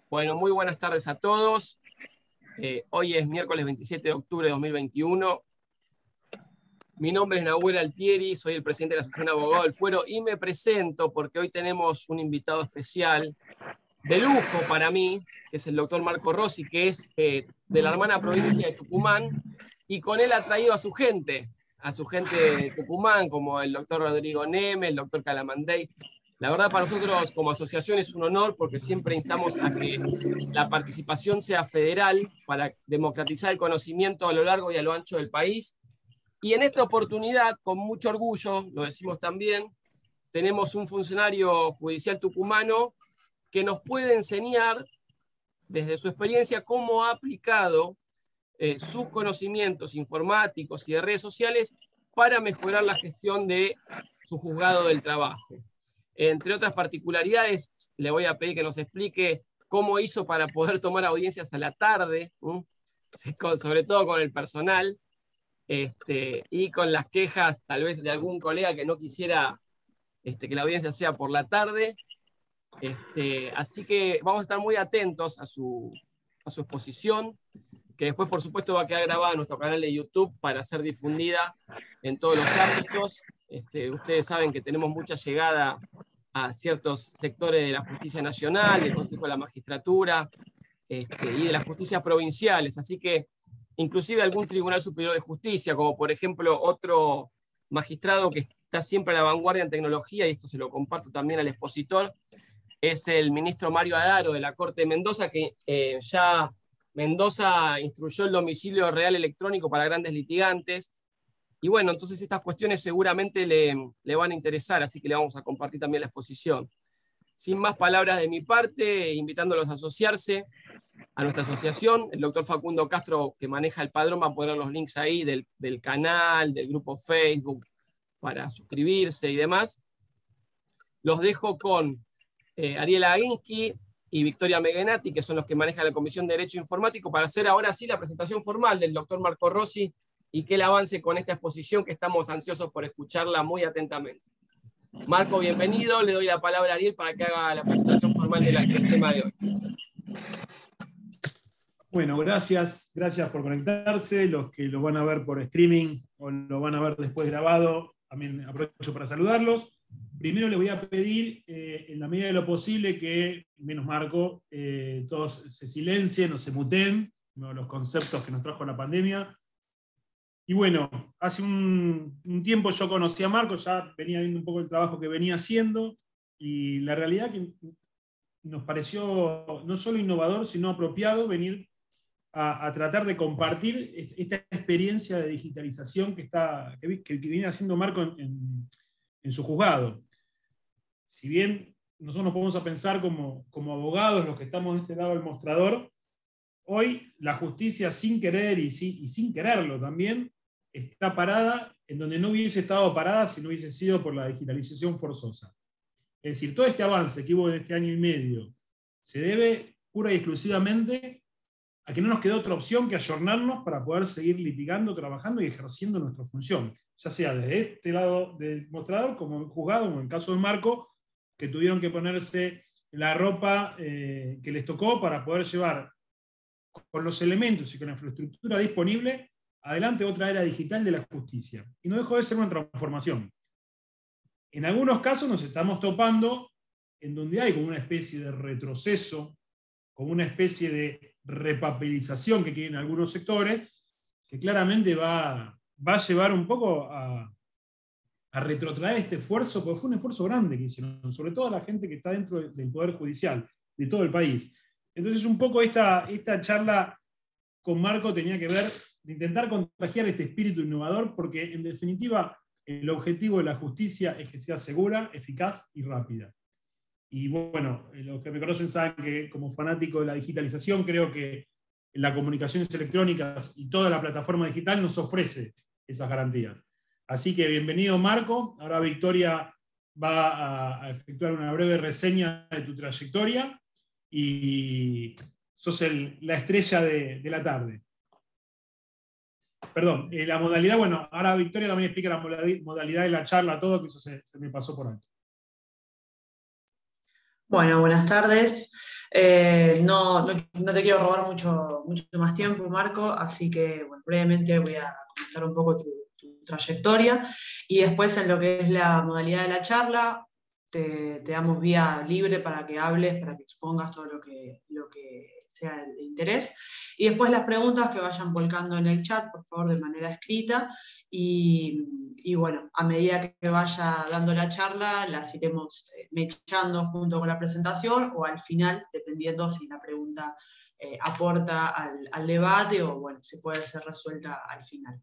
Bueno, muy buenas tardes a todos. Hoy es miércoles 27 de octubre de 2021. Mi nombre es Nahuel Altieri, soy el presidente de la Asociación de Abogados del Fuero y me presento porque hoy tenemos un invitado especial de lujo para mí, que es el doctor Marco Rossi, que es de la hermana provincia de Tucumán, y con él ha traído a su gente de Tucumán, como el doctor Rodrigo Neme, el doctor Calamandrei. La verdad, para nosotros como asociación es un honor porque siempre instamos a que la participación sea federal para democratizar el conocimiento a lo largo y a lo ancho del país. Y en esta oportunidad, con mucho orgullo, lo decimos también, tenemos un funcionario judicial tucumano que nos puede enseñar desde su experiencia cómo ha aplicado sus conocimientos informáticos y de redes sociales para mejorar la gestión de su juzgado del trabajo. Entre otras particularidades, le voy a pedir que nos explique cómo hizo para poder tomar audiencias a la tarde, sobre todo con el personal, y con las quejas tal vez de algún colega que no quisiera que la audiencia sea por la tarde. Así que vamos a estar muy atentos a su exposición, que después por supuesto va a quedar grabada en nuestro canal de YouTube para ser difundida en todos los ámbitos. Ustedes saben que tenemos mucha llegada a ciertos sectores de la justicia nacional, del Consejo de la Magistratura y de las justicias provinciales, así que inclusive algún Tribunal Superior de Justicia, como por ejemplo otro magistrado que está siempre a la vanguardia en tecnología, y esto se lo comparto también al expositor, es el ministro Mario Adaro de la Corte de Mendoza, que ya Mendoza instruyó el domicilio real electrónico para grandes litigantes. Y bueno, entonces estas cuestiones seguramente le van a interesar, así que le vamos a compartir también la exposición. Sin más palabras de mi parte, invitándolos a asociarse a nuestra asociación. El doctor Facundo Castro, que maneja el padrón, va a poner los links ahí del canal, del grupo Facebook, para suscribirse y demás. Los dejo con Ariela Aguinsky y Victoria Megenati, que son los que manejan la Comisión de Derecho Informático, para hacer ahora sí la presentación formal del doctor Marco Rossi y que él avance con esta exposición que estamos ansiosos por escucharla muy atentamente. Marco, bienvenido. Le doy la palabra a Ariel para que haga la presentación formal del tema de hoy. Bueno, gracias por conectarse. Los que lo van a ver por streaming o lo van a ver después grabado, también aprovecho para saludarlos. Primero les voy a pedir, en la medida de lo posible, que, menos Marco, todos se silencien o se muteen, uno de los conceptos que nos trajo la pandemia. Y bueno, hace un tiempo yo conocí a Marco, ya venía viendo un poco el trabajo que venía haciendo, y la realidad que nos pareció no solo innovador, sino apropiado venir a tratar de compartir esta experiencia de digitalización que viene haciendo Marco en su juzgado. Si bien nosotros nos podemos a pensar como abogados, los que estamos de este lado del mostrador, hoy la justicia, sin querer y sin quererlo también, está parada en donde no hubiese estado parada si no hubiese sido por la digitalización forzosa. Es decir, todo este avance que hubo en este año y medio se debe pura y exclusivamente a que no nos quedó otra opción que ayornarnos para poder seguir litigando, trabajando y ejerciendo nuestra función, ya sea desde este lado del mostrador, como el juzgado, como en el caso de Marco, que tuvieron que ponerse la ropa que les tocó para poder llevar con los elementos y con la infraestructura disponible adelante otra era digital de la justicia. Y no dejó de ser una transformación. En algunos casos nos estamos topando en donde hay como una especie de retroceso, como una especie de repapelización que quieren algunos sectores, que claramente va a llevar un poco a retrotraer este esfuerzo, porque fue un esfuerzo grande que hicieron, sobre todo la gente que está dentro del Poder Judicial, de todo el país. Entonces un poco esta charla con Marco tenía que ver de intentar contagiar este espíritu innovador, porque en definitiva el objetivo de la justicia es que sea segura, eficaz y rápida. Y bueno, los que me conocen saben que como fanático de la digitalización creo que las comunicaciones electrónicas y toda la plataforma digital nos ofrece esas garantías. Así que bienvenido Marco, ahora Victoria va a efectuar una breve reseña de tu trayectoria y sos la estrella de la tarde. Perdón, la modalidad, bueno, ahora Victoria también explica la modalidad de la charla, todo, que eso se me pasó por alto. Bueno, buenas tardes. No te quiero robar mucho más tiempo, Marco, así que bueno, brevemente voy a comentar un poco tu trayectoria y después en lo que es la modalidad de la charla, te damos vía libre para que hables, para que expongas todo lo que sea de interés. Y después las preguntas que vayan volcando en el chat, por favor, de manera escrita. Y bueno, a medida que vaya dando la charla, las iremos mechando junto con la presentación o al final, dependiendo si la pregunta aporta al debate o bueno, se puede ser resuelta al final.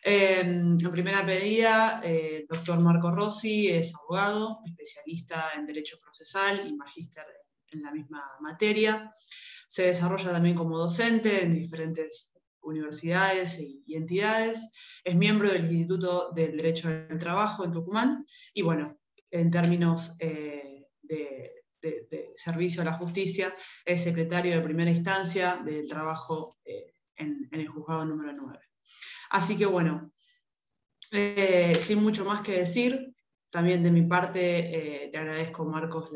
En primera medida, el doctor Marco Rossi es abogado, especialista en Derecho Procesal y magíster en la misma materia. Se desarrolla también como docente en diferentes universidades y entidades. Es miembro del Instituto del Derecho del Trabajo en Tucumán. Y bueno, en términos de servicio a la justicia, es secretario de primera instancia del trabajo en el juzgado número 9. Así que bueno, sin mucho más que decir, también de mi parte te agradezco, Marcos,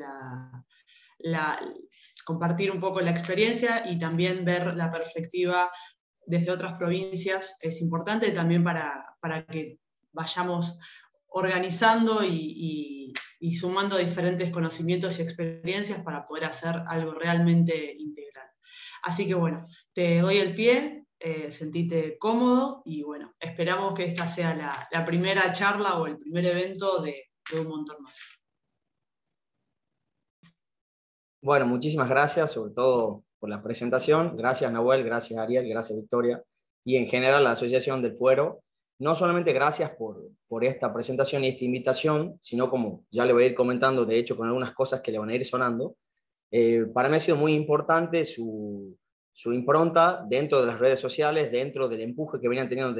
compartir un poco la experiencia y también ver la perspectiva desde otras provincias. Es importante también para que vayamos organizando y sumando diferentes conocimientos y experiencias para poder hacer algo realmente integral. Así que bueno, te doy el pie. Sentite cómodo y bueno, esperamos que esta sea la primera charla o el primer evento de un montón más. Bueno, muchísimas gracias, sobre todo por la presentación. Gracias, Nahuel, gracias, Ariel, gracias, Victoria, y en general la Asociación del Fuero. No solamente gracias por esta presentación y esta invitación, sino como ya le voy a ir comentando, de hecho, con algunas cosas que le van a ir sonando. Para mí ha sido muy importante su impronta dentro de las redes sociales, dentro del empuje que venían teniendo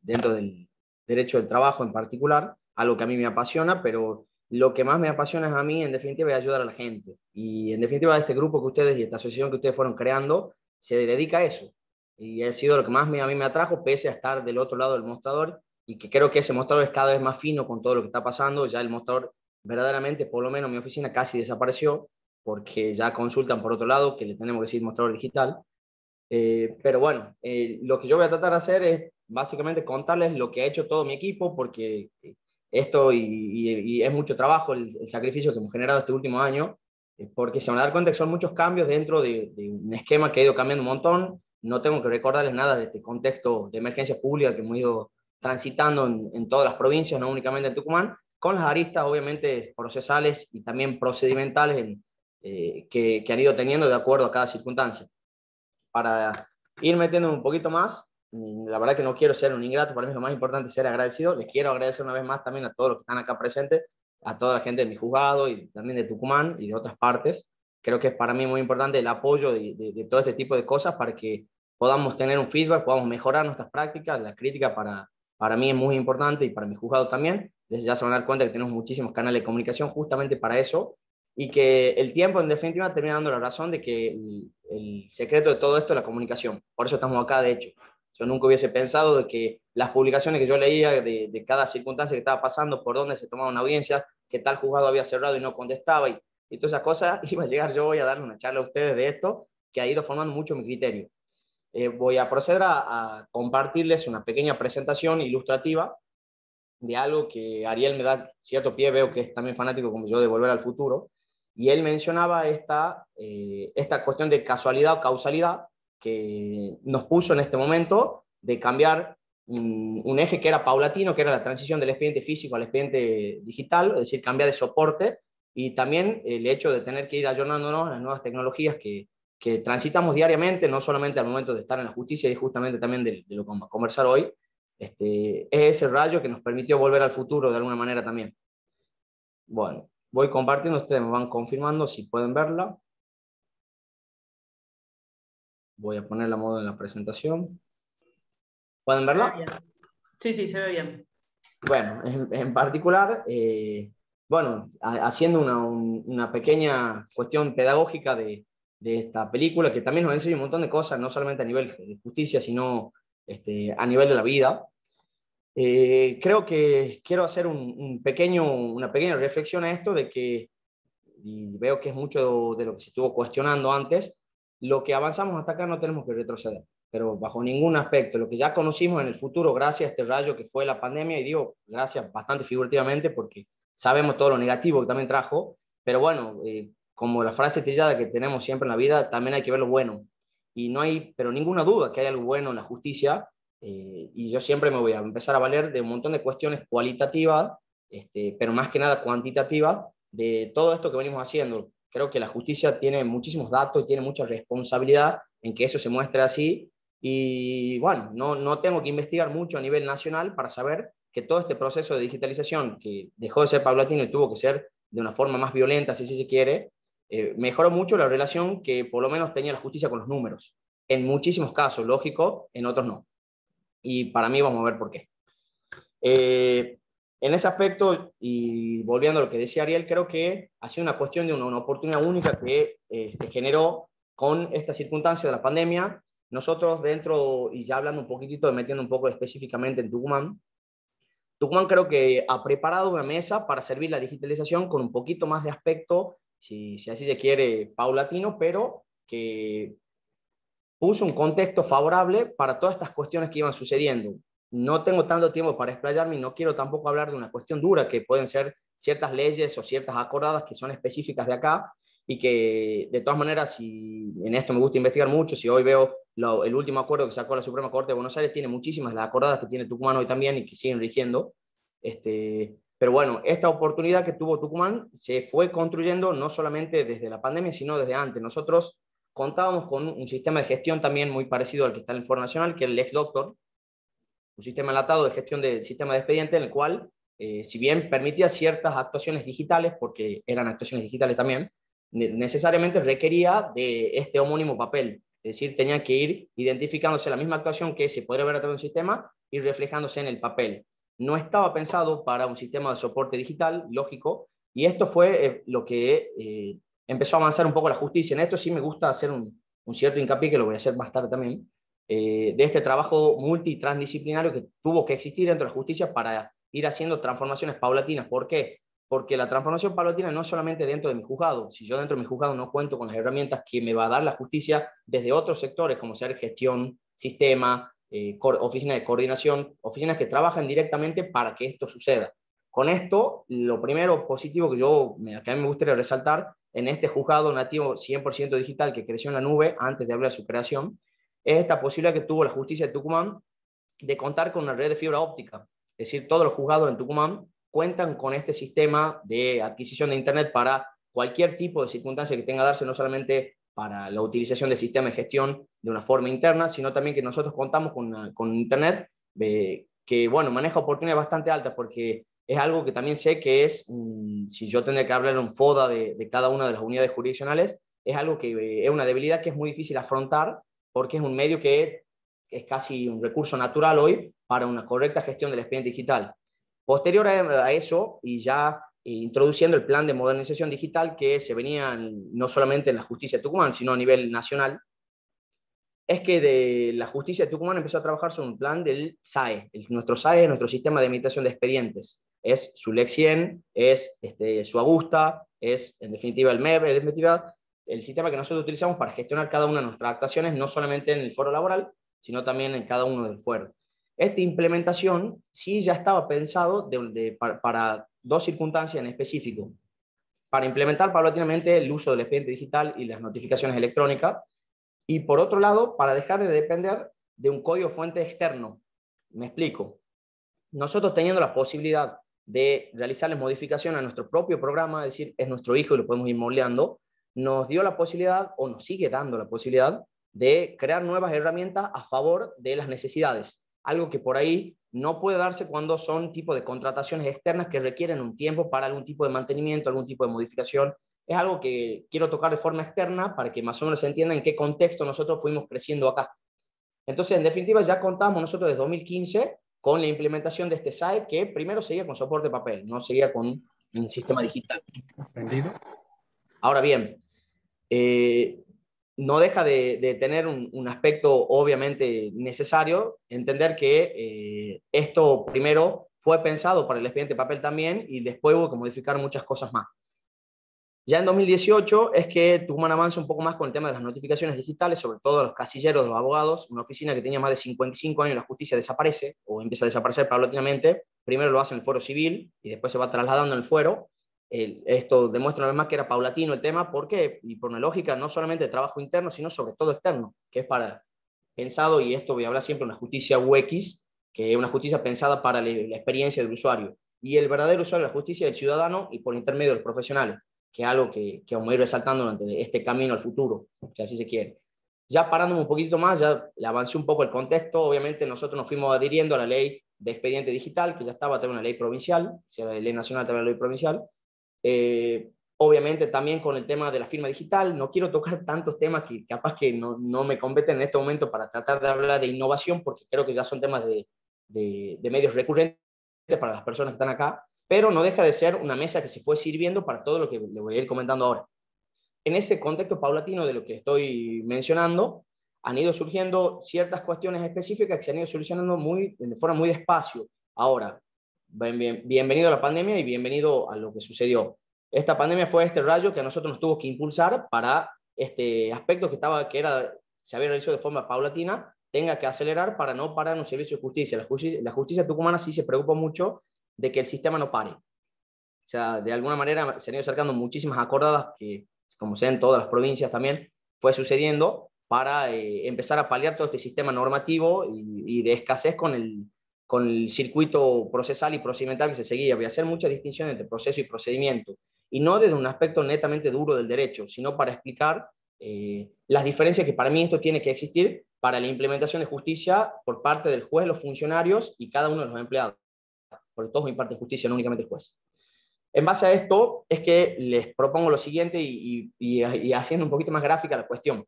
dentro del derecho del trabajo en particular, algo que a mí me apasiona, pero lo que más me apasiona es a mí, en definitiva, es ayudar a la gente. Y en definitiva, este grupo que ustedes y esta asociación que ustedes fueron creando se dedica a eso. Y ha sido lo que más a mí me atrajo, pese a estar del otro lado del mostrador, y que creo que ese mostrador es cada vez más fino con todo lo que está pasando. Ya el mostrador, verdaderamente, por lo menos en mi oficina, casi desapareció, porque ya consultan por otro lado, que le tenemos que decir mostrador digital. Pero bueno, lo que yo voy a tratar de hacer es básicamente contarles lo que ha hecho todo mi equipo, porque esto y es mucho trabajo el sacrificio que hemos generado este último año, porque se van a dar cuenta que son muchos cambios dentro de un esquema que ha ido cambiando un montón. No tengo que recordarles nada de este contexto de emergencia pública que hemos ido transitando en todas las provincias, no únicamente en Tucumán, con las aristas obviamente procesales y también procedimentales que han ido teniendo de acuerdo a cada circunstancia. Para ir metiendo un poquito más, la verdad que no quiero ser un ingrato, para mí lo más importante es ser agradecido. Les quiero agradecer una vez más también a todos los que están acá presentes, a toda la gente de mi juzgado y también de Tucumán y de otras partes. Creo que es para mí muy importante el apoyo de todo este tipo de cosas para que podamos tener un feedback, podamos mejorar nuestras prácticas. La crítica para mí es muy importante y para mi juzgado también. Desde ya se van a dar cuenta que tenemos muchísimos canales de comunicación justamente para eso, y que el tiempo en definitiva termina dando la razón de que el secreto de todo esto es la comunicación. Por eso estamos acá, de hecho. Yo nunca hubiese pensado de que las publicaciones que yo leía de cada circunstancia que estaba pasando, por dónde se tomaba una audiencia, que tal juzgado había cerrado y no contestaba, y todas esas cosas, iba a llegar yo hoy a darle una charla a ustedes de esto, que ha ido formando mucho mi criterio. Voy a proceder a compartirles una pequeña presentación ilustrativa de algo que Ariel me da cierto pie, veo que es también fanático como yo de Volver al Futuro, y él mencionaba esta cuestión de casualidad o causalidad que nos puso en este momento de cambiar un eje que era paulatino, que era la transición del expediente físico al expediente digital, es decir, cambiar de soporte, y también el hecho de tener que ir ayornándonos a las nuevas tecnologías que transitamos diariamente, no solamente al momento de estar en la justicia, y justamente también de lo que vamos a conversar hoy. Es ese rayo que nos permitió volver al futuro de alguna manera también. Bueno, voy compartiendo, ustedes me van confirmando si pueden verla. Voy a poner la modo en la presentación. ¿Pueden verla? Sí, sí, se ve bien. Bueno, en particular, bueno, haciendo una pequeña cuestión pedagógica de esta película, que también nos enseña un montón de cosas, no solamente a nivel de justicia, sino a nivel de la vida. Creo que quiero hacer una pequeña reflexión a esto de que y veo que es mucho de lo que se estuvo cuestionando antes, lo que avanzamos hasta acá no tenemos que retroceder, pero bajo ningún aspecto. Lo que ya conocimos en el futuro, gracias a este rayo que fue la pandemia, y digo gracias bastante figurativamente porque sabemos todo lo negativo que también trajo, pero bueno, como la frase trillada que tenemos siempre en la vida, también hay que ver lo bueno. Y no hay, pero ninguna duda que hay algo bueno en la justicia, y yo siempre me voy a empezar a valer de un montón de cuestiones cualitativas, pero más que nada cuantitativas, de todo esto que venimos haciendo. Creo que la justicia tiene muchísimos datos y tiene mucha responsabilidad en que eso se muestre así. Y bueno, no tengo que investigar mucho a nivel nacional para saber que todo este proceso de digitalización, que dejó de ser paulatino y tuvo que ser de una forma más violenta, si se quiere, mejoró mucho la relación que por lo menos tenía la justicia con los números. En muchísimos casos, lógico, en otros no. Y para mí vamos a ver por qué. En ese aspecto, y volviendo a lo que decía Ariel, creo que ha sido una cuestión de una oportunidad única que se generó con esta circunstancia de la pandemia. Nosotros dentro, y ya hablando un poquitito, metiendo un poco específicamente en Tucumán, Tucumán creo que ha preparado una mesa para servir la digitalización con un poquito más de aspecto, si así se quiere, paulatino, pero que puso un contexto favorable para todas estas cuestiones que iban sucediendo. No tengo tanto tiempo para explayarme y no quiero tampoco hablar de una cuestión dura que pueden ser ciertas leyes o ciertas acordadas que son específicas de acá y que de todas maneras, si en esto me gusta investigar mucho, si hoy veo el último acuerdo que sacó la Suprema Corte de Buenos Aires, tiene muchísimas de las acordadas que tiene Tucumán hoy también y que siguen rigiendo. Pero bueno, esta oportunidad que tuvo Tucumán se fue construyendo no solamente desde la pandemia, sino desde antes. Nosotros contábamos con un sistema de gestión también muy parecido al que está en el Foro Nacional, que es el Lex Doctor, un sistema enlatado de gestión del sistema de expediente, en el cual, si bien permitía ciertas actuaciones digitales, porque eran actuaciones digitales también, necesariamente requería de este homónimo papel. Es decir, tenía que ir identificándose la misma actuación que se podría ver a través de un sistema y reflejándose en el papel. No estaba pensado para un sistema de soporte digital, lógico, y esto fue lo que empezó a avanzar un poco la justicia. En esto sí me gusta hacer un cierto hincapié, que lo voy a hacer más tarde también, de este trabajo multitransdisciplinario que tuvo que existir dentro de la justicia para ir haciendo transformaciones paulatinas. ¿Por qué? Porque la transformación paulatina no es solamente dentro de mi juzgado. Si yo dentro de mi juzgado no cuento con las herramientas que me va a dar la justicia desde otros sectores, como ser gestión, sistema, oficina de coordinación, oficinas que trabajan directamente para que esto suceda. Con esto, lo primero positivo que a mí me gustaría resaltar en este juzgado nativo 100% digital que creció en la nube antes de hablar de su creación, es esta posibilidad que tuvo la justicia de Tucumán de contar con una red de fibra óptica. Es decir, todos los juzgados en Tucumán cuentan con este sistema de adquisición de Internet para cualquier tipo de circunstancia que tenga que darse, no solamente para la utilización del sistema de gestión de una forma interna, sino también que nosotros contamos con Internet que, bueno, maneja oportunidades bastante altas, porque es algo que también sé que es, si yo tendría que hablar un FODA de cada una de las unidades jurisdiccionales, es algo que es una debilidad que es muy difícil afrontar, porque es un medio que es casi un recurso natural hoy para una correcta gestión del expediente digital. Posterior a eso, y ya introduciendo el plan de modernización digital que se venía no solamente en la justicia de Tucumán, sino a nivel nacional, es que de la justicia de Tucumán empezó a trabajar sobre un plan del SAE. Nuestro SAE es nuestro sistema de administración de expedientes. Es su LEX 100, es su Agusta, es en definitiva el MEB, en definitiva el sistema que nosotros utilizamos para gestionar cada una de nuestras actuaciones, no solamente en el foro laboral, sino también en cada uno del fuero. Esta implementación sí ya estaba pensado para dos circunstancias en específico. Para implementar paulatinamente el uso del expediente digital y las notificaciones electrónicas, y por otro lado, para dejar de depender de un código fuente externo. Me explico. Nosotros teniendo la posibilidad de realizarles modificación a nuestro propio programa, es decir, es nuestro hijo y lo podemos ir moldeando, nos dio la posibilidad, o nos sigue dando la posibilidad, de crear nuevas herramientas a favor de las necesidades. Algo que por ahí no puede darse cuando son tipo de contrataciones externas que requieren un tiempo para algún tipo de mantenimiento, algún tipo de modificación. Es algo que quiero tocar de forma externa para que más o menos se entienda en qué contexto nosotros fuimos creciendo acá. Entonces, en definitiva, ya contamos nosotros desde 2015 con la implementación de este SAE, que primero seguía con soporte de papel, no seguía con un sistema digital. ¿Entendido? Ahora bien, no deja de tener un aspecto obviamente necesario, entender que esto primero fue pensado para el expediente de papel también y después hubo que modificar muchas cosas más. Ya en 2018 es que Tucumán avanza un poco más con el tema de las notificaciones digitales, sobre todo a los casilleros de los abogados. Una oficina que tenía más de 55 años, la justicia desaparece o empieza a desaparecer paulatinamente. Primero lo hace en el fuero civil y después se va trasladando en el fuero. Esto demuestra una vez más que era paulatino el tema. ¿Por qué? Y por una lógica no solamente de trabajo interno, sino sobre todo externo, que es para pensado, y esto voy a hablar siempre, una justicia UX, que es una justicia pensada para la experiencia del usuario. Y el verdadero usuario de la justicia es el ciudadano y por intermedio de los profesionales, que es algo que vamos a ir resaltando durante este camino al futuro, si así se quiere. Ya parándome un poquito más, ya le avancé un poco el contexto. Obviamente nosotros nos fuimos adhiriendo a la ley de expediente digital, que ya estaba también una ley provincial, si era la ley nacional, también la ley provincial. Obviamente también con el tema de la firma digital. No quiero tocar tantos temas que capaz que no me competen en este momento para tratar de hablar de innovación, porque creo que ya son temas de medios recurrentes para las personas que están acá, pero no deja de ser una mesa que se fue sirviendo para todo lo que le voy a ir comentando ahora. En ese contexto paulatino de lo que estoy mencionando, han ido surgiendo ciertas cuestiones específicas que se han ido solucionando de forma muy despacio. Ahora, bienvenido a la pandemia y bienvenido a lo que sucedió. Esta pandemia fue este rayo que a nosotros nos tuvo que impulsar para este aspecto se había realizado de forma paulatina, tenga que acelerar para no parar un servicio de justicia. La justicia tucumana sí se preocupa mucho de que el sistema no pare. O sea, de alguna manera se han ido acercando muchísimas acordadas que, como sea en todas las provincias también, fue sucediendo para empezar a paliar todo este sistema normativo y de escasez con el circuito procesal y procedimental que se seguía. Voy a hacer mucha distinción entre proceso y procedimiento, y no desde un aspecto netamente duro del derecho, sino para explicar las diferencias que para mí esto tiene que existir para la implementación de justicia por parte del juez, los funcionarios y cada uno de los empleados, porque todos imparten justicia, no únicamente el juez. En base a esto es que les propongo lo siguiente y haciendo un poquito más gráfica la cuestión.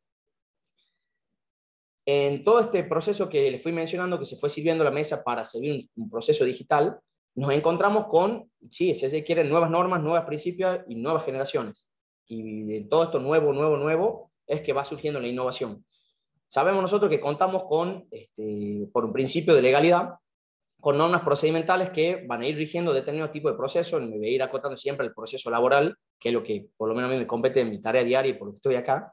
En todo este proceso que les fui mencionando, que se fue sirviendo la mesa para servir un proceso digital, nos encontramos con, sí, si se quieren, nuevas normas, nuevos principios y nuevas generaciones. Y de todo esto nuevo, es que va surgiendo la innovación. Sabemos nosotros que contamos con, por un principio de legalidad, con normas procedimentales que van a ir rigiendo determinado tipo de proceso. Me voy a ir acotando siempre el proceso laboral, que es lo que por lo menos a mí me compete en mi tarea diaria y por lo que estoy acá.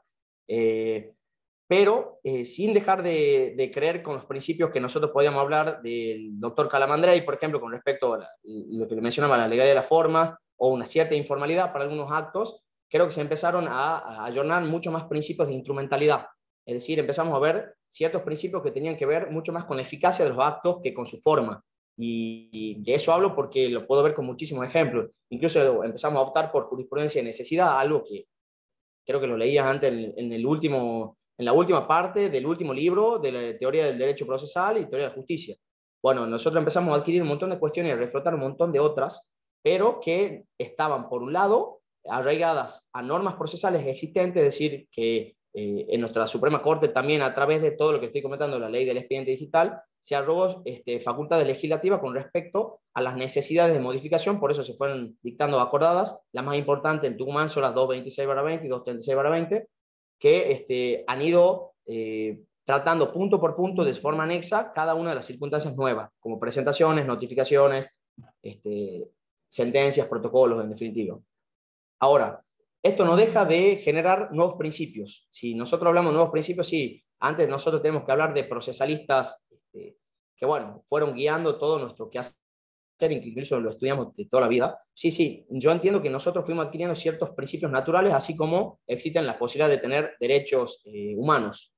Pero sin dejar de creer con los principios que nosotros podíamos hablar del doctor Calamandrei, por ejemplo, con respecto a lo que le mencionaba, la legalidad de las formas o una cierta informalidad para algunos actos. Creo que se empezaron a ayornar mucho más principios de instrumentalidad. Es decir, empezamos a ver ciertos principios que tenían que ver mucho más con la eficacia de los actos que con su forma. Y de eso hablo porque lo puedo ver con muchísimos ejemplos. Incluso empezamos a optar por jurisprudencia de necesidad, algo que creo que lo leías antes en la última parte del último libro de la teoría del derecho procesal y teoría de la justicia. Bueno, nosotros empezamos a adquirir un montón de cuestiones y a reflotar un montón de otras, pero que estaban, por un lado, arraigadas a normas procesales existentes, es decir, que en nuestra Suprema Corte también, a través de todo lo que estoy comentando, la ley del expediente digital, se arrogó facultades legislativas con respecto a las necesidades de modificación. Por eso se fueron dictando acordadas. Las más importantes en Tucumán son las 226/20 y 236/20, que han ido tratando punto por punto de forma anexa cada una de las circunstancias nuevas, como presentaciones, notificaciones, sentencias, protocolos, en definitiva. Ahora, esto no deja de generar nuevos principios. Si nosotros hablamos de nuevos principios, sí, antes nosotros tenemos que hablar de procesalistas que, bueno, fueron guiando todo nuestro quehacer, incluso lo estudiamos de toda la vida. Sí, yo entiendo que nosotros fuimos adquiriendo ciertos principios naturales, así como existen las posibilidades de tener derechos humanos.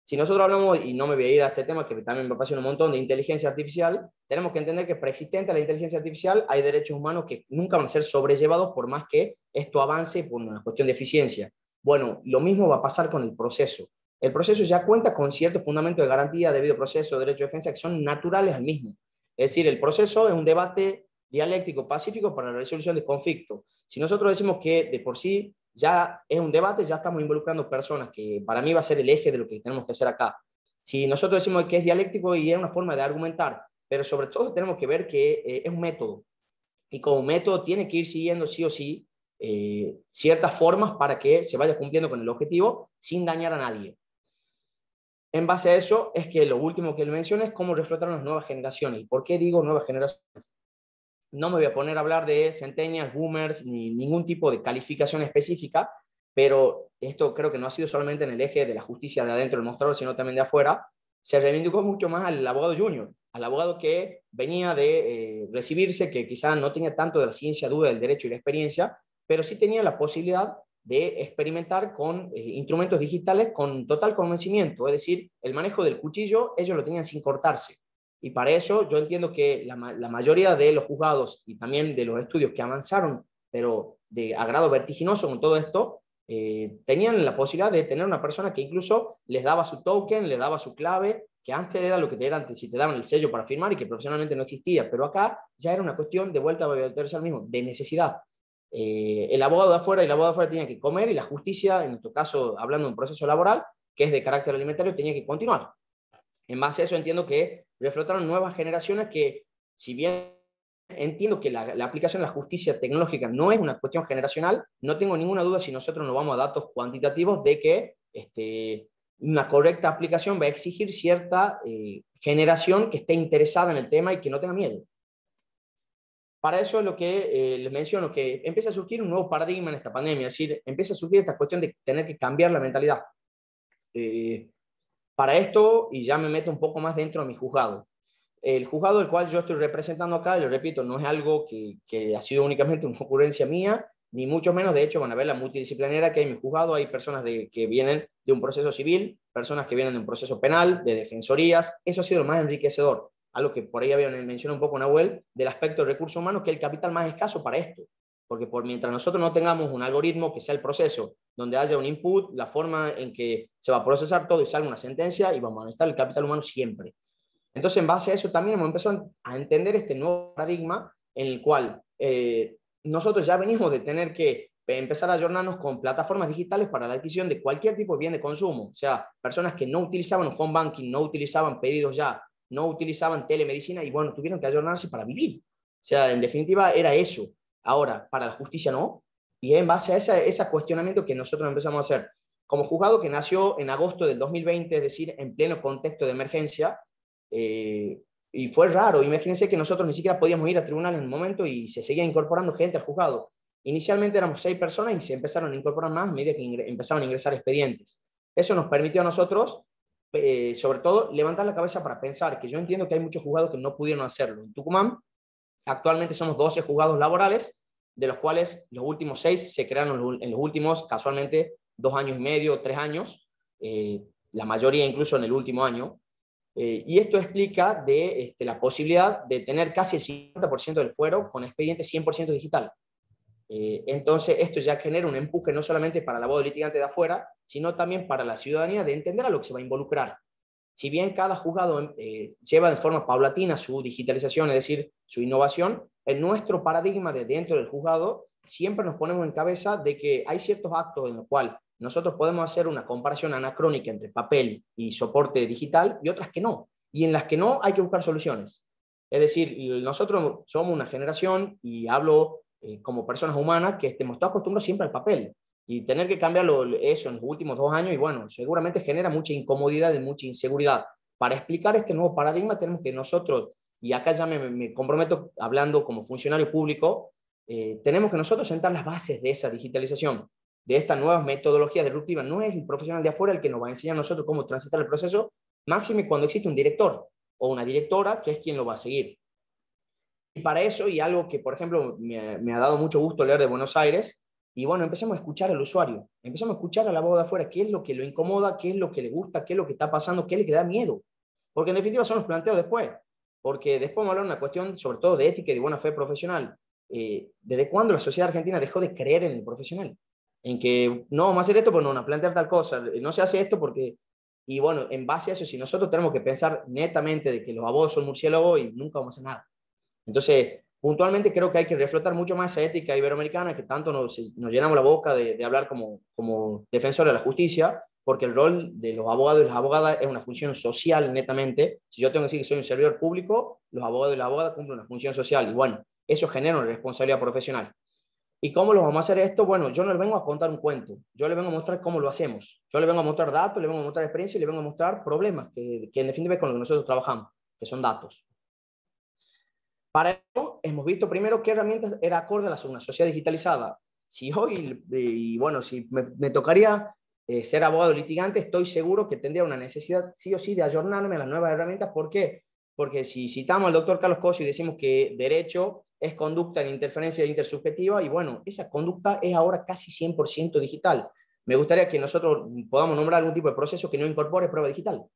Si nosotros hablamos, y no me voy a ir a este tema que también me apasiona un montón, de inteligencia artificial, tenemos que entender que preexistente a la inteligencia artificial hay derechos humanos que nunca van a ser sobrellevados por más que esto avance por una cuestión de eficiencia. Bueno, lo mismo va a pasar con el proceso. El proceso ya cuenta con ciertos fundamentos de garantía, debido proceso, derecho de defensa, que son naturales al mismo. Es decir, el proceso es un debate dialéctico, pacífico para la resolución de conflictos. Si nosotros decimos que de por sí ya es un debate, ya estamos involucrando personas, que para mí va a ser el eje de lo que tenemos que hacer acá. Si nosotros decimos que es dialéctico y es una forma de argumentar, pero sobre todo tenemos que ver que es un método, y como método tiene que ir siguiendo sí o sí ciertas formas para que se vaya cumpliendo con el objetivo sin dañar a nadie. En base a eso es que lo último que le mencioné es cómo reflotaron las nuevas generaciones. ¿Y por qué digo nuevas generaciones? No me voy a poner a hablar de centennials, boomers, ni ningún tipo de calificación específica, pero esto creo que no ha sido solamente en el eje de la justicia de adentro del mostrador, sino también de afuera. Se reivindicó mucho más al abogado junior, al abogado que venía de recibirse, que quizás no tenía tanto de la ciencia dura del derecho y la experiencia, pero sí tenía la posibilidad de experimentar con instrumentos digitales con total convencimiento, es decir, el manejo del cuchillo ellos lo tenían sin cortarse. Y para eso yo entiendo que la mayoría de los juzgados y también de los estudios que avanzaron, pero de a grado vertiginoso con todo esto, tenían la posibilidad de tener una persona que incluso les daba su token, les daba su clave, que antes era lo que te era antes, si te daban el sello para firmar y que profesionalmente no existía, pero acá ya era una cuestión de vuelta a al mismo, de necesidad. El abogado de afuera y el abogado de afuera tenía que comer y la justicia, en nuestro caso hablando de un proceso laboral, que es de carácter alimentario, tenía que continuar. En base a eso entiendo que reflotaron nuevas generaciones que, si bien entiendo que la aplicación de la justicia tecnológica no es una cuestión generacional, no tengo ninguna duda si nosotros nos vamos a datos cuantitativos de que una correcta aplicación va a exigir cierta generación que esté interesada en el tema y que no tenga miedo. Para eso es lo que les menciono, que empieza a surgir un nuevo paradigma en esta pandemia, es decir, empieza a surgir esta cuestión de tener que cambiar la mentalidad. Para esto, y ya me meto un poco más dentro de mi juzgado. El juzgado del cual yo estoy representando acá, y lo repito, no es algo que ha sido únicamente una ocurrencia mía, ni mucho menos, de hecho van a ver la multidisciplinaria que hay en mi juzgado, hay personas que vienen de un proceso civil, personas que vienen de un proceso penal, de defensorías, eso ha sido lo más enriquecedor, algo que por ahí había mencionado un poco Nahuel, del aspecto de recursos humanos, que es el capital más escaso para esto, porque mientras nosotros no tengamos un algoritmo que sea el proceso, donde haya un input, la forma en que se va a procesar todo y salga una sentencia, y vamos a necesitar el capital humano siempre. Entonces, en base a eso también hemos empezado a entender este nuevo paradigma en el cual nosotros ya venimos de tener que empezar a ayornarnos con plataformas digitales para la adquisición de cualquier tipo de bien de consumo. O sea, personas que no utilizaban home banking, no utilizaban pedidos ya, no utilizaban telemedicina y bueno, tuvieron que ayornarse para vivir. O sea, en definitiva era eso. Ahora, para la justicia no. Y en base a ese cuestionamiento que nosotros empezamos a hacer. Como juzgado que nació en agosto del 2020, es decir, en pleno contexto de emergencia, y fue raro. Imagínense que nosotros ni siquiera podíamos ir a tribunal en el momento y se seguía incorporando gente al juzgado. Inicialmente éramos 6 personas y se empezaron a incorporar más a medida que empezaron a ingresar expedientes. Eso nos permitió a nosotros, sobre todo, levantar la cabeza para pensar, que yo entiendo que hay muchos juzgados que no pudieron hacerlo. En Tucumán, actualmente somos 12 juzgados laborales, de los cuales los últimos 6 se crearon en los últimos, casualmente, 2 años y medio, 3 años, la mayoría incluso en el último año. Y esto explica la posibilidad de tener casi el 50% del fuero con expediente 100% digital. Entonces, esto ya genera un empuje no solamente para el abogado litigante de afuera, sino también para la ciudadanía de entender a lo que se va a involucrar. Si bien cada juzgado lleva de forma paulatina su digitalización, es decir, su innovación, en nuestro paradigma de dentro del juzgado siempre nos ponemos en cabeza de que hay ciertos actos en los cuales nosotros podemos hacer una comparación anacrónica entre papel y soporte digital y otras que no. Y en las que no hay que buscar soluciones. Es decir, nosotros somos una generación, y hablo como personas humanas, que estamos acostumbrados siempre al papel. Y tener que cambiarlo eso en los últimos 2 años, y bueno, seguramente genera mucha incomodidad y mucha inseguridad. Para explicar este nuevo paradigma tenemos que nosotros, y acá ya me comprometo hablando como funcionario público, tenemos que nosotros sentar las bases de esa digitalización, de estas nuevas metodologías disruptivas. No es el profesional de afuera el que nos va a enseñar a nosotros cómo transitar el proceso, máxime cuando existe un director o una directora que es quien lo va a seguir. Y para eso, y algo que, por ejemplo, me ha dado mucho gusto leer de Buenos Aires, y bueno, empezamos a escuchar al usuario, empezamos a escuchar a la voz de afuera, qué es lo que lo incomoda, qué es lo que le gusta, qué es lo que está pasando, qué es lo que le da miedo. Porque en definitiva son los planteos después. Porque después vamos a hablar de una cuestión, sobre todo de ética y de buena fe profesional. ¿Desde cuándo la sociedad argentina dejó de creer en el profesional? En que no vamos a hacer esto porque no van a plantear tal cosa, no se hace esto porque... Y bueno, en base a eso, si nosotros tenemos que pensar netamente de que los abogados son murciélagos y nunca vamos a hacer nada. Entonces, puntualmente creo que hay que reflotar mucho más esa ética iberoamericana que tanto nos llenamos la boca de hablar como defensor de la justicia, porque el rol de los abogados y las abogadas es una función social netamente. Si yo tengo que decir que soy un servidor público, los abogados y las abogadas cumplen una función social. Y bueno, eso genera una responsabilidad profesional. ¿Y cómo lo vamos a hacer esto? Bueno, yo no les vengo a contar un cuento, yo les vengo a mostrar cómo lo hacemos. Yo les vengo a mostrar datos, les vengo a mostrar experiencia y les vengo a mostrar problemas, que en definitiva es con lo que nosotros trabajamos, que son datos. Para eso hemos visto primero qué herramientas era acorde a una sociedad digitalizada. Si hoy, y bueno, si me tocaría ser abogado litigante, estoy seguro que tendría una necesidad sí o sí de ayornarme a las nuevas herramientas. ¿Por qué? Porque si citamos al doctor Carlos Cosio y decimos que derecho es conducta en interferencia intersubjetiva, y bueno, esa conducta es ahora casi 100% digital. Me gustaría que nosotros podamos nombrar algún tipo de proceso que no incorpore prueba digital.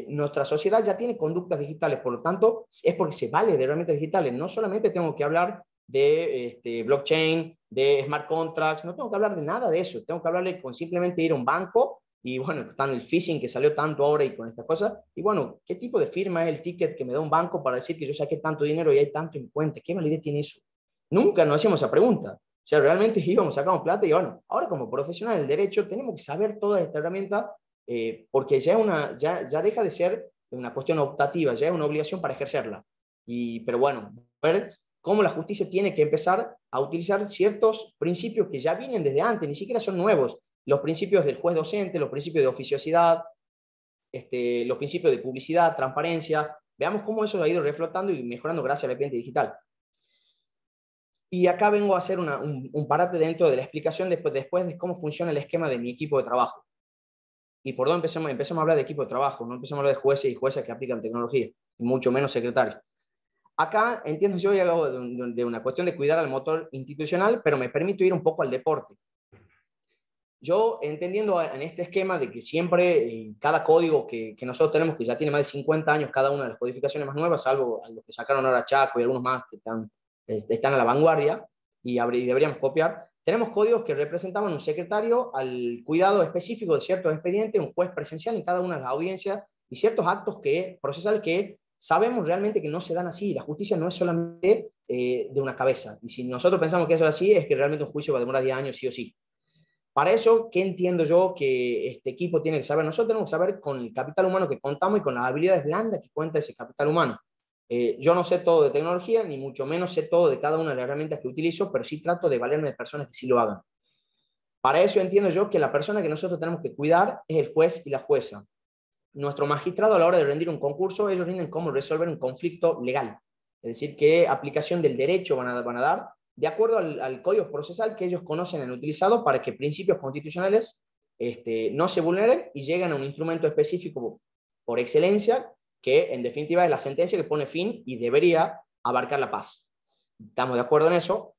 Nuestra sociedad ya tiene conductas digitales, por lo tanto, es porque se vale de herramientas digitales. No solamente tengo que hablar de blockchain, de smart contracts, no tengo que hablar de nada de eso. Tengo que hablarle con simplemente ir a un banco y bueno, está en el phishing que salió tanto ahora y con estas cosas. Y bueno, ¿qué tipo de firma es el ticket que me da un banco para decir que yo saqué tanto dinero y hay tanto en cuenta? ¿Qué validez tiene eso? Nunca nos hacíamos esa pregunta. O sea, realmente íbamos, sacamos plata y bueno, ahora como profesional del derecho tenemos que saber toda esta herramienta porque ya deja de ser una cuestión optativa, ya es una obligación para ejercerla. Pero bueno, ver cómo la justicia tiene que empezar a utilizar ciertos principios que ya vienen desde antes, ni siquiera son nuevos. Los principios del juez docente, los principios de oficiosidad, los principios de publicidad, transparencia. Veamos cómo eso ha ido reflotando y mejorando gracias al expediente digital. Y acá vengo a hacer un parate dentro de la explicación después de cómo funciona el esquema de mi equipo de trabajo. Y por dónde empezamos a hablar de equipo de trabajo, no empezamos a hablar de jueces y juezas que aplican tecnología, y mucho menos secretarios. Acá entiendo yo y hago de una cuestión de cuidar al motor institucional, pero me permito ir un poco al deporte. Yo entendiendo en este esquema de que siempre cada código que nosotros tenemos, que ya tiene más de 50 años cada una de las codificaciones más nuevas, salvo a los que sacaron ahora Chaco y algunos más que están a la vanguardia y deberíamos copiar, tenemos códigos que representaban un secretario al cuidado específico de ciertos expedientes, un juez presencial en cada una de las audiencias y ciertos actos procesales que sabemos realmente que no se dan así. La justicia no es solamente de una cabeza. Y si nosotros pensamos que eso es así, es que realmente un juicio va a demorar 10 años sí o sí. Para eso, ¿qué entiendo yo que este equipo tiene que saber? Nosotros tenemos que saber con el capital humano que contamos y con las habilidades blandas que cuenta ese capital humano. Yo no sé todo de tecnología, ni mucho menos sé todo de cada una de las herramientas que utilizo, pero sí trato de valerme de personas que sí lo hagan. Para eso entiendo yo que la persona que nosotros tenemos que cuidar es el juez y la jueza. Nuestro magistrado, a la hora de rendir un concurso, ellos rinden cómo resolver un conflicto legal. Es decir, qué aplicación del derecho van a dar de acuerdo al código procesal que ellos conocen y han utilizado para que principios constitucionales no se vulneren y lleguen a un instrumento específico por excelencia, que en definitiva es la sentencia que pone fin y debería abarcar la paz. ¿Estamos de acuerdo en eso?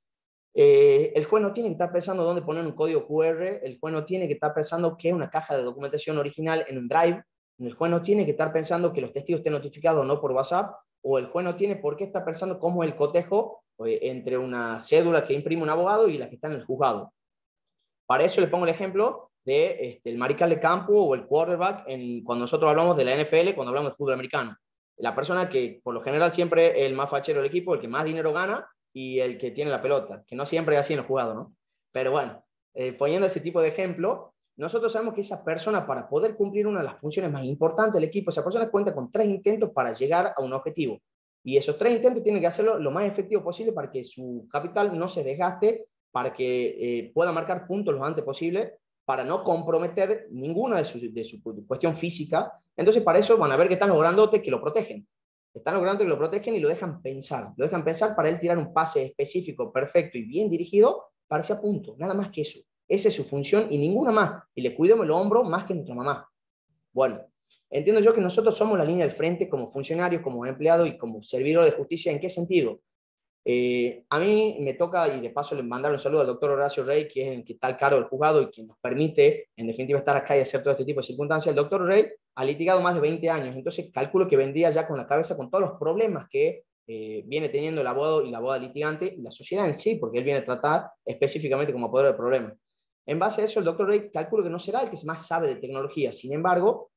El juez no tiene que estar pensando dónde poner un código QR, el juez no tiene que estar pensando qué es una caja de documentación original en un drive, el juez no tiene que estar pensando que los testigos estén notificados o no por WhatsApp, o el juez no tiene por qué estar pensando cómo es el cotejo entre una cédula que imprime un abogado y la que está en el juzgado. Para eso le pongo el ejemplo de el mariscal de campo o el quarterback cuando nosotros hablamos de la NFL, cuando hablamos de fútbol americano. La persona que por lo general siempre es el más fachero del equipo, el que más dinero gana y el que tiene la pelota, que no siempre es así en el juzgado, ¿no? Pero bueno, poniendo ese tipo de ejemplo, nosotros sabemos que esa persona, para poder cumplir una de las funciones más importantes del equipo, esa persona cuenta con 3 intentos para llegar a un objetivo. Y esos 3 intentos tienen que hacerlo lo más efectivo posible para que su capital no se desgaste, para que pueda marcar puntos lo antes posible, para no comprometer ninguna de su cuestión física. Entonces, para eso van a ver que están los grandotes que lo protegen. Están los grandotes que lo protegen y lo dejan pensar. Lo dejan pensar para él tirar un pase específico, perfecto y bien dirigido para ese punto. Nada más que eso. Esa es su función y ninguna más. Y le cuidamos el hombro más que nuestra mamá. Bueno, entiendo yo que nosotros somos la línea del frente como funcionarios, como empleados y como servidor de justicia. ¿En qué sentido? A mí me toca, y de paso le mandar un saludo al doctor Horacio Rey, que es el que está al cargo del juzgado y quien nos permite, en definitiva, estar acá y hacer todo este tipo de circunstancias. El doctor Rey ha litigado más de 20 años, entonces calculo que vendría ya con la cabeza con todos los problemas que viene teniendo el abogado y la abogada litigante y la sociedad en sí, porque él viene a tratar específicamente como poder del problema. En base a eso, el doctor Rey calculo que no será el que más sabe de tecnología, sin embargo,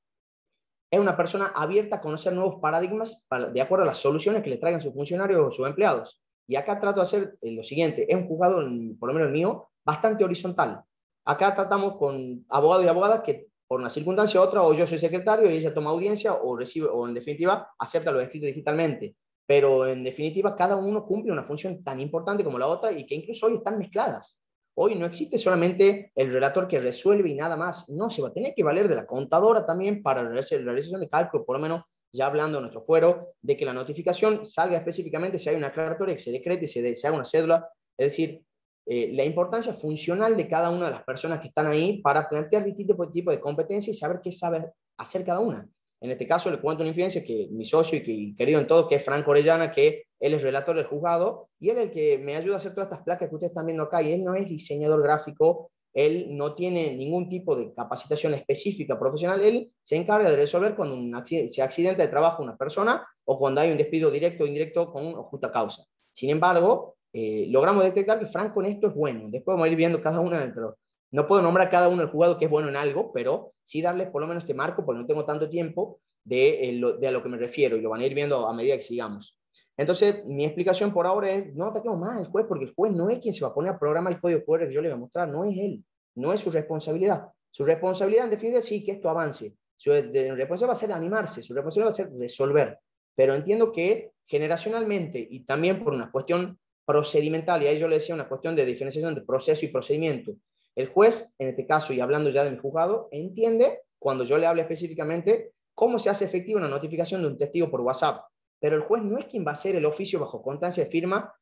es una persona abierta a conocer nuevos paradigmas de acuerdo a las soluciones que le traigan sus funcionarios o sus empleados. Y acá trato de hacer lo siguiente, es un juzgado, por lo menos el mío, bastante horizontal. Acá tratamos con abogados y abogadas que por una circunstancia u otra, o yo soy secretario y ella toma audiencia, o recibe, o en definitiva acepta los escritos digitalmente. Pero en definitiva cada uno cumple una función tan importante como la otra y que incluso hoy están mezcladas. Hoy no existe solamente el relator que resuelve y nada más. No, se va a tener que valer de la contadora también para la realización de cálculo, por lo menos ya hablando de nuestro fuero, de que la notificación salga específicamente si hay una aclaratoria, que se decrete y se haga una cédula. Es decir, la importancia funcional de cada una de las personas que están ahí para plantear distintos tipos de competencias y saber qué sabe hacer cada una. En este caso, le cuento una infidencia que mi socio y querido en todo, que es Franco Orellana, que él es relator del juzgado, y él es el que me ayuda a hacer todas estas placas que ustedes están viendo acá, y él no es diseñador gráfico, él no tiene ningún tipo de capacitación específica profesional, él se encarga de resolver cuando se accidenta de trabajo una persona, o cuando hay un despido directo o indirecto con justa causa. Sin embargo, logramos detectar que Franco en esto es bueno. Después vamos a ir viendo cada una dentro. No puedo nombrar cada uno del juzgado que es bueno en algo, pero sí darles por lo menos este marco, porque no tengo tanto tiempo, de a lo que me refiero, y lo van a ir viendo a medida que sigamos. Entonces, mi explicación por ahora es, no ataquemos más al juez, porque el juez no es quien se va a poner a programar el código QR que yo le voy a mostrar, no es él, no es su responsabilidad. Su responsabilidad, en definitiva, sí que esto avance. Su responsabilidad va a ser animarse, su responsabilidad va a ser resolver. Pero entiendo que generacionalmente, y también por una cuestión procedimental, y ahí yo le decía una cuestión de diferenciación de proceso y procedimiento, el juez, en este caso, y hablando ya de mi juzgado, entiende, cuando yo le hable específicamente, cómo se hace efectiva una notificación de un testigo por WhatsApp. Pero el juez no es quien va a hacer el oficio bajo constancia de firma,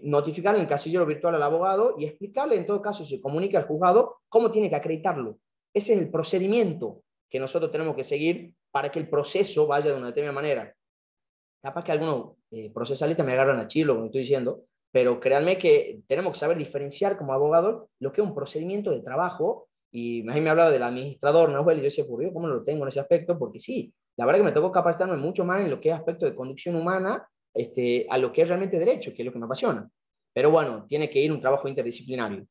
notificar en el casillero virtual al abogado y explicarle, en todo caso, si se comunica al juzgado, cómo tiene que acreditarlo. Ese es el procedimiento que nosotros tenemos que seguir para que el proceso vaya de una determinada manera. Capaz que algunos procesalistas me agarran a chilo, como estoy diciendo, pero créanme que tenemos que saber diferenciar como abogado lo que es un procedimiento de trabajo. Y a mí me hablaba del administrador, ¿no? Y yo decía, ¿por qué? ¿Cómo no lo tengo en ese aspecto? Porque sí, la verdad que me tocó capacitarme mucho más en lo que es aspecto de conducción humana, a lo que es realmente derecho, que es lo que me apasiona. Pero bueno, tiene que ir un trabajo interdisciplinario.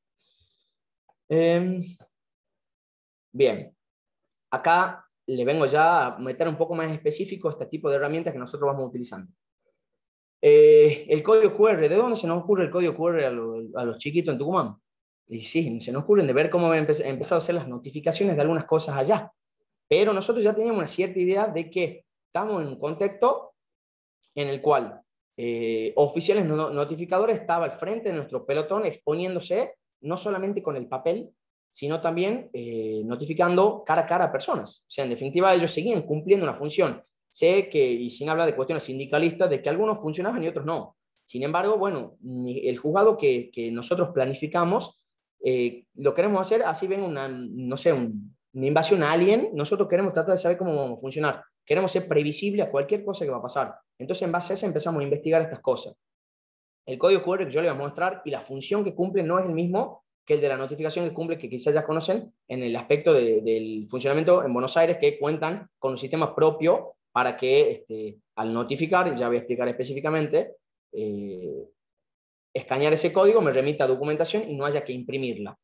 Bien, acá le vengo ya a meter un poco más específico este tipo de herramientas que nosotros vamos utilizando. El código QR, ¿de dónde se nos ocurre el código QR a los chiquitos en Tucumán? Y sí, se nos ocurren de ver cómo han empezado a hacer las notificaciones de algunas cosas allá. Pero nosotros ya teníamos una cierta idea de que estamos en un contexto en el cual oficiales notificadores estaban al frente de nuestro pelotón exponiéndose no solamente con el papel, sino también notificando cara a cara a personas. O sea, en definitiva, ellos seguían cumpliendo una función. Sé que, y sin hablar de cuestiones sindicalistas, de que algunos funcionaban y otros no. Sin embargo, bueno, el juzgado que nosotros planificamos, lo queremos hacer, así ven una, no sé, una invasión alien, nosotros queremos tratar de saber cómo vamos a funcionar. Queremos ser previsible a cualquier cosa que va a pasar. Entonces, en base a eso, empezamos a investigar estas cosas. El código QR que yo les voy a mostrar y la función que cumple no es el mismo que el de la notificación que cumple, que quizás ya conocen, en el aspecto del funcionamiento en Buenos Aires, que cuentan con un sistema propio para que al notificar, y ya voy a explicar específicamente, escanear ese código me remita a documentación y no haya que imprimirla.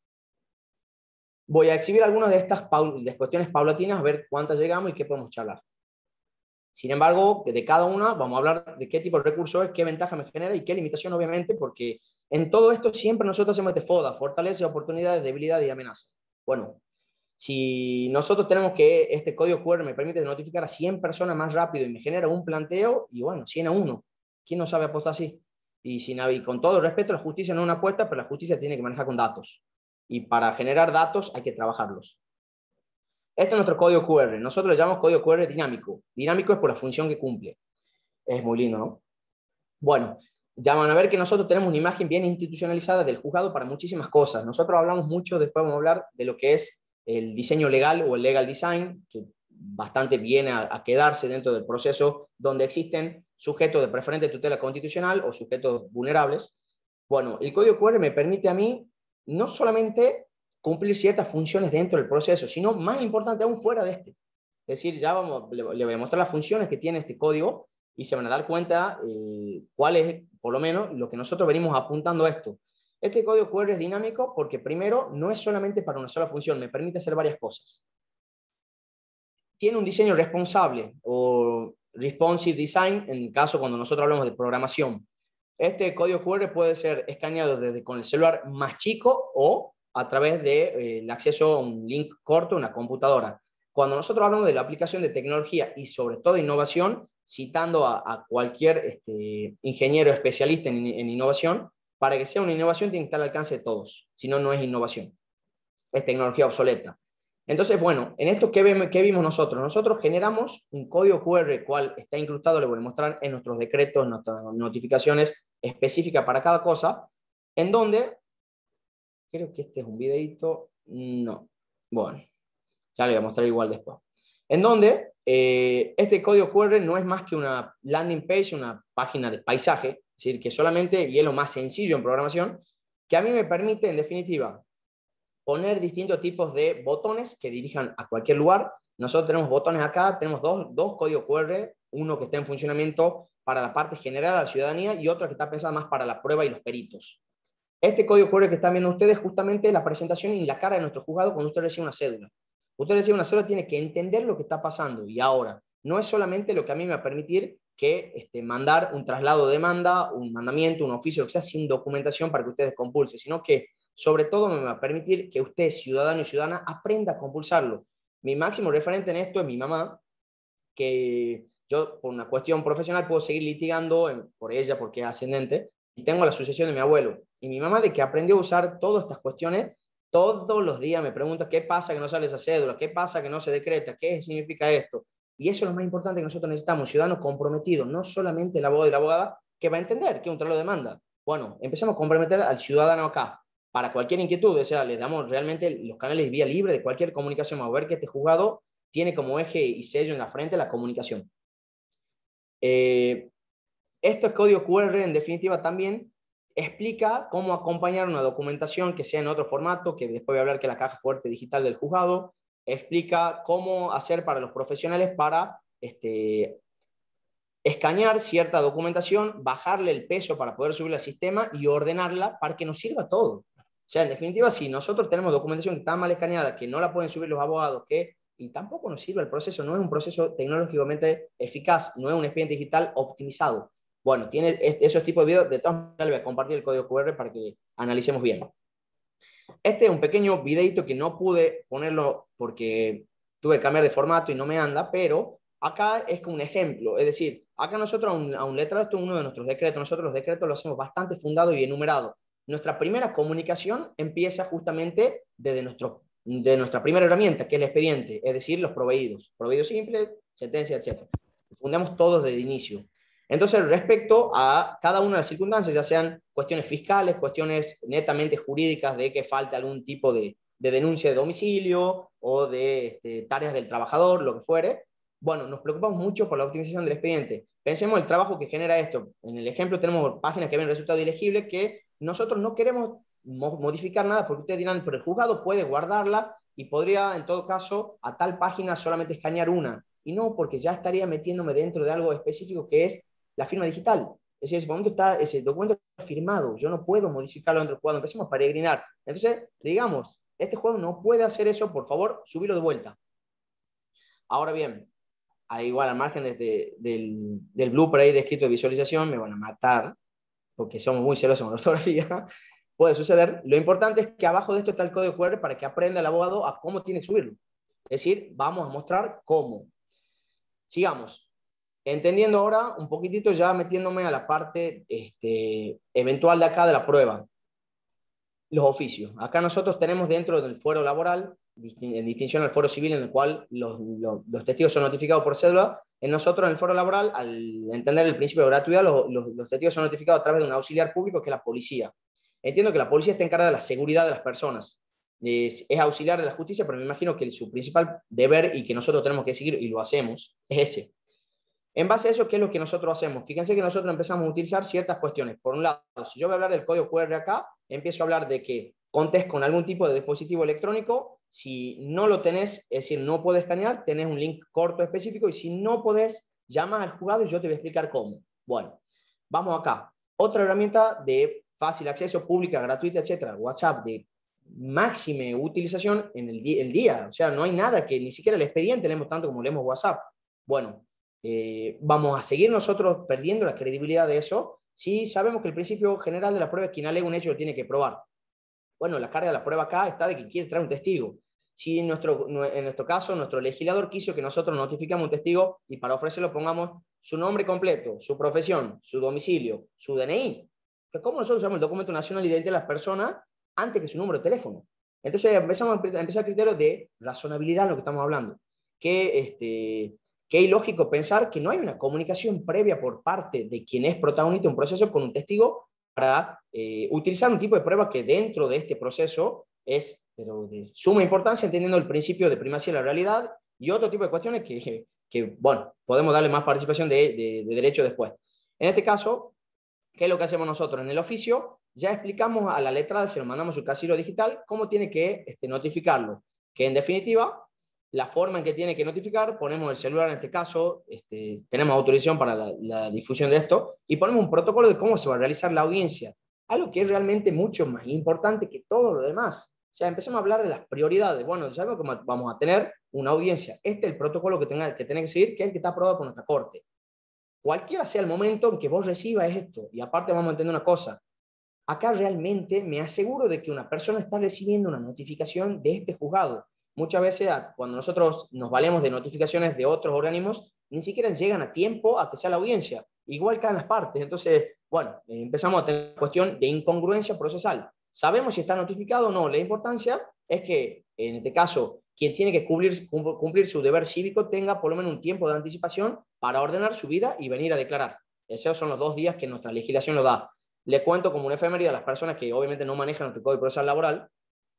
Voy a exhibir algunas de estas cuestiones paulatinas, a ver cuántas llegamos y qué podemos charlar. Sin embargo, de cada una vamos a hablar de qué tipo de recurso es, qué ventaja me genera y qué limitación, obviamente, porque en todo esto siempre nosotros hacemos este FODA, fortalece, oportunidades, debilidades y amenazas. Bueno, si nosotros tenemos que este código QR me permite notificar a 100 personas más rápido y me genera un planteo, y bueno, 100 a 1. ¿Quién no sabe apostar así? Y con todo el respeto, la justicia no es una apuesta, pero la justicia tiene que manejar con datos. Y para generar datos hay que trabajarlos. Este es nuestro código QR. Nosotros le llamamos código QR dinámico. Dinámico es por la función que cumple. Es muy lindo, ¿no? Bueno, ya van a ver que nosotros tenemos una imagen bien institucionalizada del juzgado para muchísimas cosas. Nosotros hablamos mucho, después vamos a hablar de lo que es el diseño legal o el legal design, que bastante viene a quedarse dentro del proceso donde existen sujetos de preferente tutela constitucional o sujetos vulnerables. Bueno, el código QR me permite a mí no solamente cumplir ciertas funciones dentro del proceso, sino más importante aún fuera de este. Es decir, ya le voy a mostrar las funciones que tiene este código y se van a dar cuenta cuál es, por lo menos, lo que nosotros venimos apuntando a esto. Este código QR es dinámico porque, primero, no es solamente para una sola función, me permite hacer varias cosas. Tiene un diseño responsable o responsive design, en caso cuando nosotros hablamos de programación. Este código QR puede ser escaneado desde con el celular más chico o a través del acceso a un link corto en una computadora. Cuando nosotros hablamos de la aplicación de tecnología y sobre todo innovación, citando a cualquier ingeniero especialista en innovación, para que sea una innovación tiene que estar al alcance de todos, si no, no es innovación. Es tecnología obsoleta. Entonces, bueno, en esto, ¿qué vimos nosotros? Nosotros generamos un código QR, el cual está incrustado, le voy a mostrar en nuestros decretos, en nuestras notificaciones específicas para cada cosa, en donde, creo que este es un videito, no, bueno, ya le voy a mostrar igual después. En donde este código QR no es más que una landing page, una página de paisaje, es decir, que solamente, y es lo más sencillo en programación, que a mí me permite, en definitiva, poner distintos tipos de botones que dirijan a cualquier lugar. Nosotros tenemos botones acá, tenemos dos códigos QR, uno que está en funcionamiento para la parte general de la ciudadanía y otro que está pensado más para la prueba y los peritos. Este código QR que están viendo ustedes es justamente la presentación y la cara de nuestro juzgado cuando usted recibe una cédula. Usted recibe una cédula, tiene que entender lo que está pasando. Y ahora, no es solamente lo que a mí me va a permitir que mandar un traslado de demanda, un mandamiento, un oficio, que sea sin documentación para que ustedes compulsen, sino que sobre todo me va a permitir que usted, ciudadano y ciudadana, aprenda a compulsarlo. Mi máximo referente en esto es mi mamá, que yo por una cuestión profesional puedo seguir litigando por ella porque es ascendente, y tengo la sucesión de mi abuelo. Y mi mamá, de que aprendió a usar todas estas cuestiones, todos los días me pregunta qué pasa que no sale esa cédula, qué pasa que no se decreta, qué significa esto. Y eso es lo más importante que nosotros necesitamos, ciudadanos comprometidos, no solamente el abogado y la abogada que va a entender que es un traslado de demanda. Bueno, empezamos a comprometer al ciudadano acá para cualquier inquietud, o sea, les damos realmente los canales de vía libre de cualquier comunicación. Vamos a ver que este juzgado tiene como eje y sello en la frente la comunicación. Estos códigos QR, en definitiva, también explica cómo acompañar una documentación que sea en otro formato, que después voy a hablar que es la caja fuerte digital del juzgado. Explica cómo hacer para los profesionales para escanear cierta documentación, bajarle el peso para poder subirla al sistema y ordenarla para que nos sirva todo. O sea, en definitiva, si nosotros tenemos documentación que está mal escaneada, que no la pueden subir los abogados, y tampoco nos sirve el proceso, no es un proceso tecnológicamente eficaz, no es un expediente digital optimizado. Bueno, tiene esos tipos de videos, de todas maneras les voy a compartir el código QR para que analicemos bien. Este es un pequeño videito que no pude ponerlo porque tuve que cambiar de formato y no me anda, pero acá es como un ejemplo, es decir, acá nosotros a un letrado, esto es uno de nuestros decretos, nosotros los decretos los hacemos bastante fundados y enumerados. Nuestra primera comunicación empieza justamente de nuestra primera herramienta, que es el expediente, es decir, los proveídos simples, sentencia, etc. Fundamos todos desde inicio. Entonces, respecto a cada una de las circunstancias, ya sean cuestiones fiscales, cuestiones netamente jurídicas de que falte algún tipo de denuncia de domicilio o de tareas del trabajador, lo que fuere, bueno, nos preocupamos mucho por la optimización del expediente. Pensemos el trabajo que genera esto. En el ejemplo tenemos páginas que ven resultado ilegible que nosotros no queremos modificar nada porque ustedes dirán, pero el juzgado puede guardarla y podría, en todo caso, a tal página solamente escanear una. Y no, porque ya estaría metiéndome dentro de algo específico que es la firma digital. Es decir, ese documento está firmado, yo no puedo modificarlo dentro del juzgado, empecemos a peregrinar. Entonces, digamos, este juego no puede hacer eso, por favor, subirlo de vuelta. Ahora bien, igual al margen del blooper ahí descrito de visualización, me van a matar, porque somos muy celosos con la ortografía, puede suceder. Lo importante es que abajo de esto está el código QR para que aprenda el abogado a cómo tiene que subirlo. Es decir, vamos a mostrar cómo. Sigamos. Entendiendo ahora un poquitito, ya metiéndome a la parte eventual de acá de la prueba. Los oficios. Acá nosotros tenemos dentro del fuero laboral, en distinción al fuero civil en el cual los testigos son notificados por cédula, en nosotros en el fuero laboral, al entender el principio de gratuidad, los testigos son notificados a través de un auxiliar público que es la policía. Entiendo que la policía está encargada de la seguridad de las personas. Es auxiliar de la justicia, pero me imagino que su principal deber y que nosotros tenemos que seguir, y lo hacemos, es ese. En base a eso, ¿qué es lo que nosotros hacemos? Fíjense que nosotros empezamos a utilizar ciertas cuestiones. Por un lado, si yo voy a hablar del código QR acá, empiezo a hablar de que contés con algún tipo de dispositivo electrónico. Si no lo tenés, es decir, no puedes escanear, tenés un link corto específico, y si no podés, llamas al juzgado y yo te voy a explicar cómo. Bueno, vamos acá. Otra herramienta de fácil acceso, pública, gratuita, etcétera. WhatsApp de máxima utilización en el día. O sea, no hay nada que ni siquiera el expediente leemos tanto como leemos WhatsApp. Bueno, vamos a seguir nosotros perdiendo la credibilidad de eso si sabemos que el principio general de la prueba es quien alega un hecho lo tiene que probar. Bueno, la carga de la prueba acá está de que quiere traer un testigo. Si en nuestro caso, nuestro legislador quiso que nosotros notificamos un testigo y para ofrecerlo pongamos su nombre completo, su profesión, su domicilio, su DNI. ¿Cómo nosotros usamos el documento nacional de identidad de las personas antes que su número de teléfono? Entonces empezamos a empezar criterios de razonabilidad en lo que estamos hablando. Que es ilógico pensar que no hay una comunicación previa por parte de quien es protagonista de un proceso con un testigo para utilizar un tipo de prueba que dentro de este proceso es pero de suma importancia, entendiendo el principio de primacía de la realidad y otro tipo de cuestiones que bueno, podemos darle más participación de derecho después. En este caso, ¿qué es lo que hacemos nosotros? En el oficio ya explicamos a la letrada, si lo mandamos al casillero digital, cómo tiene que notificarlo. Que en definitiva, la forma en que tiene que notificar, ponemos el celular en este caso, tenemos autorización para la difusión de esto, y ponemos un protocolo de cómo se va a realizar la audiencia. Algo que es realmente mucho más importante que todo lo demás. O sea, empezamos a hablar de las prioridades. Bueno, sabemos que vamos a tener una audiencia. Este es el protocolo que tiene que seguir, que es el que está aprobado por nuestra corte. Cualquiera sea el momento en que vos recibas esto, y aparte vamos a entender una cosa, acá realmente me aseguro de que una persona está recibiendo una notificación de este juzgado. Muchas veces cuando nosotros nos valemos de notificaciones de otros organismos, ni siquiera llegan a tiempo a que sea la audiencia. Igual caen las partes. Entonces, bueno, empezamos a tener una cuestión de incongruencia procesal. Sabemos si está notificado o no. La importancia es que, en este caso, quien tiene que cumplir su deber cívico tenga por lo menos un tiempo de anticipación para ordenar su vida y venir a declarar. Esos son los 2 días que nuestra legislación lo da. Le cuento como una efeméride a las personas que obviamente no manejan nuestro Código Procesal Laboral.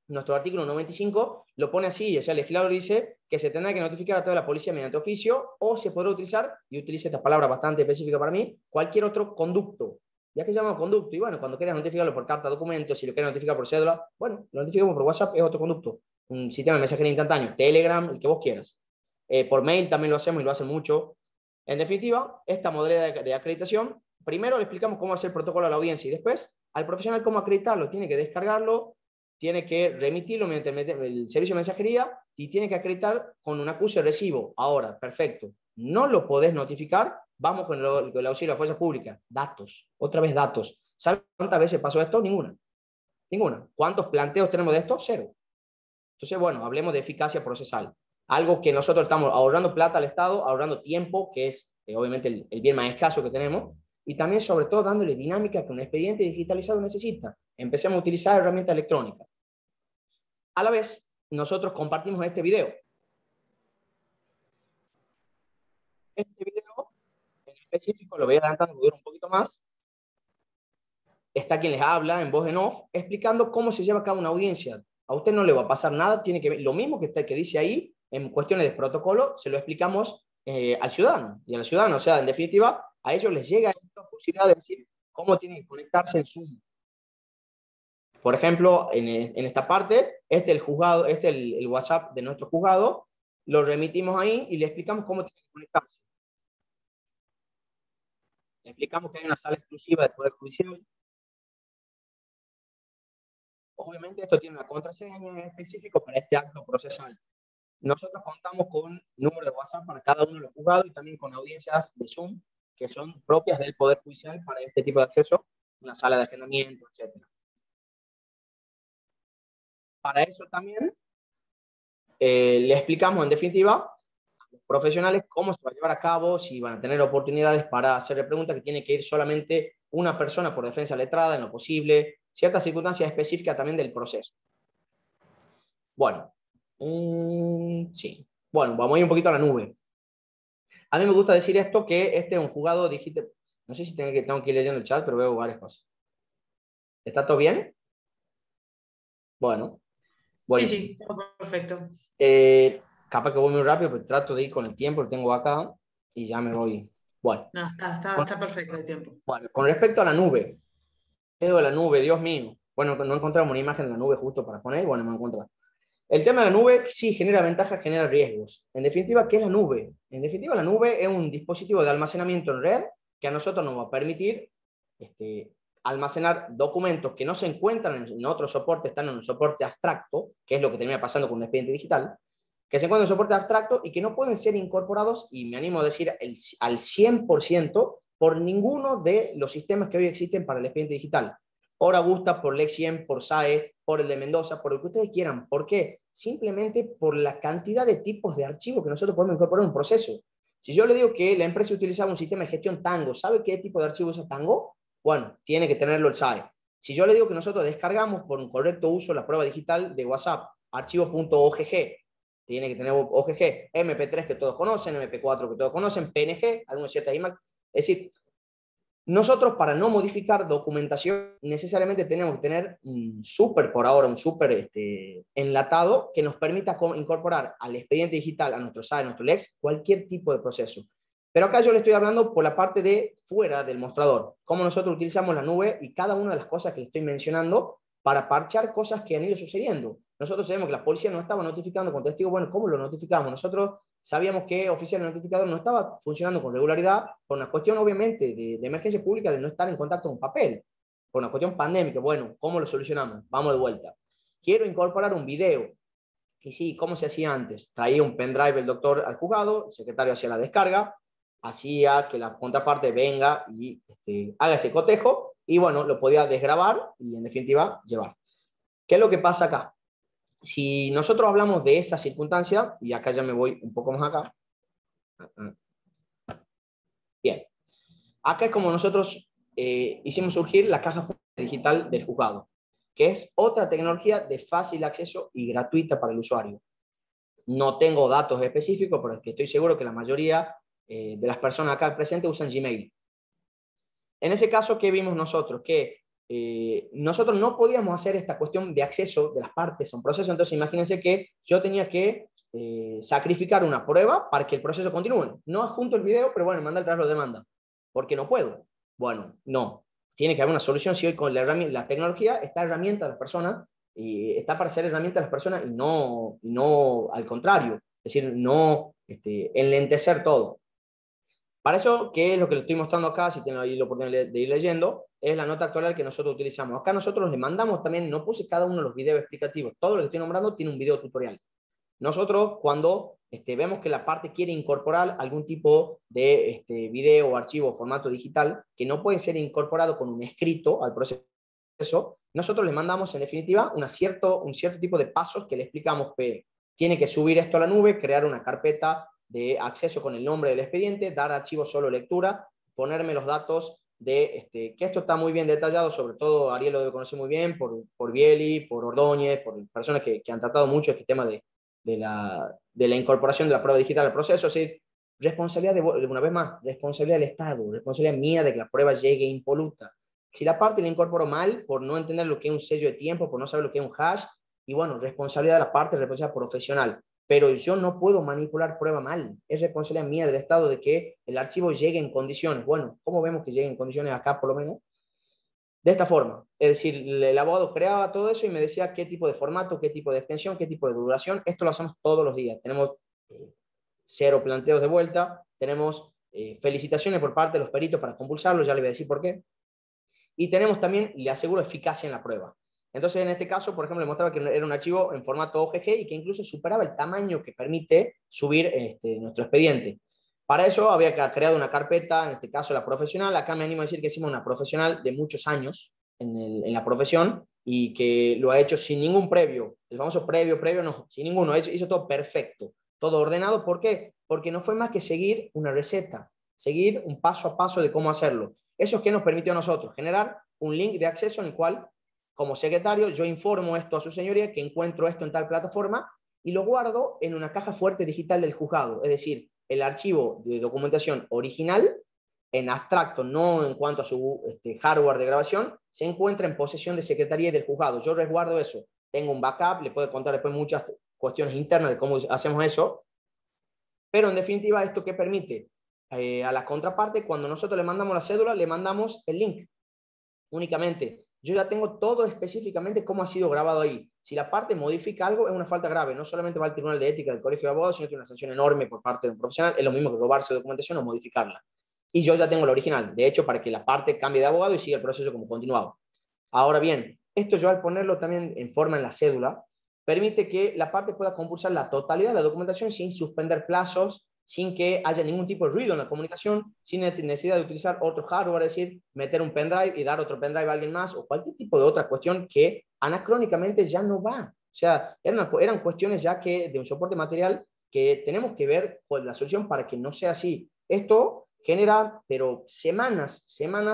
Nuestro artículo 95 lo pone así, o sea, el legislador dice que se tendrá que notificar a toda la policía mediante oficio o se podrá utilizar, y utiliza esta palabra bastante específica para mí, cualquier otro conducto. Ya que llamamos conducto, y bueno, cuando quieras notificarlo por carta, documento, si lo quieres notificar por cédula, bueno, lo notificamos por WhatsApp, es otro conducto. Un sistema de mensajería instantáneo, Telegram, el que vos quieras. Por mail también lo hacemos y lo hacen mucho. En definitiva, esta modalidad de acreditación, primero le explicamos cómo hacer el protocolo a la audiencia y después al profesional cómo acreditarlo. Tiene que descargarlo, tiene que remitirlo mediante el servicio de mensajería y tiene que acreditar con un acuse de recibo. Ahora, perfecto. No lo podés notificar, vamos con el auxilio de la fuerza pública. Datos, otra vez datos. ¿Sabes cuántas veces pasó esto? Ninguna. Ninguna. ¿Cuántos planteos tenemos de esto? 0. Entonces, bueno, hablemos de eficacia procesal. Algo que nosotros estamos ahorrando plata al Estado, ahorrando tiempo, que es obviamente el bien más escaso que tenemos, y también, sobre todo, dándole dinámica que un expediente digitalizado necesita. Empecemos a utilizar herramientas electrónicas. A la vez, nosotros compartimos este video. Este video, en específico, lo voy adelantando, dura un poquito más. Está quien les habla en voz en off, explicando cómo se lleva a cabo una audiencia. A usted no le va a pasar nada, tiene que ver lo mismo que dice ahí, en cuestiones de protocolo, se lo explicamos al ciudadano y a la ciudadana. O sea, en definitiva, a ellos les llega esta posibilidad de decir cómo tienen que conectarse en Zoom. Por ejemplo, en esta parte, el WhatsApp de nuestro juzgado, lo remitimos ahí y le explicamos cómo tienen que conectarse. Le explicamos que hay una sala exclusiva del Poder Judicial. Obviamente esto tiene una contraseña específica para este acto procesal. Nosotros contamos con número de WhatsApp para cada uno de los juzgados y también con audiencias de Zoom que son propias del Poder Judicial para este tipo de acceso, una sala de agendamiento, etc. Para eso también le explicamos, en definitiva, a los profesionales cómo se va a llevar a cabo, si van a tener oportunidades para hacerle preguntas, que tiene que ir solamente una persona por defensa letrada en lo posible, ciertas circunstancias específicas también del proceso. Bueno, sí. Bueno, vamos a ir un poquito a la nube. A mí me gusta decir esto, que este es un juzgado digital. No sé si tengo que ir leyendo el chat, pero veo varias cosas. ¿Está todo bien? Bueno. Sí, todo perfecto. Capaz que voy muy rápido, pero trato de ir con el tiempo que tengo acá y ya me voy. Bueno. No, está perfecto el tiempo. Bueno, con respecto a la nube. ¿Qué de la nube? Dios mío. Bueno, no encontramos una imagen de la nube justo para poner. Bueno, me encontré. El tema de la nube sí genera ventajas, genera riesgos. En definitiva, ¿qué es la nube? En definitiva, la nube es un dispositivo de almacenamiento en red que a nosotros nos va a permitir almacenar documentos que no se encuentran en otro soporte, están en un soporte abstracto, que es lo que termina pasando con un expediente digital, que se encuentran en un soporte abstracto y que no pueden ser incorporados, y me animo a decir al 100%, por ninguno de los sistemas que hoy existen para el expediente digital. Por Augusta, por Lexiem, por SAE, por el de Mendoza, por lo que ustedes quieran. ¿Por qué? Simplemente por la cantidad de tipos de archivos que nosotros podemos incorporar en un proceso. Si yo le digo que la empresa utilizaba un sistema de gestión Tango, ¿sabe qué tipo de archivo usa Tango? Bueno, tiene que tenerlo el SAE. Si yo le digo que nosotros descargamos por un correcto uso la prueba digital de WhatsApp, archivo.ogg, tiene que tener OGG, MP3 que todos conocen, MP4 que todos conocen, PNG, algunas ciertas imágenes. Es decir, nosotros para no modificar documentación necesariamente tenemos que tener un súper, por ahora, un súper enlatado que nos permita incorporar al expediente digital, a nuestro SAE, a nuestro LEX, cualquier tipo de proceso. Pero acá yo le estoy hablando por la parte de fuera del mostrador, cómo nosotros utilizamos la nube y cada una de las cosas que le estoy mencionando para parchar cosas que han ido sucediendo. Nosotros sabemos que la policía no estaba notificando con testigos. Bueno, ¿cómo lo notificamos? Nosotros sabíamos que oficial notificador no estaba funcionando con regularidad por una cuestión, obviamente, de emergencia pública, de no estar en contacto con papel, por una cuestión pandémica. Bueno, ¿cómo lo solucionamos? Vamos de vuelta. Quiero incorporar un video. Y sí, ¿cómo se hacía antes? Traía un pendrive el doctor al juzgado, el secretario hacía la descarga, hacía que la contraparte venga y haga ese cotejo, y bueno, lo podía desgrabar y en definitiva llevar. ¿Qué es lo que pasa acá? Si nosotros hablamos de esta circunstancia, y acá ya me voy un poco más acá. Bien. Acá es como nosotros hicimos surgir la caja digital del juzgado, que es otra tecnología de fácil acceso y gratuita para el usuario. No tengo datos específicos, pero es que estoy seguro que la mayoría de las personas acá presentes usan Gmail. En ese caso, ¿qué vimos nosotros? Que nosotros no podíamos hacer esta cuestión de acceso de las partes a un proceso. Entonces imagínense que yo tenía que sacrificar una prueba para que el proceso continúe. No adjunto el video, pero bueno, manda el traslado de demanda, porque no puedo. Bueno, no. Tiene que haber una solución. Si hoy con la tecnología, esta herramienta de las personas, está para ser herramienta de las personas y no al contrario. Es decir, no enlentecer todo. Para eso, ¿qué es lo que le estoy mostrando acá? Si tienen ahí la oportunidad de ir leyendo, es la nota actual que nosotros utilizamos. Acá nosotros le mandamos también, no puse cada uno de los videos explicativos, todo lo que estoy nombrando tiene un video tutorial. Nosotros, cuando vemos que la parte quiere incorporar algún tipo de video o archivo o formato digital que no puede ser incorporado con un escrito al proceso, nosotros le mandamos en definitiva un cierto tipo de pasos que le explicamos que tiene que subir esto a la nube, crear una carpeta de acceso con el nombre del expediente, dar archivo solo lectura, ponerme los datos de, que esto está muy bien detallado, sobre todo Ariel lo debe conocer muy bien, por Bieli, por Ordóñez, por personas que han tratado mucho este tema de la incorporación de la prueba digital al proceso. Es decir, responsabilidad una vez más, responsabilidad del Estado, responsabilidad mía de que la prueba llegue impoluta. Si la parte la incorporó mal, por no entender lo que es un sello de tiempo, por no saber lo que es un hash, y bueno, responsabilidad de la parte, responsabilidad profesional. Pero yo no puedo manipular prueba mal. Es responsabilidad mía del Estado de que el archivo llegue en condiciones. Bueno, ¿cómo vemos que llegue en condiciones acá, por lo menos? De esta forma. Es decir, el abogado creaba todo eso y me decía qué tipo de formato, qué tipo de extensión, qué tipo de duración. Esto lo hacemos todos los días. Tenemos 0 planteos de vuelta. Tenemos felicitaciones por parte de los peritos para compulsarlo. Ya le voy a decir por qué. Y tenemos también, le aseguro, eficacia en la prueba. Entonces, en este caso, por ejemplo, le mostraba que era un archivo en formato OGG y que incluso superaba el tamaño que permite subir nuestro expediente. Para eso había creado una carpeta, en este caso la profesional. Acá me animo a decir que hicimos una profesional de muchos años en la profesión y que lo ha hecho sin ningún previo. El famoso previo, no, sin ninguno. Hizo todo perfecto, todo ordenado. ¿Por qué? Porque no fue más que seguir una receta, seguir un paso a paso de cómo hacerlo. Eso es que nos permitió a nosotros generar un link de acceso en el cual, como secretario, yo informo esto a su señoría, que encuentro esto en tal plataforma y lo guardo en una caja fuerte digital del juzgado. Es decir, el archivo de documentación original, en abstracto, no en cuanto a su hardware de grabación, se encuentra en posesión de secretaría y del juzgado. Yo resguardo eso. Tengo un backup, le puedo contar después muchas cuestiones internas de cómo hacemos eso. Pero en definitiva, ¿esto qué permite? A la contraparte, cuando nosotros le mandamos la cédula, le mandamos el link únicamente. Yo ya tengo todo específicamente cómo ha sido grabado ahí. Si la parte modifica algo, es una falta grave. No solamente va al Tribunal de Ética del Colegio de Abogados, sino que una sanción enorme por parte de un profesional. Es lo mismo que robarse documentación o modificarla. Y yo ya tengo la original. De hecho, para que la parte cambie de abogado y siga el proceso como continuado. Ahora bien, esto yo al ponerlo también en forma en la cédula, permite que la parte pueda compulsar la totalidad de la documentación sin suspender plazos, sin que haya ningún tipo de ruido en la comunicación, sin necesidad de utilizar otro hardware, es decir, meter un pendrive y dar otro pendrive a alguien más, o cualquier tipo de otra cuestión que anacrónicamente ya no va. O sea, eran cuestiones ya que de un soporte material que tenemos que ver cuál es la solución para que no sea así. Esto genera, pero semanas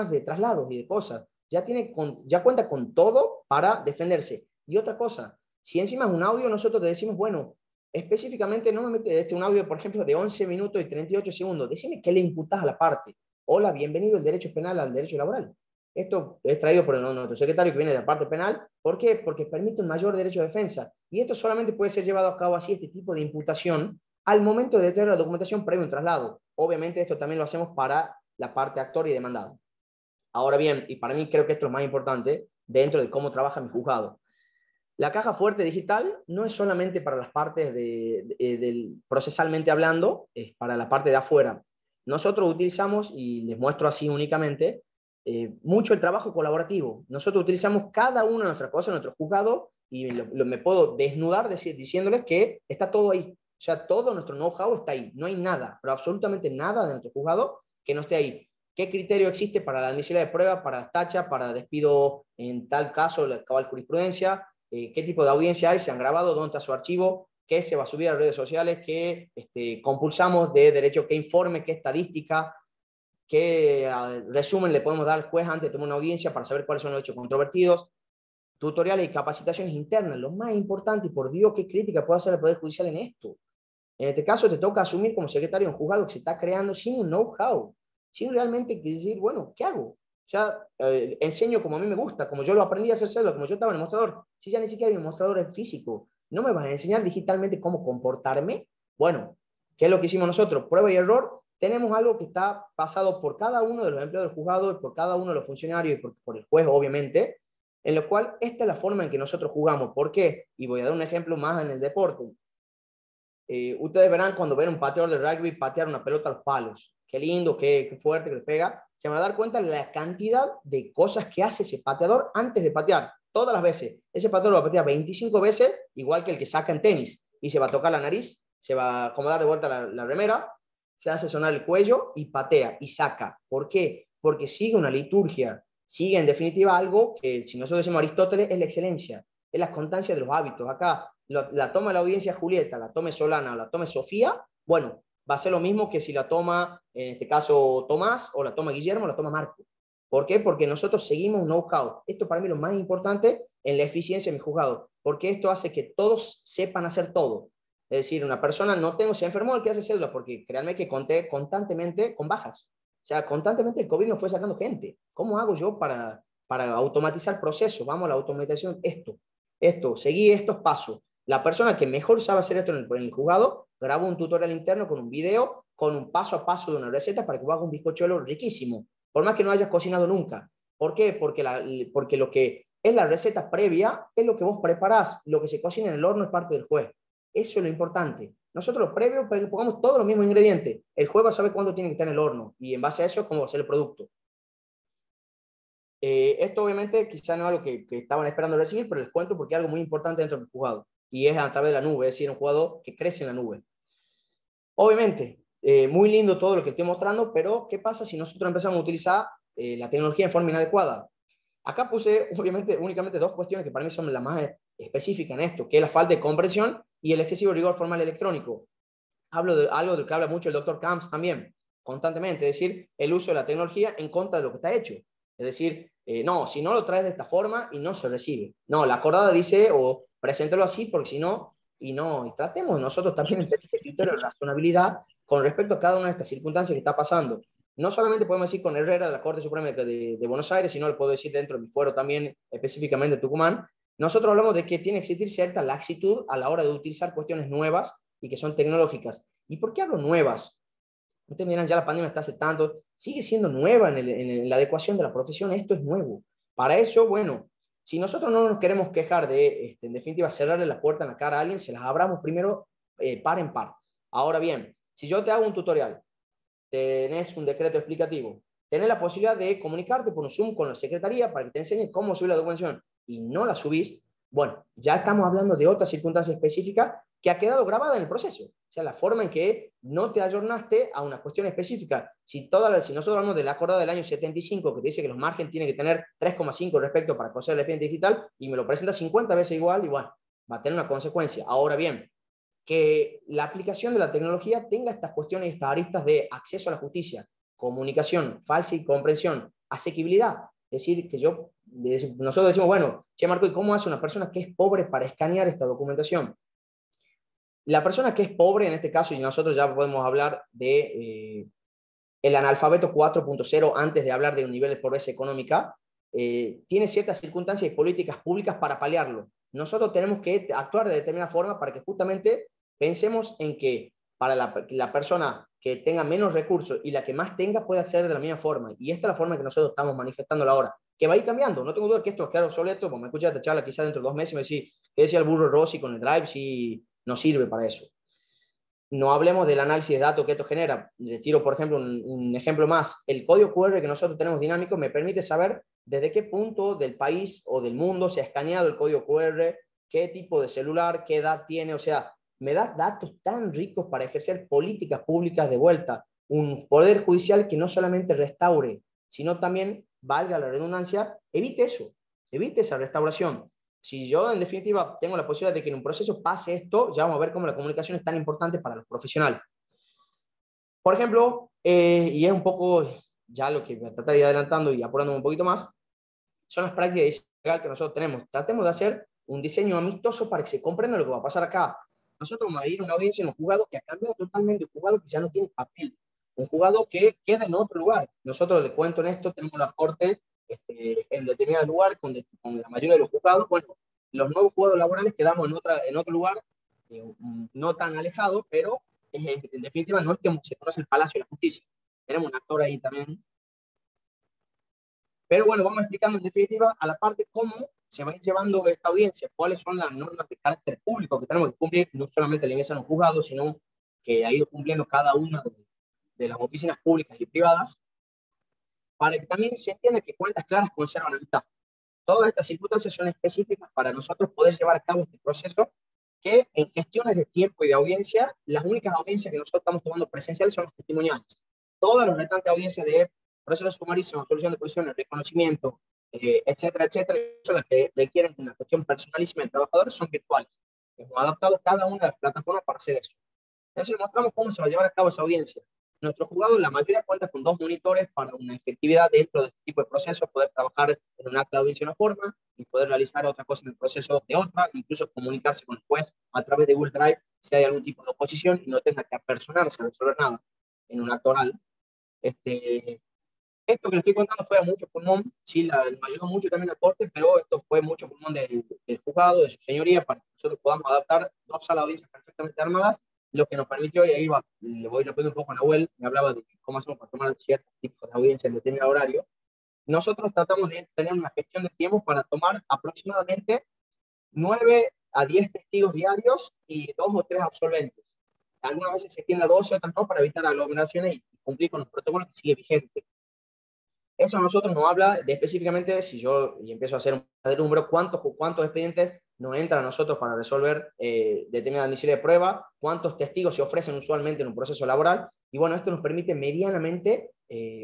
de traslados y de cosas. ya cuenta con todo para defenderse. Y otra cosa, si encima es un audio, nosotros te decimos, bueno, específicamente no me metes un audio, por ejemplo, de 11 minutos y 38 segundos. Decime qué le imputas a la parte. Hola, bienvenido el derecho penal al derecho laboral. Esto es traído por nuestro secretario que viene de la parte penal. ¿Por qué? Porque permite un mayor derecho de defensa. Y esto solamente puede ser llevado a cabo así, este tipo de imputación, al momento de traer la documentación previo a un traslado. Obviamente esto también lo hacemos para la parte actor y demandado. Ahora bien, y para mí creo que esto es lo más importante dentro de cómo trabaja mi juzgado. La caja fuerte digital no es solamente para las partes del procesalmente hablando, es para la parte de afuera. Nosotros utilizamos, y les muestro así únicamente, mucho el trabajo colaborativo. Nosotros utilizamos cada una de nuestras cosas en nuestro juzgado y me puedo desnudar diciéndoles que está todo ahí. O sea, todo nuestro know-how está ahí. No hay nada, pero absolutamente nada de nuestro juzgado que no esté ahí. ¿Qué criterio existe para la admisibilidad de prueba, para las tachas, para despido en tal caso, la cabal jurisprudencia? ¿Qué tipo de audiencia hay? ¿Se han grabado? ¿Dónde está su archivo? ¿Qué se va a subir a redes sociales? ¿Qué compulsamos de derecho? ¿Qué informe? ¿Qué estadística? ¿Qué resumen le podemos dar al juez antes de tomar una audiencia para saber cuáles son los hechos controvertidos? Tutoriales y capacitaciones internas. Lo más importante, y por Dios, ¿qué crítica puede hacer el Poder Judicial en esto? En este caso te toca asumir como secretario de un juzgado que se está creando sin un know-how, sin realmente decir, bueno, ¿qué hago? Ya enseño como a mí me gusta, como yo lo aprendí a hacerlo, como yo estaba en el mostrador. Si ya ni siquiera hay un mostrador en físico, ¿no me vas a enseñar digitalmente cómo comportarme? Bueno, ¿qué es lo que hicimos nosotros? Prueba y error. Tenemos algo que está pasado por cada uno de los empleados del juzgado, y por cada uno de los funcionarios y por el juez, obviamente, en lo cual esta es la forma en que nosotros jugamos. ¿Por qué? Y voy a dar un ejemplo más en el deporte. Ustedes verán cuando ven un pateador de rugby patear una pelota a los palos. Qué lindo, qué fuerte que le pega. Se van a dar cuenta de la cantidad de cosas que hace ese pateador antes de patear. Todas las veces. Ese pateador lo patea 25 veces, igual que el que saca en tenis. Y se va a tocar la nariz, se va a acomodar de vuelta la remera, se hace sonar el cuello y patea y saca. ¿Por qué? Porque sigue una liturgia. Sigue en definitiva algo que, si nosotros decimos Aristóteles, es la excelencia. Es la constancia de los hábitos. Acá la toma la audiencia Julieta, la tome Solana o la tome Sofía, bueno, va a ser lo mismo que si la toma, en este caso, Tomás, o la toma Guillermo, o la toma Marco. ¿Por qué? Porque nosotros seguimos un know-how. Esto para mí es lo más importante en la eficiencia de mi juzgado, porque esto hace que todos sepan hacer todo. Es decir, una persona se enfermó el que hace cédula, porque créanme que conté constantemente con bajas. O sea, constantemente el COVID nos fue sacando gente. ¿Cómo hago yo para automatizar procesos? Vamos a la automatización, seguí estos pasos. La persona que mejor sabe hacer esto en el juzgado, graba un tutorial interno con un video, con un paso a paso de una receta para que vos hagas un bizcochuelo riquísimo, por más que no hayas cocinado nunca. ¿Por qué? Porque lo que es la receta previa es lo que vos preparás, lo que se cocina en el horno es parte del juez. Eso es lo importante. Nosotros los previos pongamos todos los mismos ingredientes. El juez va a saber cuándo tiene que estar en el horno y en base a eso cómo va a ser el producto. Esto obviamente quizá no es algo que estaban esperando recibir, pero les cuento porque es algo muy importante dentro del juzgado. Y es a través de la nube, es decir, un jugador que crece en la nube. Obviamente, muy lindo todo lo que estoy mostrando, pero ¿qué pasa si nosotros empezamos a utilizar la tecnología en forma inadecuada? Acá puse, obviamente, únicamente dos cuestiones que para mí son las más específicas en esto, que es la falta de comprensión y el excesivo rigor formal electrónico. Hablo de algo de lo que habla mucho el doctor Camps también, constantemente, es decir, el uso de la tecnología en contra de lo que está hecho. Es decir, no, si no lo traes de esta forma y no se recibe. No, la acordada dice, o preséntalo así, porque si no, y tratemos nosotros también de tener este criterio de razonabilidad con respecto a cada una de estas circunstancias que está pasando. No solamente podemos decir con Herrera de la Corte Suprema de Buenos Aires, sino lo puedo decir dentro de mi fuero también, específicamente de Tucumán. Nosotros hablamos de que tiene que existir cierta laxitud a la hora de utilizar cuestiones nuevas y que son tecnológicas. ¿Y por qué hablo nuevas? Ustedes miran, ya la pandemia está hace tanto, sigue siendo nueva en la adecuación de la profesión, esto es nuevo. Para eso, bueno, si nosotros no nos queremos quejar de, en definitiva, cerrarle la puerta en la cara a alguien, se las abramos primero par en par. Ahora bien, si yo te hago un tutorial, tenés un decreto explicativo, tenés la posibilidad de comunicarte por un Zoom con la secretaría para que te enseñe cómo subir la documentación y no la subís, bueno, ya estamos hablando de otra circunstancia específica que ha quedado grabada en el proceso. O sea, la forma en que no te ayornaste a una cuestión específica. Si nosotros hablamos de la acordada del año 75, que te dice que los márgenes tienen que tener 3,5 respecto para conocer el expediente digital, y me lo presenta 50 veces igual, y bueno, va a tener una consecuencia. Ahora bien, que la aplicación de la tecnología tenga estas cuestiones y estas aristas de acceso a la justicia, comunicación, falsa y comprensión, asequibilidad. Es decir, que nosotros decimos, bueno, che Marco, ¿y cómo hace una persona que es pobre para escanear esta documentación? La persona que es pobre, en este caso, y nosotros ya podemos hablar de el analfabeto 4.0 antes de hablar de un nivel de pobreza económica, tiene ciertas circunstancias y políticas públicas para paliarlo. Nosotros tenemos que actuar de determinada forma para que justamente pensemos en que para la persona que tenga menos recursos y la que más tenga pueda acceder de la misma forma. Y esta es la forma que nosotros estamos manifestando ahora, que va a ir cambiando. No tengo duda que esto va a quedar obsoleto, porque me escuchas esta charla quizás dentro de 2 meses y me decís, ¿qué decía el burro Rossi con el Drive? Sí, no sirve para eso. No hablemos del análisis de datos que esto genera. Le tiro, por ejemplo, un ejemplo más. El código QR que nosotros tenemos dinámico me permite saber desde qué punto del país o del mundo se ha escaneado el código QR, qué tipo de celular, qué edad tiene. O sea, me da datos tan ricos para ejercer políticas públicas de vuelta. Un poder judicial que no solamente restaure, sino también, valga la redundancia, evite eso, evite esa restauración. Si yo, en definitiva, tengo la posibilidad de que en un proceso pase esto, ya vamos a ver cómo la comunicación es tan importante para los profesionales. Por ejemplo, y es un poco ya lo que me trataría adelantando y apurándome un poquito más, son las prácticas de diseño legal que nosotros tenemos. Tratemos de hacer un diseño amistoso para que se comprenda lo que va a pasar acá. Nosotros vamos a ir a una audiencia en un juzgado que ha cambiado totalmente, un juzgado que ya no tiene papel, un juzgado que queda en otro lugar. Nosotros, les cuento en esto, tenemos la corte en determinado lugar con la mayoría de los juzgados. Bueno, los nuevos juzgados laborales quedamos en otro lugar, no tan alejado, pero en definitiva no es que se conoce el Palacio de la Justicia. Tenemos un actor ahí también. Pero bueno, vamos explicando en definitiva a la parte cómo se va a ir llevando esta audiencia, cuáles son las normas de carácter público que tenemos que cumplir, no solamente la ingresan en un juzgado, sino que ha ido cumpliendo cada una de las oficinas públicas y privadas, para que también se entienda que cuentas claras conservan la mitad. Todas estas circunstancias son específicas para nosotros poder llevar a cabo este proceso, que en gestiones de tiempo y de audiencia, las únicas audiencias que nosotros estamos tomando presenciales son las testimoniales. Todas las restantes audiencias de procesos sumarísimos, solución de posiciones, reconocimiento, etcétera, son las que requieren una cuestión personalísima del trabajador, son virtuales. Hemos adaptado cada una de las plataformas para hacer eso. Entonces mostramos cómo se va a llevar a cabo esa audiencia. Nuestros juzgados, la mayoría cuenta con 2 monitores para una efectividad dentro de este tipo de procesos, poder trabajar en un acta de audiencia de una forma y poder realizar otra cosa en el proceso de otra, incluso comunicarse con el juez a través de Google Drive si hay algún tipo de oposición y no tenga que apersonarse a resolver nada en un acto oral. Esto que les estoy contando fue a mucho pulmón, sí, me ayudó mucho también la corte, pero esto fue mucho pulmón del juzgado, de su señoría, para que nosotros podamos adaptar 2 salas de audiencias perfectamente armadas, lo que nos permitió, y ahí le voy a repetir un poco a Nahuel, me hablaba de cómo hacemos para tomar ciertos tipos de audiencia en determinado horario. Nosotros tratamos de tener una gestión de tiempo para tomar aproximadamente 9 a 10 testigos diarios y 2 o 3 absolventes. Algunas veces se tiende a 12, otras no, para evitar aglomeraciones y cumplir con los protocolos que sigue vigente. Eso a nosotros nos habla de específicamente, si yo empiezo a hacer un número, cuántos expedientes nos entran a nosotros para resolver determinada admisión de prueba, cuántos testigos se ofrecen usualmente en un proceso laboral, y bueno, esto nos permite medianamente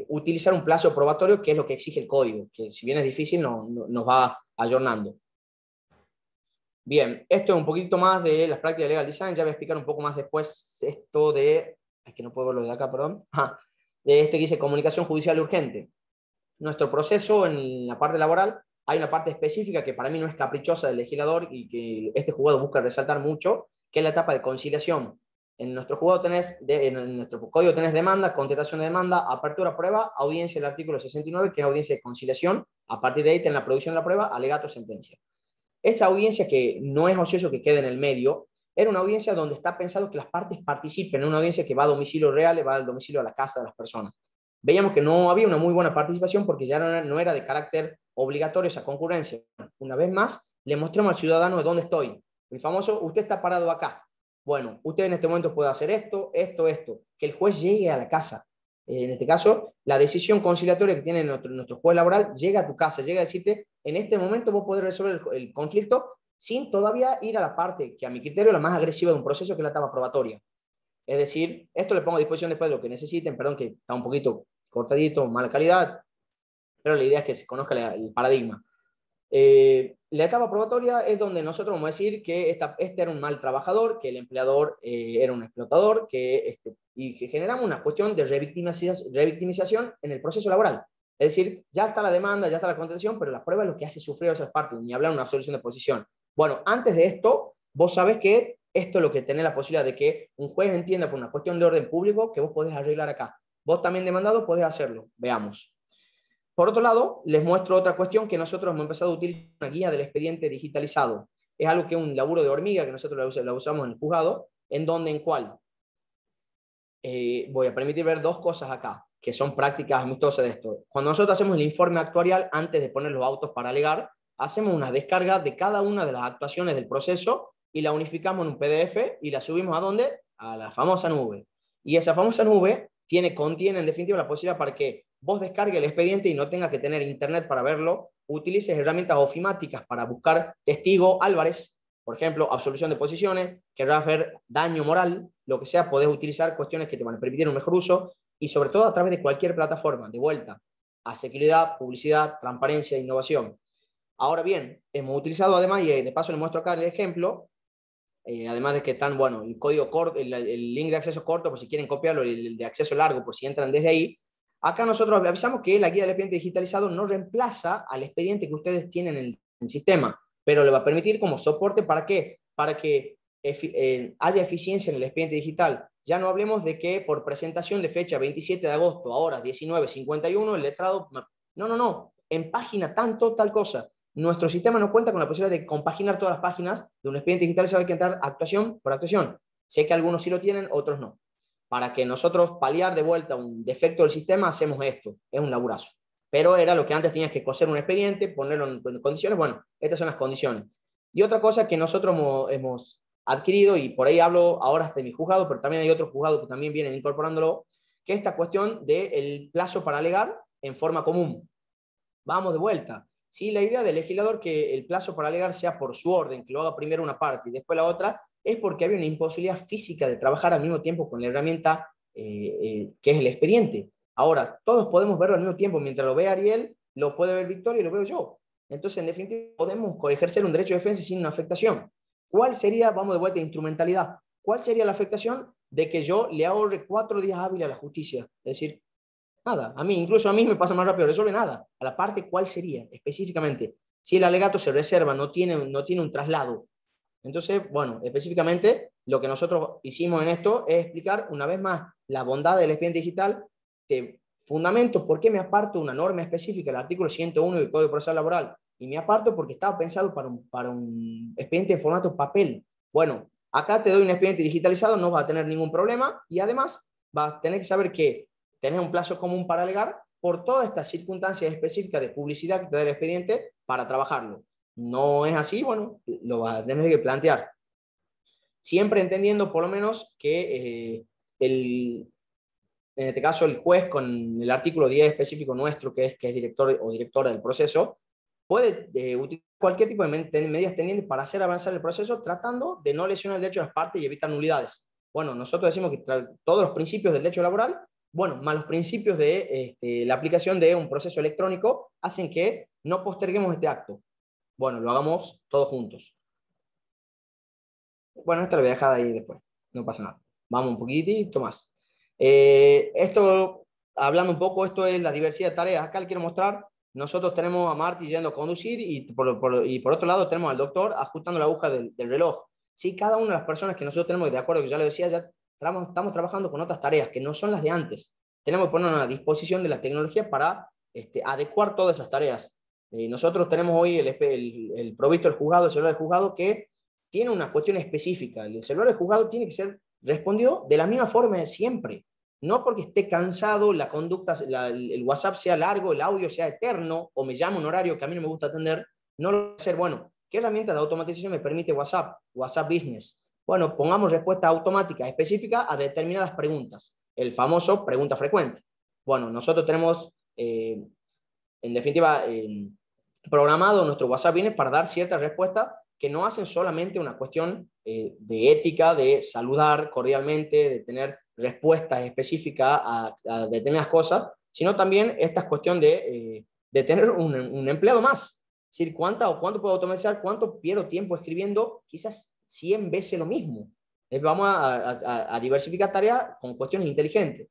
utilizar un plazo probatorio, que es lo que exige el código, que si bien es difícil, nos va ayornando. Bien, esto es un poquito más de las prácticas de legal design, ya voy a explicar un poco más después esto de, es que no puedo verlo de acá, perdón, de este que dice comunicación judicial urgente. Nuestro proceso en la parte laboral, hay una parte específica que para mí no es caprichosa del legislador y que este juzgado busca resaltar mucho, que es la etapa de conciliación. En nuestro juzgado en nuestro código tenés demanda, contestación de demanda, apertura prueba, audiencia del artículo 69, que es audiencia de conciliación. A partir de ahí tenés la producción de la prueba, alegato, sentencia. Esta audiencia, que no es ocioso que quede en el medio, era una audiencia donde está pensado que las partes participen, en una audiencia que va a domicilio real, va al domicilio a la casa de las personas. Veíamos que no había una muy buena participación porque ya no era de carácter obligatorio esa concurrencia. Una vez más, le mostramos al ciudadano de dónde estoy. El famoso, usted está parado acá. Bueno, usted en este momento puede hacer esto, que el juez llegue a la casa. En este caso, la decisión conciliatoria que tiene nuestro juez laboral llega a tu casa, llega a decirte, en este momento vos podés resolver el conflicto sin todavía ir a la parte que a mi criterio es la más agresiva de un proceso, que es la etapa probatoria. Es decir, esto le pongo a disposición después de lo que necesiten, perdón que está un poquito cortadito, mala calidad, pero la idea es que se conozca el paradigma. La etapa probatoria es donde nosotros vamos a decir que este era un mal trabajador, que el empleador era un explotador, y que generamos una cuestión de revictimización en el proceso laboral. Es decir, ya está la demanda, ya está la contención, pero la prueba es lo que hace sufrir a esas partes, ni hablar de una absolución de posición. Bueno, antes de esto, vos sabés que esto es lo que tenés la posibilidad de que un juez entienda por una cuestión de orden público que vos podés arreglar acá. Vos también demandado podés hacerlo. Veamos. Por otro lado, les muestro otra cuestión que nosotros hemos empezado a utilizar, una guía del expediente digitalizado. Es algo que es un laburo de hormiga que nosotros la usamos en el juzgado, en cual voy a permitir ver dos cosas acá, que son prácticas amistosas de esto. Cuando nosotros hacemos el informe actuarial, antes de poner los autos para alegar, hacemos una descarga de cada una de las actuaciones del proceso y la unificamos en un PDF y la subimos ¿a dónde? A la famosa nube. Y esa famosa nube contiene en definitiva la posibilidad para que vos descargues el expediente y no tengas que tener internet para verlo, utilices herramientas ofimáticas para buscar testigo Álvarez, por ejemplo, absolución de posiciones, querrás ver daño moral, lo que sea, podés utilizar cuestiones que te van a permitir un mejor uso y sobre todo a través de cualquier plataforma, de vuelta, asequibilidad, publicidad, transparencia, innovación. Ahora bien, hemos utilizado además, y de paso les muestro acá el ejemplo, además de que están, bueno, el código corto, el link de acceso corto, por si quieren copiarlo, el de acceso largo, por si entran desde ahí. Acá nosotros avisamos que la guía del expediente digitalizado no reemplaza al expediente que ustedes tienen en el sistema, pero le va a permitir como soporte ¿para qué? Para que haya eficiencia en el expediente digital. Ya no hablemos de que por presentación de fecha 27 de agosto a horas 19:51 el letrado, no, en página tanto, tal cosa. Nuestro sistema no cuenta con la posibilidad de compaginar todas las páginas de un expediente digitalizado, hay que entrar actuación por actuación. Sé que algunos sí lo tienen, otros no. Para que nosotros paliar de vuelta un defecto del sistema, hacemos esto. Es un laburazo. Pero era lo que antes tenías que coser un expediente, ponerlo en condiciones. Bueno, estas son las condiciones. Y otra cosa que nosotros hemos adquirido, y por ahí hablo ahora de mi juzgado, pero también hay otros juzgados que también vienen incorporándolo, que es esta cuestión del plazo para alegar en forma común. Vamos de vuelta. Sí, la idea del legislador que el plazo para alegar sea por su orden, que lo haga primero una parte y después la otra, es porque había una imposibilidad física de trabajar al mismo tiempo con la herramienta que es el expediente. Ahora, todos podemos verlo al mismo tiempo. Mientras lo ve Ariel, lo puede ver Victoria y lo veo yo. Entonces, en definitiva, podemos ejercer un derecho de defensa sin una afectación. ¿Cuál sería, vamos de vuelta, instrumentalidad? ¿Cuál sería la afectación de que yo le ahorre 4 días hábiles a la justicia? Es decir, nada, incluso a mí me pasa más rápido, resuelve nada. A la parte, ¿cuál sería específicamente? Si el alegato se reserva, no tiene un traslado. Entonces, bueno, específicamente lo que nosotros hicimos en esto es explicar una vez más la bondad del expediente digital, de fundamento por qué me aparto una norma específica, el artículo 101 del Código Procesal Laboral, y me aparto porque estaba pensado para un expediente en formato papel. Bueno, acá te doy un expediente digitalizado, no vas a tener ningún problema, y además vas a tener que saber que tenés un plazo común para alegar por todas estas circunstancias específicas de publicidad que te da el expediente para trabajarlo. No es así, bueno, lo vas a tener que plantear. Siempre entendiendo por lo menos que en este caso el juez con el artículo 10 específico nuestro, que es director o directora del proceso, puede utilizar cualquier tipo de medidas tendientes para hacer avanzar el proceso tratando de no lesionar el derecho de las partes y evitar nulidades. Bueno, nosotros decimos que todos los principios del derecho laboral, bueno, más los principios de la aplicación de un proceso electrónico, hacen que no posterguemos este acto. Bueno, lo hagamos todos juntos. Bueno, esta lo voy a dejar ahí después, no pasa nada. Vamos un poquitito más. Esto, hablando un poco, esto es la diversidad de tareas. Acá le quiero mostrar, nosotros tenemos a Marty yendo a conducir y por otro lado tenemos al doctor ajustando la aguja del reloj. ¿Sí? Cada una de las personas que nosotros tenemos, de acuerdo que ya lo decía, ya estamos trabajando con otras tareas que no son las de antes. Tenemos que ponernos a disposición de la tecnología para adecuar todas esas tareas. Nosotros tenemos hoy el provisto del juzgado, el celular del juzgado, que tiene una cuestión específica. El celular del juzgado tiene que ser respondido de la misma forma de siempre. No porque esté cansado, la conducta, el WhatsApp sea largo, el audio sea eterno, o me llama un horario que a mí no me gusta atender, no lo voy a hacer. Bueno, ¿qué herramienta de automatización me permite WhatsApp? WhatsApp Business. Bueno, pongamos respuesta automática específica a determinadas preguntas. El famoso pregunta frecuente. Bueno, nosotros tenemos, en definitiva, programado nuestro WhatsApp Business para dar ciertas respuestas que no hacen solamente una cuestión de ética, de saludar cordialmente, de tener respuestas específicas a determinadas cosas, sino también esta cuestión de tener un empleado más. Es decir, ¿cuánto puedo automatizar? ¿Cuánto pierdo tiempo escribiendo? Quizás 100 veces lo mismo. Vamos a diversificar tareas con cuestiones inteligentes.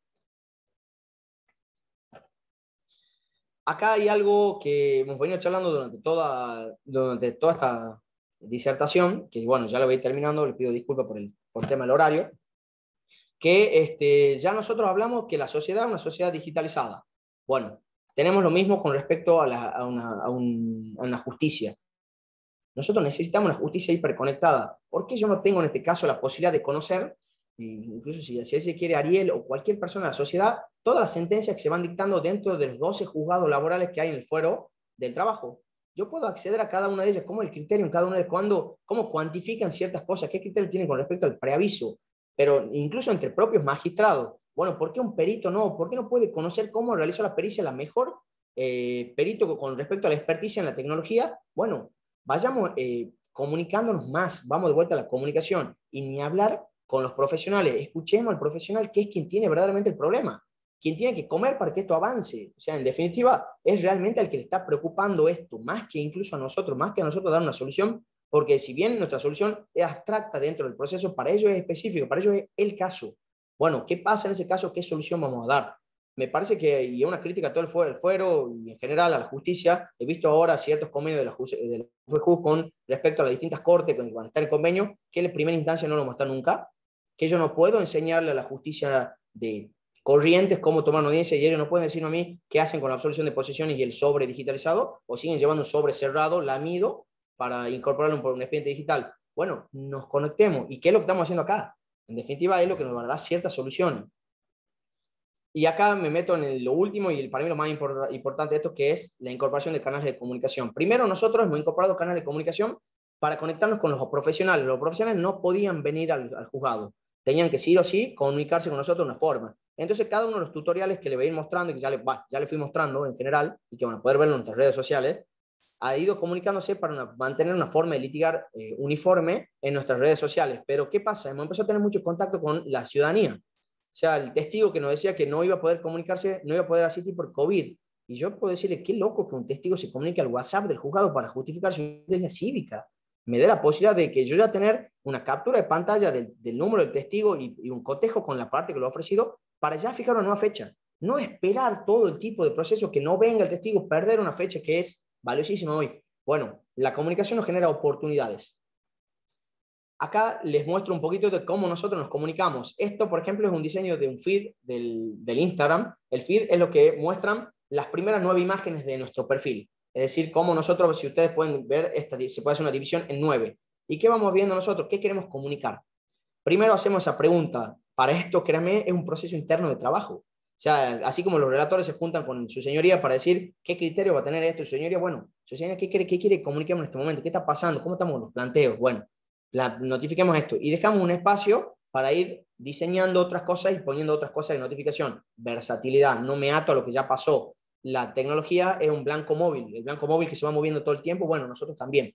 Acá hay algo que hemos venido charlando durante toda esta disertación, que bueno, ya lo voy terminando, les pido disculpas por el tema del horario, que ya nosotros hablamos que la sociedad es una sociedad digitalizada. Bueno, tenemos lo mismo con respecto a una justicia. Nosotros necesitamos una justicia hiperconectada. ¿Por qué yo no tengo en este caso la posibilidad de conocer, incluso si se quiere Ariel o cualquier persona de la sociedad, todas las sentencias que se van dictando dentro de los 12 juzgados laborales que hay en el fuero del trabajo? Yo puedo acceder a cada una de ellas, cómo el criterio en cada una de ellas, cómo cuantifican ciertas cosas, qué criterio tienen con respecto al preaviso, pero incluso entre propios magistrados. Bueno, ¿por qué un perito no? ¿Por qué no puede conocer cómo realizó la pericia la mejor perito con respecto a la experticia en la tecnología? Bueno, vayamos comunicándonos más, vamos de vuelta a la comunicación, y ni hablar con los profesionales, escuchemos al profesional que es quien tiene verdaderamente el problema, quien tiene que comer para que esto avance. O sea, en definitiva, es realmente al que le está preocupando esto, más que incluso a nosotros, más que a nosotros dar una solución, porque si bien nuestra solución es abstracta dentro del proceso, para ellos es específico, para ellos es el caso. Bueno, ¿qué pasa en ese caso? ¿Qué solución vamos a dar? Me parece que, y es una crítica a todo el fuero y en general a la justicia, he visto ahora ciertos convenios de la FEJUZ con respecto a las distintas cortes que van a estar en convenio, que en primera instancia no lo vamos a estar nunca, que yo no puedo enseñarle a la justicia de corrientes cómo tomar una audiencia y ellos no pueden decirme a mí qué hacen con la absolución de posesiones y el sobre digitalizado, o siguen llevando un sobre cerrado, lamido, para incorporarlo por un expediente digital. Bueno, nos conectemos. ¿Y qué es lo que estamos haciendo acá? En definitiva, es lo que nos va a dar ciertas soluciones. Y acá me meto en lo último y para mí lo más importante de esto, que es la incorporación de canales de comunicación. Primero, nosotros hemos incorporado canales de comunicación para conectarnos con los profesionales. Los profesionales no podían venir al juzgado. Tenían que sí o sí comunicarse con nosotros de una forma. Entonces, cada uno de los tutoriales que le voy a ir mostrando, y que ya le fui mostrando en general, y que van a poder verlo en nuestras redes sociales, ha ido comunicándose para mantener una forma de litigar uniforme en nuestras redes sociales. Pero, ¿qué pasa? Hemos empezado a tener mucho contacto con la ciudadanía. O sea, el testigo que nos decía que no iba a poder comunicarse, no iba a poder asistir por COVID. Y yo puedo decirle, qué loco que un testigo se comunique al WhatsApp del juzgado para justificar su sentencia cívica. Me da la posibilidad de que yo ya tener una captura de pantalla del número del testigo y un cotejo con la parte que lo ha ofrecido para ya fijar una nueva fecha. No esperar todo el tipo de proceso que no venga el testigo, perder una fecha que es valiosísima hoy. Bueno, la comunicación nos genera oportunidades. Acá les muestro un poquito de cómo nosotros nos comunicamos. Esto, por ejemplo, es un diseño de un feed del Instagram. El feed es lo que muestran las primeras 9 imágenes de nuestro perfil. Es decir, cómo nosotros, si ustedes pueden ver, se puede hacer una división en 9. ¿Y qué vamos viendo nosotros? ¿Qué queremos comunicar? Primero hacemos esa pregunta. Para esto, créanme, es un proceso interno de trabajo. O sea, así como los relatores se juntan con su señoría para decir qué criterio va a tener esto, su señoría, bueno, su señoría, ¿qué quiere comunicar en este momento? ¿Qué está pasando? ¿Cómo estamos con los planteos? Bueno, notifiquemos esto y dejamos un espacio para ir diseñando otras cosas y poniendo otras cosas de notificación. Versatilidad, no me ato a lo que ya pasó. La tecnología es un blanco móvil, el blanco móvil que se va moviendo todo el tiempo, bueno, nosotros también.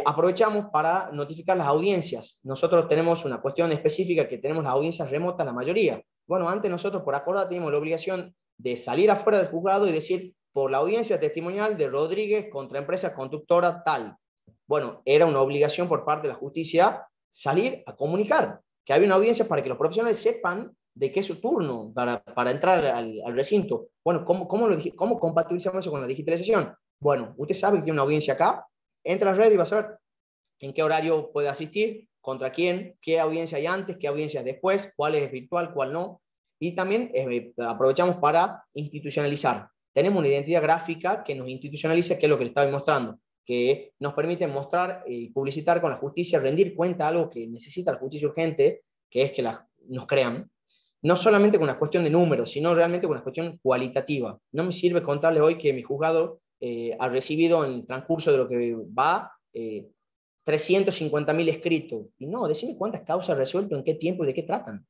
Aprovechamos para notificar las audiencias. Nosotros tenemos una cuestión específica que tenemos las audiencias remotas la mayoría. Bueno, antes nosotros por acordar teníamos la obligación de salir afuera del juzgado y decir, por la audiencia testimonial de Rodríguez contra empresa conductora tal. Bueno, era una obligación por parte de la justicia salir a comunicar que había una audiencia para que los profesionales sepan de qué es su turno para entrar al recinto. Bueno, ¿cómo compatibilizamos eso con la digitalización? Bueno, usted sabe que tiene una audiencia acá, entra a la red y va a saber en qué horario puede asistir, contra quién, qué audiencia hay antes, qué audiencia hay después, cuál es virtual, cuál no. Y también aprovechamos para institucionalizar. Tenemos una identidad gráfica que nos institucionaliza, que es lo que le estaba mostrando, que nos permite mostrar y publicitar con la justicia, rendir cuenta de algo que necesita la justicia urgente, que es que nos crean, no solamente con una cuestión de números, sino realmente con una cuestión cualitativa. No me sirve contarles hoy que mi juzgado ha recibido en el transcurso de lo que va 350.000 escritos. Y no, decime cuántas causas resuelto, en qué tiempo y de qué tratan.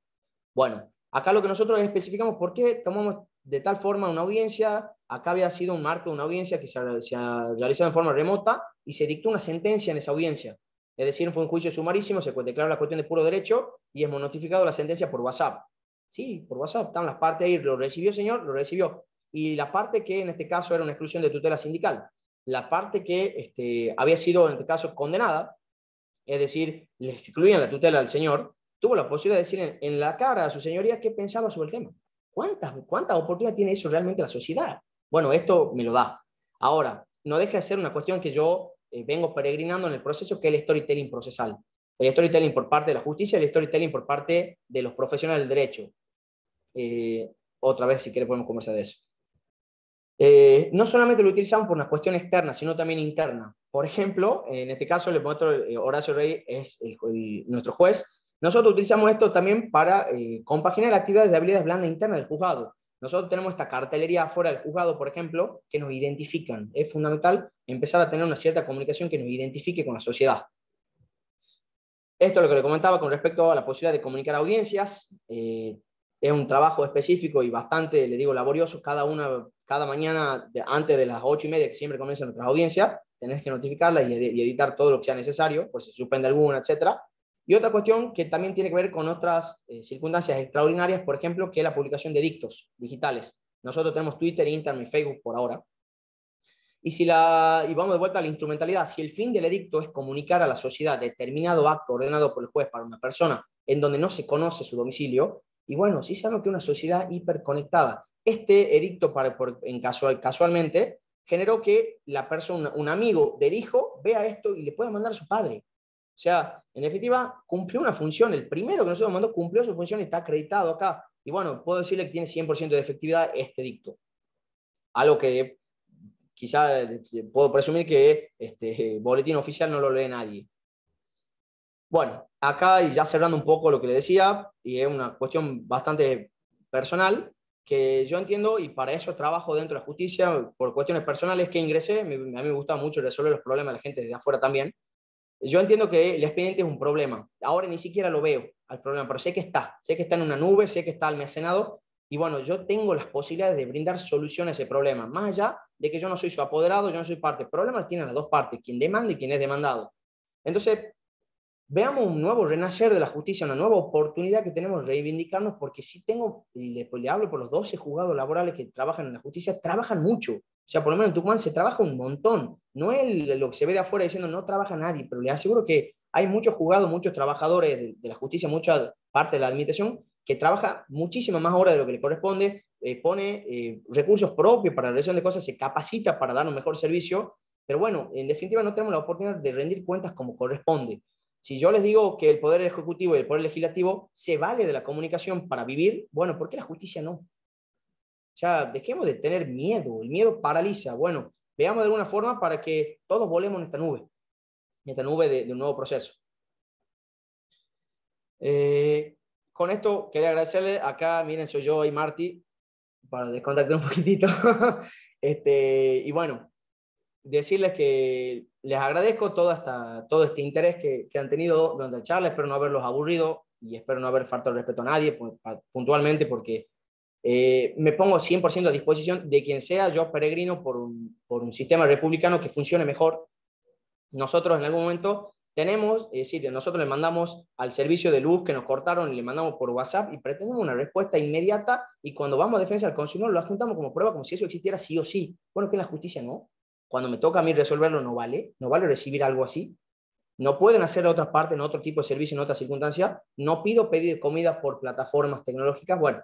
Bueno, acá lo que nosotros especificamos por qué tomamos de tal forma una audiencia. Acá había sido un marco de una audiencia que se ha realizado en forma remota y se dictó una sentencia en esa audiencia. Es decir, fue un juicio sumarísimo, se declaró la cuestión de puro derecho y hemos notificado la sentencia por WhatsApp. Sí, por WhatsApp, están las partes ahí, lo recibió señor, lo recibió. Y la parte que en este caso era una exclusión de tutela sindical, la parte que había sido en este caso condenada, es decir, le excluían la tutela al señor, tuvo la posibilidad de decir en la cara a su señoría qué pensaba sobre el tema. ¿Cuántas oportunidades tiene eso realmente la sociedad? Bueno, esto me lo da. Ahora, no deja de ser una cuestión que yo vengo peregrinando en el proceso, que es el storytelling procesal. El storytelling por parte de la justicia y el storytelling por parte de los profesionales del derecho. Otra vez, si quieres, podemos conversar de eso. No solamente lo utilizamos por una cuestión externa, sino también interna. Por ejemplo, en este caso, Horacio Rey es nuestro juez. Nosotros utilizamos esto también para compaginar actividades de habilidades blandas internas del juzgado. Nosotros tenemos esta cartelería afuera del juzgado, por ejemplo, que nos identifican. Es fundamental empezar a tener una cierta comunicación que nos identifique con la sociedad. Esto es lo que le comentaba con respecto a la posibilidad de comunicar audiencias. Es un trabajo específico y bastante, le digo, laborioso. Cada mañana, antes de las 8:30, que siempre comienzan nuestras audiencias, tenés que notificarlas y editar todo lo que sea necesario, por si se suspende alguna, etc. Y otra cuestión que también tiene que ver con otras circunstancias extraordinarias, por ejemplo, que es la publicación de dictos digitales. Nosotros tenemos Twitter, Instagram y Facebook por ahora. Y vamos de vuelta a la instrumentalidad. Si el fin del edicto es comunicar a la sociedad determinado acto ordenado por el juez para una persona en donde no se conoce su domicilio, y bueno, sí sabemos que es una sociedad hiperconectada. Este edicto, casualmente, generó que la persona, un amigo del hijo, vea esto y le pueda mandar a su padre. O sea, en definitiva, cumplió una función. El primero que nosotros mandó cumplió su función y está acreditado acá. Y bueno, puedo decirle que tiene 100% de efectividad este edicto. Algo que quizá puedo presumir que boletín oficial no lo lee nadie. Bueno, acá y ya cerrando un poco lo que le decía, y es una cuestión bastante personal, que yo entiendo, y para eso trabajo dentro de la justicia, por cuestiones personales que ingresé, a mí me gusta mucho resolver los problemas de la gente desde afuera también. Yo entiendo que el expediente es un problema. Ahora ni siquiera lo veo al problema, pero sé que está en una nube, sé que está almacenado, y bueno, yo tengo las posibilidades de brindar solución a ese problema, más allá de que yo no soy su apoderado, yo no soy parte. Problemas tienen las dos partes, quien demanda y quien es demandado. Entonces, veamos un nuevo renacer de la justicia, una nueva oportunidad que tenemos de reivindicarnos, porque sí tengo, y le hablo por los 12 juzgados laborales que trabajan en la justicia, trabajan mucho. O sea, por lo menos en Tucumán se trabaja un montón. No es lo que se ve de afuera diciendo no trabaja nadie, pero les aseguro que hay muchos juzgados, muchos trabajadores de la justicia, mucha parte de la administración que trabaja muchísimas más horas de lo que le corresponde, pone recursos propios para la realización de cosas, se capacita para dar un mejor servicio, pero bueno, en definitiva no tenemos la oportunidad de rendir cuentas como corresponde. Si yo les digo que el Poder Ejecutivo y el Poder Legislativo se vale de la comunicación para vivir, bueno, ¿por qué la justicia no? O sea, dejemos de tener miedo, el miedo paraliza. Bueno, veamos de alguna forma para que todos volemos en esta nube de un nuevo proceso. Con esto quería agradecerle, acá miren, soy yo y Marty, para descontactar un poquitito. Y bueno, decirles que les agradezco todo este interés que han tenido durante la charla. Espero no haberlos aburrido y espero no haber faltado el respeto a nadie puntualmente, porque me pongo 100% a disposición de quien sea. Yo peregrino por un sistema republicano que funcione mejor. Nosotros en algún momento nosotros le mandamos al servicio de luz que nos cortaron y le mandamos por WhatsApp y pretendemos una respuesta inmediata, y cuando vamos a defensa del consumidor lo adjuntamos como prueba, como si eso existiera sí o sí. Bueno, que en la justicia no. Cuando me toca a mí resolverlo no vale recibir algo así. No pueden hacer otras partes en otro tipo de servicio, en otras circunstancias. No pido pedir comida por plataformas tecnológicas. Bueno,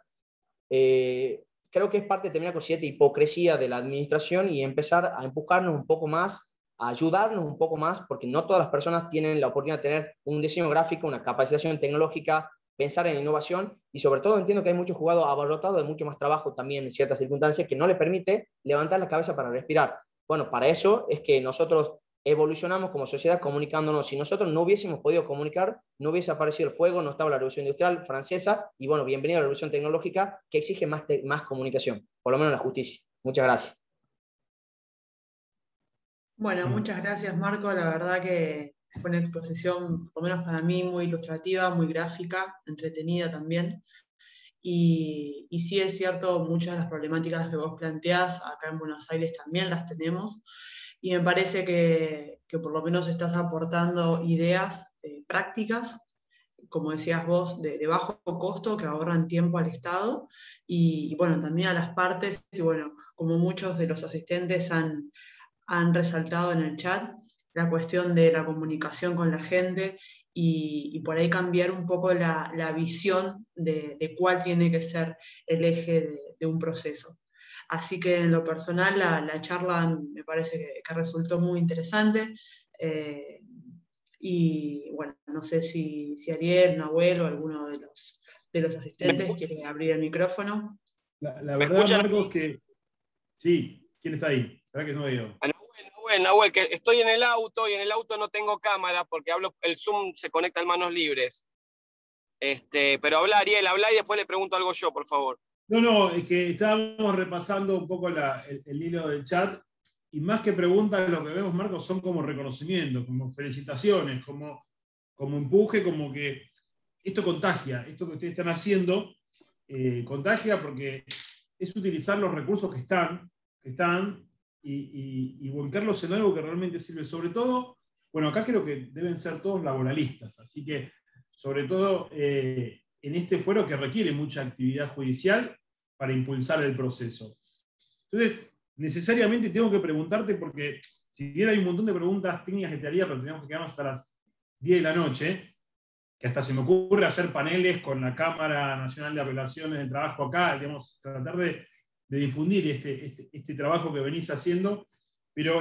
creo que es parte de terminar con cierta hipocresía de la administración y empezar a empujarnos un poco más, a ayudarnos un poco más, porque no todas las personas tienen la oportunidad de tener un diseño gráfico, una capacitación tecnológica, pensar en innovación, y sobre todo entiendo que hay muchos jugadores abarrotados de mucho más trabajo también en ciertas circunstancias que no le permite levantar la cabeza para respirar. Bueno, para eso es que nosotros evolucionamos como sociedad comunicándonos. Si nosotros no hubiésemos podido comunicar, no hubiese aparecido el fuego, no estaba la revolución industrial francesa, y bueno, bienvenido a la revolución tecnológica que exige más comunicación, por lo menos en la justicia. Muchas gracias. Bueno, muchas gracias, Marco. La verdad que fue una exposición, por lo menos para mí, muy ilustrativa, muy gráfica, entretenida también. Y sí es cierto, muchas de las problemáticas que vos planteás acá en Buenos Aires también las tenemos. Y me parece que por lo menos estás aportando ideas prácticas, como decías vos, de bajo costo, que ahorran tiempo al Estado, y bueno, también a las partes, y bueno, como muchos de los asistentes han resaltado en el chat, la cuestión de la comunicación con la gente y por ahí cambiar un poco la visión de cuál tiene que ser el eje de un proceso. Así que en lo personal la charla me parece que resultó muy interesante. Y bueno, no sé si Ariel, Nahuel o alguno de los asistentes quiere abrir el micrófono. La verdad, Marcos, que sí, ¿quién está ahí? La verdad que no veo. Nahuel, que estoy en el auto y en el auto no tengo cámara porque el Zoom se conecta en manos libres. Pero habla Ariel, habla y después le pregunto algo yo, por favor. No, es que estábamos repasando un poco el hilo del chat y más que preguntas, lo que vemos, Marcos, son como reconocimientos, como felicitaciones, como empuje, como que esto contagia, esto que ustedes están haciendo contagia porque es utilizar los recursos que están y volcarlos en algo que realmente sirve. Sobre todo, bueno, acá creo que deben ser todos laboralistas, así que sobre todo en este fuero que requiere mucha actividad judicial para impulsar el proceso. Entonces, necesariamente tengo que preguntarte, porque si bien hay un montón de preguntas técnicas que te haría, pero tenemos que quedarnos hasta las 10 de la noche, que hasta se me ocurre hacer paneles con la Cámara Nacional de Apelaciones del Trabajo acá, digamos, tratar de difundir este trabajo que venís haciendo, pero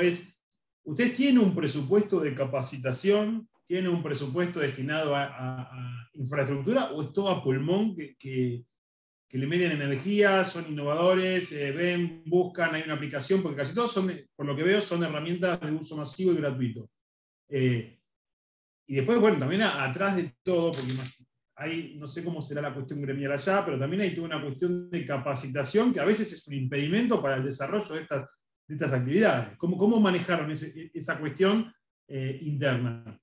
ustedes tienen un presupuesto de capacitación, tienen un presupuesto destinado a infraestructura, o es todo a pulmón que le meten energía, son innovadores, ven, buscan, hay una aplicación, porque casi todos son, por lo que veo, son herramientas de uso masivo y gratuito. Y después, bueno, también atrás de todo, porque hay, no sé cómo será la cuestión gremial allá, pero también hay toda una cuestión de capacitación que a veces es un impedimento para el desarrollo de estas actividades. ¿Cómo manejaron esa cuestión interna?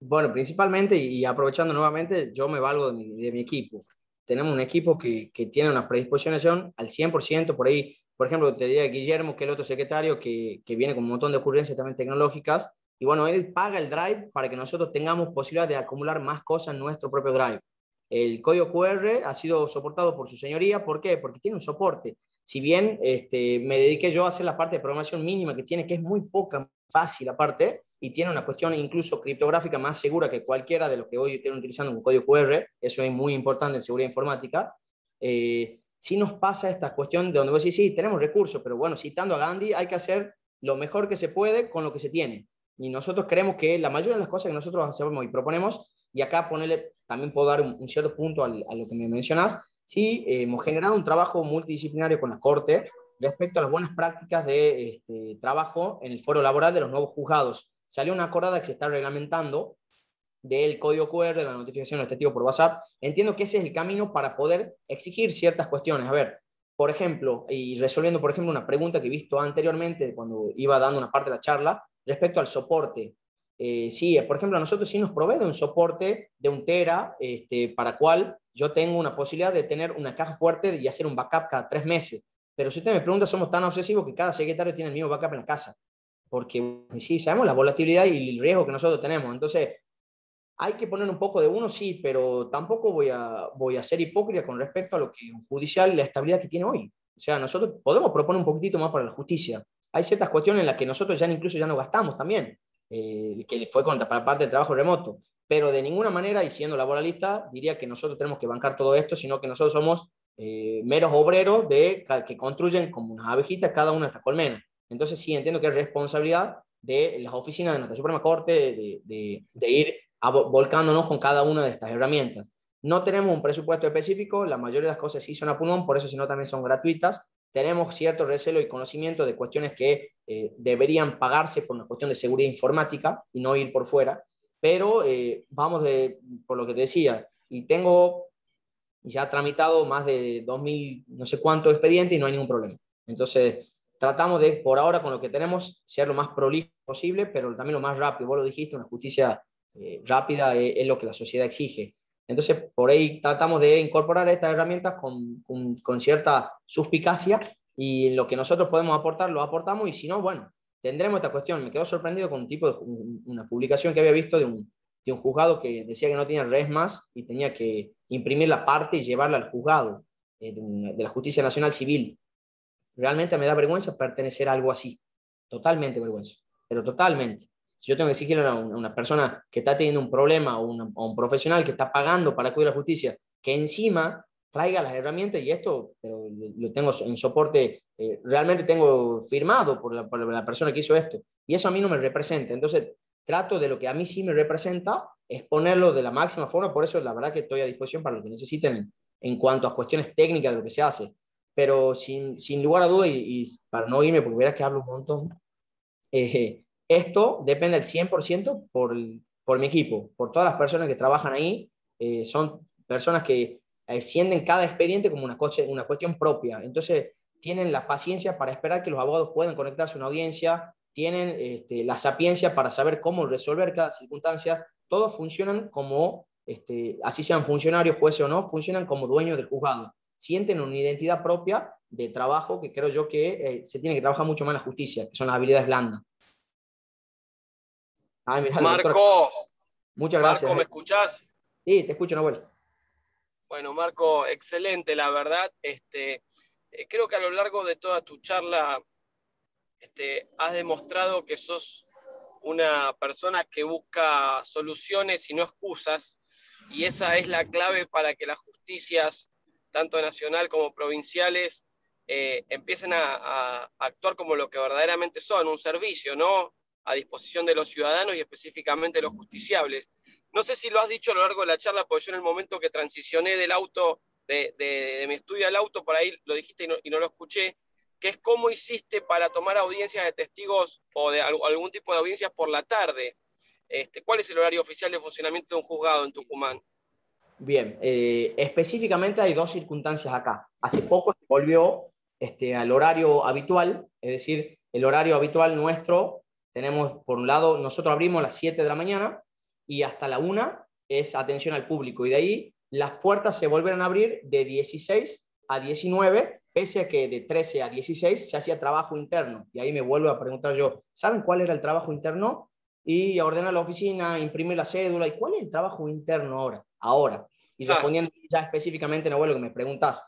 Bueno, principalmente, y aprovechando nuevamente, yo me valgo de mi equipo. Tenemos un equipo que tiene una predisposición al 100%, por ahí, por ejemplo, te diría Guillermo, que es el otro secretario, que viene con un montón de ocurrencias también tecnológicas, y bueno, él paga el Drive para que nosotros tengamos posibilidad de acumular más cosas en nuestro propio Drive. El código QR ha sido soportado por su señoría, ¿por qué? Porque tiene un soporte. Si bien me dediqué yo a hacer la parte de programación mínima que tiene, que es muy poca, fácil aparte, y tiene una cuestión incluso criptográfica más segura que cualquiera de los que hoy estén utilizando un código QR, eso es muy importante en seguridad informática. Sí nos pasa esta cuestión de donde vos decís, sí, tenemos recursos, pero bueno, citando a Gandhi, hay que hacer lo mejor que se puede con lo que se tiene. Y nosotros creemos que la mayoría de las cosas que nosotros hacemos y proponemos, y acá también puedo dar un cierto punto a lo que me mencionás, sí, hemos generado un trabajo multidisciplinario con la Corte respecto a las buenas prácticas de trabajo en el foro laboral de los nuevos juzgados. Salió una acordada que se está reglamentando del código QR, de la notificación de testigo por WhatsApp. Entiendo que ese es el camino para poder exigir ciertas cuestiones. A ver, por ejemplo, y resolviendo, por ejemplo, una pregunta que he visto anteriormente cuando iba dando una parte de la charla, respecto al soporte. Sí, por ejemplo, a nosotros sí nos provee de un soporte de 1 tera, para cual yo tengo una posibilidad de tener una caja fuerte y hacer un backup cada 3 meses. Pero si usted me pregunta, somos tan obsesivos que cada secretario tiene el mismo backup en la casa. Porque sí, sabemos la volatilidad y el riesgo que nosotros tenemos. Entonces, hay que poner un poco de uno, sí, pero tampoco voy a ser hipócrita con respecto a lo que un judicial, la estabilidad que tiene hoy. O sea, nosotros podemos proponer un poquitito más para la justicia. Hay ciertas cuestiones en las que nosotros incluso ya no gastamos también, que fue para la parte del trabajo remoto. Pero de ninguna manera, y siendo laboralista, diría que nosotros tenemos que bancar todo esto, sino que nosotros somos meros obreros que construyen como unas abejitas cada una de estas colmenas. Entonces sí, entiendo que es responsabilidad de las oficinas de nuestra Suprema Corte de ir volcándonos con cada una de estas herramientas. No tenemos un presupuesto específico, la mayoría de las cosas sí son a pulmón, por eso si no también son gratuitas. Tenemos cierto recelo y conocimiento de cuestiones que deberían pagarse por una cuestión de seguridad informática y no ir por fuera, pero vamos por lo que te decía, y tengo ya tramitado más de 2.000 no sé cuántos expedientes y no hay ningún problema. Entonces, tratamos de, por ahora, con lo que tenemos, ser lo más prolijo posible, pero también lo más rápido. Vos lo dijiste, una justicia rápida es lo que la sociedad exige. Entonces, por ahí tratamos de incorporar estas herramientas con cierta suspicacia, y lo que nosotros podemos aportar, lo aportamos, y si no, bueno, tendremos esta cuestión. Me quedo sorprendido con una publicación que había visto de un juzgado que decía que no tenía res más y tenía que imprimir la parte y llevarla al juzgado de la Justicia Nacional Civil. Realmente me da vergüenza pertenecer a algo así. Totalmente vergüenza, pero totalmente. Si yo tengo que exigirle a una persona que está teniendo un problema o un profesional que está pagando para acudir a la justicia, que encima traiga las herramientas, y esto pero lo tengo en soporte, realmente tengo firmado por la persona que hizo esto, y eso a mí no me representa. Entonces trato de lo que a mí sí me representa, exponerlo de la máxima forma. Por eso la verdad que estoy a disposición para lo que necesiten en cuanto a cuestiones técnicas de lo que se hace. Pero sin lugar a duda, y para no irme, porque verás que hablo un montón, esto depende al 100% por mi equipo, por todas las personas que trabajan ahí. Son personas que sienten cada expediente como una cuestión propia. Entonces, tienen la paciencia para esperar que los abogados puedan conectarse a una audiencia, tienen la sapiencia para saber cómo resolver cada circunstancia. Todos funcionan como, así sean funcionarios, jueces o no, funcionan como dueños del juzgado. Sienten una identidad propia de trabajo que creo yo que se tiene que trabajar mucho más en la justicia, que son las habilidades blandas. Ay, mirá, Marco, muchas Marco, gracias. ¿me escuchás? Sí, te escucho, Nahuel. Bueno, Marco, excelente, la verdad. Creo que a lo largo de toda tu charla has demostrado que sos una persona que busca soluciones y no excusas, y esa es la clave para que las justicias, tanto nacional como provinciales, empiecen a actuar como lo que verdaderamente son, un servicio, ¿no? A disposición de los ciudadanos y específicamente de los justiciables. No sé si lo has dicho a lo largo de la charla, porque yo en el momento que transicioné del auto, de mi estudio al auto, por ahí lo dijiste y no lo escuché, que es cómo hiciste para tomar audiencias de testigos o de algún tipo de audiencias por la tarde. ¿Cuál es el horario oficial de funcionamiento de un juzgado en Tucumán? Bien, específicamente hay dos circunstancias acá. Hace poco se volvió al horario habitual, es decir, el horario habitual nuestro, tenemos por un lado, nosotros abrimos a las 7 de la mañana y hasta la 1 es atención al público, y de ahí las puertas se volvieron a abrir de 16 a 19, pese a que de 13 a 16 se hacía trabajo interno. Y ahí me vuelvo a preguntar yo, ¿saben cuál era el trabajo interno? Y a ordenar la oficina, imprimir la cédula. ¿Y cuál es el trabajo interno ahora? Ahora. Y respondiendo ya específicamente, Nahuel, lo que me preguntas,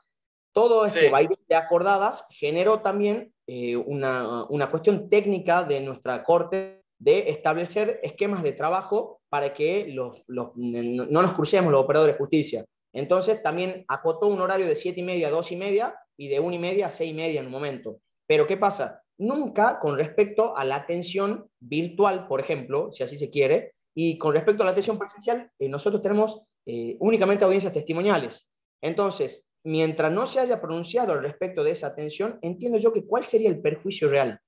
todo este Sí. vaivén de acordadas generó también una cuestión técnica de nuestra corte de establecer esquemas de trabajo para que no nos crucemos los operadores de justicia. Entonces también acotó un horario de 7:30 a 2:30 y de 1:30 a 6:30 en un momento. Pero ¿qué pasa? Nunca con respecto a la atención virtual, por ejemplo, si así se quiere, y con respecto a la atención presencial, nosotros tenemos únicamente audiencias testimoniales. Entonces, mientras no se haya pronunciado al respecto de esa atención, entiendo yo que cuál sería el perjuicio real.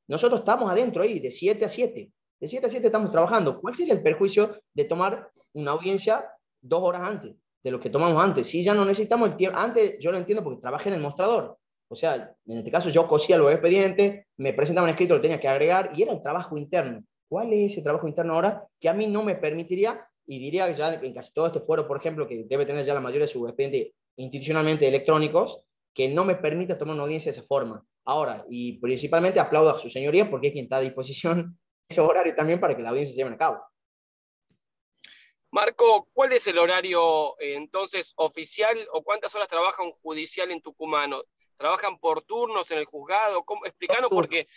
Nosotros estamos adentro ahí, de 7 a 7. De 7 a 7 estamos trabajando. ¿Cuál sería el perjuicio de tomar una audiencia 2 horas antes de lo que tomamos antes? Si ya no necesitamos el tiempo. Antes yo lo entiendo porque trabajé en el mostrador. O sea, en este caso yo cosía los expedientes, me presentaba un escrito, lo tenía que agregar, y era el trabajo interno. ¿Cuál es ese trabajo interno ahora que a mí no me permitiría? Y diría que ya en casi todo este fuero, por ejemplo, que debe tener ya la mayoría de sus expedientes institucionalmente electrónicos, que no me permite tomar una audiencia de esa forma. Ahora, y principalmente aplaudo a su señoría porque es quien está a disposición ese horario también para que la audiencia se lleve a cabo. Marco, ¿cuál es el horario entonces oficial o cuántas horas trabaja un judicial en Tucumán? ¿Trabajan por turnos en el juzgado? Explícanos, porque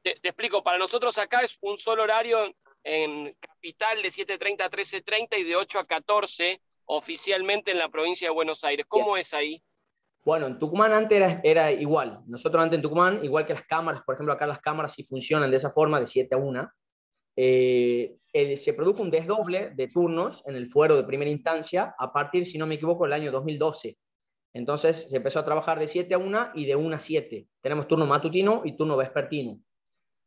te explico, para nosotros acá es un solo horario en Capital de 7:30 a 13:30 y de 8 a 14 oficialmente en la provincia de Buenos Aires. ¿Cómo es ahí? Bueno, en Tucumán antes era igual. Nosotros antes en Tucumán, igual que las cámaras, por ejemplo, acá las cámaras sí funcionan de esa forma, de 7 a 1. Se produjo un desdoble de turnos en el fuero de primera instancia a partir, si no me equivoco, del año 2012. Entonces se empezó a trabajar de 7 a 1 y de 1 a 7. Tenemos turno matutino y turno vespertino.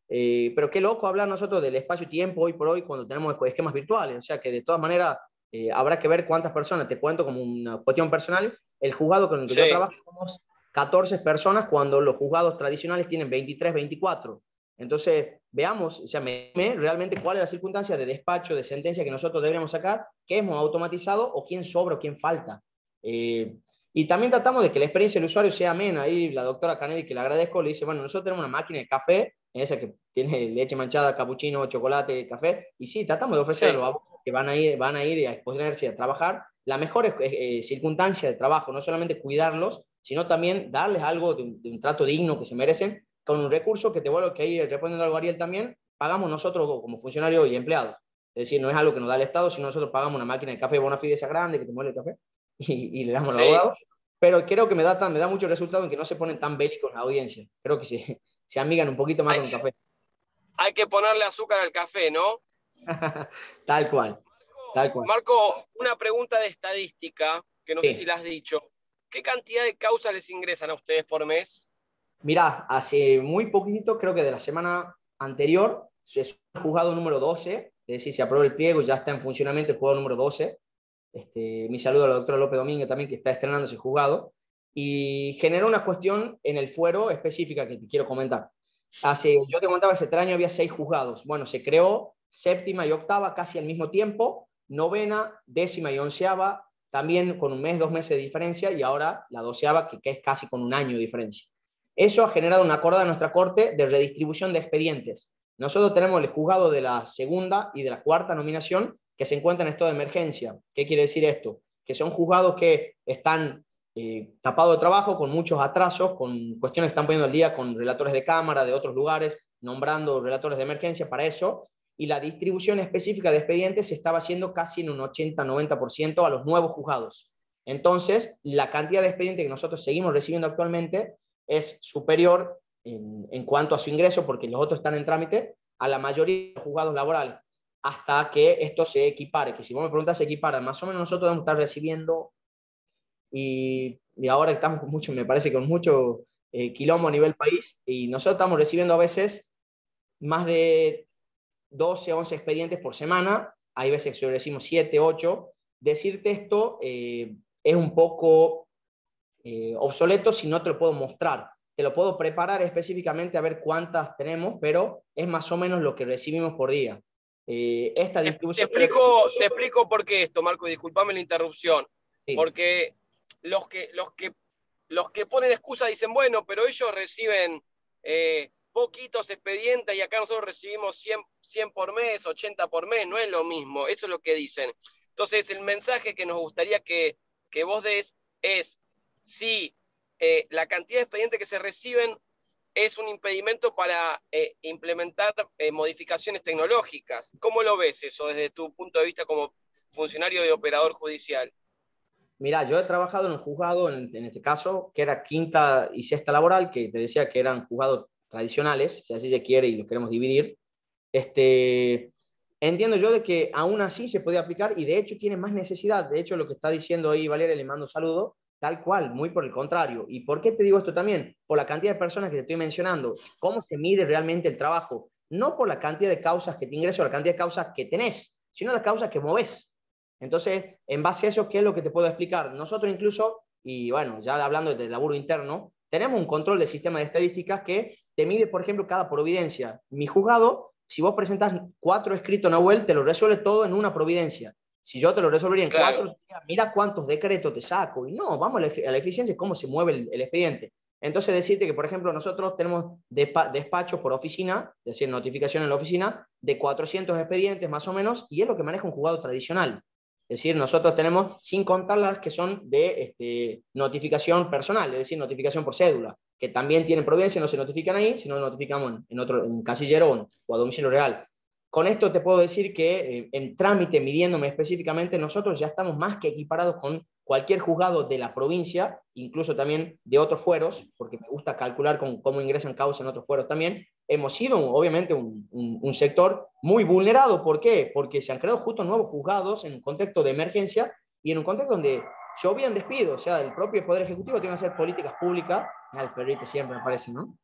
Pero qué loco hablar nosotros del espacio-tiempo hoy por hoy cuando tenemos esquemas virtuales. O sea que de todas maneras habrá que ver cuántas personas. Te cuento como una cuestión personal. El juzgado con el que yo trabajo somos 14 personas cuando los juzgados tradicionales tienen 23, 24. Entonces, veamos, o sea, realmente cuál es la circunstancia de despacho, de sentencia que nosotros deberíamos sacar, qué hemos automatizado o quién sobra o quién falta. Y también tratamos de que la experiencia del usuario sea amena. Ahí la doctora Canedi, que le agradezco, le dice, bueno, nosotros tenemos una máquina de café, esa que tiene leche manchada, capuchino, chocolate, café, y sí, tratamos de ofrecer a los abogados que van a ir a exponerse a trabajar la mejor circunstancia de trabajo, no solamente cuidarlos, sino también darles algo de un trato digno que se merecen, con un recurso que te vuelvo, que ahí respondiendo algo Ariel también, pagamos nosotros como funcionarios y empleados. Es decir, no es algo que nos da el Estado, sino nosotros pagamos una máquina de café Bonafide esa grande que te muele el café y le damos al abogado. pero creo que me da mucho resultado en que no se ponen tan bélicos la audiencia. Creo que se amigan un poquito más con el café. Hay que ponerle azúcar al café, ¿no? Tal cual, tal cual. Marco, una pregunta de estadística, que no sé si Sí. la has dicho. ¿Qué cantidad de causas les ingresan a ustedes por mes? Mirá, hace muy poquitito, creo que de la semana anterior, se es el juzgado número 12, es decir, se aprobó el pliego y ya está en funcionamiento el juzgado número 12. Mi saludo a la doctora López Domínguez también, que está estrenando ese juzgado. Y generó una cuestión en el fuero específica que te quiero comentar. Yo te comentaba que ese año había 6 juzgados. Bueno, se creó séptima y octava casi al mismo tiempo, novena, décima y onceava, también con un mes, 2 meses de diferencia, y ahora la doceava, que es casi con un año de diferencia. Eso ha generado un acuerdo en nuestra Corte de redistribución de expedientes. Nosotros tenemos el juzgado de la segunda y de la cuarta nominación que se encuentran en estado de emergencia. ¿Qué quiere decir esto? Que son juzgados que están tapados de trabajo, con muchos atrasos, con cuestiones que están poniendo al día con relatores de cámara de otros lugares, nombrando relatores de emergencia para eso, y la distribución específica de expedientes se estaba haciendo casi en un 80-90% a los nuevos juzgados. Entonces, la cantidad de expedientes que nosotros seguimos recibiendo actualmente es superior en cuanto a su ingreso, porque los otros están en trámite, a la mayoría de los juzgados laborales, hasta que esto se equipare, que si vos me preguntas se equipara, más o menos nosotros debemos estar recibiendo, y ahora estamos con mucho, me parece, con mucho quilombo a nivel país, y nosotros estamos recibiendo a veces más de 12, 11 expedientes por semana, hay veces que decimos 7, 8. Decirte esto es un poco obsoleto si no te lo puedo mostrar. Te lo puedo preparar específicamente a ver cuántas tenemos, pero es más o menos lo que recibimos por día. Esta distribución... Te explico por qué esto, Marco, y disculpame la interrupción. Sí. Porque los que ponen excusa dicen, bueno, pero ellos reciben poquitos expedientes y acá nosotros recibimos 100 por mes, 80 por mes, no es lo mismo, eso es lo que dicen. Entonces, el mensaje que nos gustaría que vos des es, si la cantidad de expedientes que se reciben es un impedimento para implementar modificaciones tecnológicas. ¿Cómo lo ves eso desde tu punto de vista como funcionario y operador judicial? Mira, yo he trabajado en un juzgado, en este caso, que era quinta y sexta laboral, que te decía que eran juzgados tradicionales, si así se quiere y los queremos dividir. Entiendo yo de que aún así se puede aplicar y de hecho tiene más necesidad. De hecho, lo que está diciendo ahí Valeria, le mando un saludo, tal cual, muy por el contrario. ¿Y por qué te digo esto también? Por la cantidad de personas que te estoy mencionando. ¿Cómo se mide realmente el trabajo? No por la cantidad de causas que te ingreso, la cantidad de causas que tenés, sino las causas que movés. Entonces, en base a eso, ¿qué es lo que te puedo explicar? Nosotros incluso, y bueno, ya hablando del laburo interno, tenemos un control del sistema de estadísticas que te mide, por ejemplo, cada providencia. Mi juzgado, si vos presentás 4 escritos, Nahuel, te lo resuelve todo en una providencia. Si yo te lo resolvería en 4, mira cuántos decretos te saco. Y no, vamos a la eficiencia, cómo se mueve el expediente. Entonces, decirte que, por ejemplo, nosotros tenemos despachos por oficina, es decir, notificación en la oficina, de 400 expedientes más o menos, y es lo que maneja un juzgado tradicional. Es decir, nosotros tenemos, sin contar las que son de notificación personal, es decir, notificación por cédula, que también tienen providencia, no se notifican ahí, sino notificamos en casillero o a domicilio real. Con esto te puedo decir que en trámite, midiéndome específicamente, nosotros ya estamos más que equiparados con cualquier juzgado de la provincia, incluso también de otros fueros, porque me gusta calcular cómo ingresan causas en otros fueros también. Hemos sido, obviamente, un sector muy vulnerado. ¿Por qué? Porque se han creado justo nuevos juzgados en un contexto de emergencia y en un contexto donde llovían despidos. O sea, el propio Poder Ejecutivo tiene que hacer políticas públicas. El perrito siempre me parece, ¿no?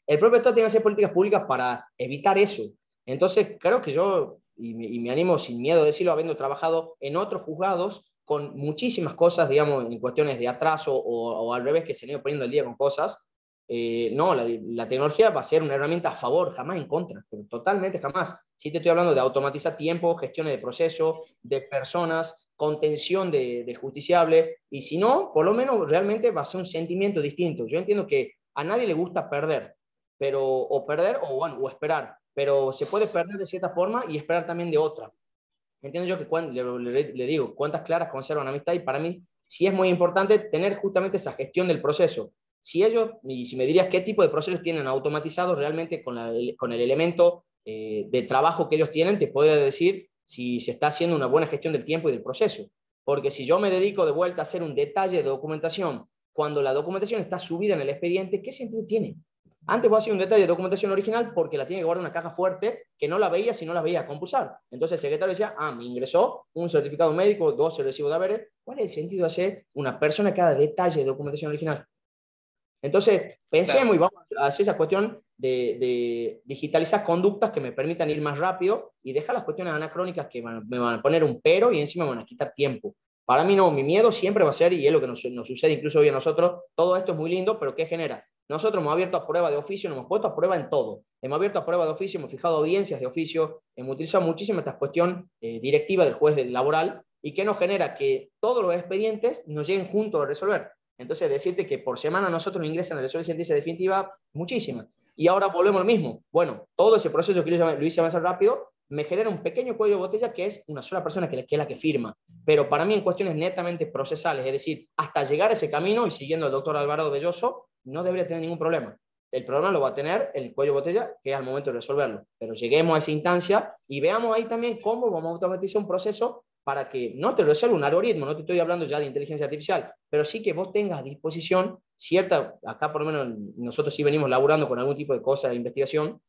El propio Estado tiene que hacer políticas públicas para evitar eso. Entonces, creo que yo, y me animo sin miedo a decirlo, habiendo trabajado en otros juzgados con muchísimas cosas, digamos, en cuestiones de atraso o al revés, que se han ido poniendo al día con cosas, no, la tecnología va a ser una herramienta a favor, jamás en contra, pero totalmente jamás. Sí te estoy hablando de automatizar tiempo, gestiones de proceso, de personas, contención de justiciable, y si no, por lo menos realmente va a ser un sentimiento distinto. Yo entiendo que a nadie le gusta perder, pero o perder o esperar, pero se puede perder de cierta forma y esperar también de otra. Entiendo yo que le digo, cuentas claras conservan amistad, y para mí sí es muy importante tener justamente esa gestión del proceso. Si ellos, y si me dirías qué tipo de procesos tienen automatizados realmente con el elemento de trabajo que ellos tienen, te podría decir si se está haciendo una buena gestión del tiempo y del proceso. Porque si yo me dedico de vuelta a hacer un detalle de documentación, cuando la documentación está subida en el expediente, ¿qué sentido tiene? Antes voy a hacer un detalle de documentación original porque la tiene que guardar en una caja fuerte que no la veía si no la veía a compulsar. Entonces el secretario decía, me ingresó un certificado médico, 12 recibos de haberes. ¿Cuál es el sentido de hacer una persona que haga detalle de documentación original? Entonces, pensemos y vamos a hacer esa cuestión de digitalizar conductas que me permitan ir más rápido y dejar las cuestiones anacrónicas que me van a poner un pero y encima me van a quitar tiempo. Para mí no, mi miedo siempre va a ser, y es lo que nos sucede incluso hoy a nosotros, todo esto es muy lindo, pero ¿qué genera? Nosotros hemos abierto a prueba de oficio, nos hemos puesto a prueba en todo. Hemos abierto a prueba de oficio, hemos fijado audiencias de oficio, hemos utilizado muchísimo esta cuestión directiva del juez laboral, y que nos genera que todos los expedientes nos lleguen juntos a resolver. Entonces, decirte que por semana nosotros nos ingresan a resolver sentencia definitiva, muchísimas. Y ahora volvemos a lo mismo. Bueno, todo ese proceso que lo hice avanzar rápido, me genera un pequeño cuello de botella que es una sola persona que es la que firma. Pero para mí en cuestiones netamente procesales, es decir, hasta llegar a ese camino y siguiendo al doctor Alvarado Belloso, no debería tener ningún problema. El problema lo va a tener el cuello de botella, que es al momento de resolverlo. Pero lleguemos a esa instancia y veamos ahí también cómo vamos a automatizar un proceso para que no te resuelva un algoritmo, no te estoy hablando ya de inteligencia artificial, pero sí que vos tengas a disposición cierta, acá por lo menos nosotros sí venimos laburando con algún tipo de cosa de investigación,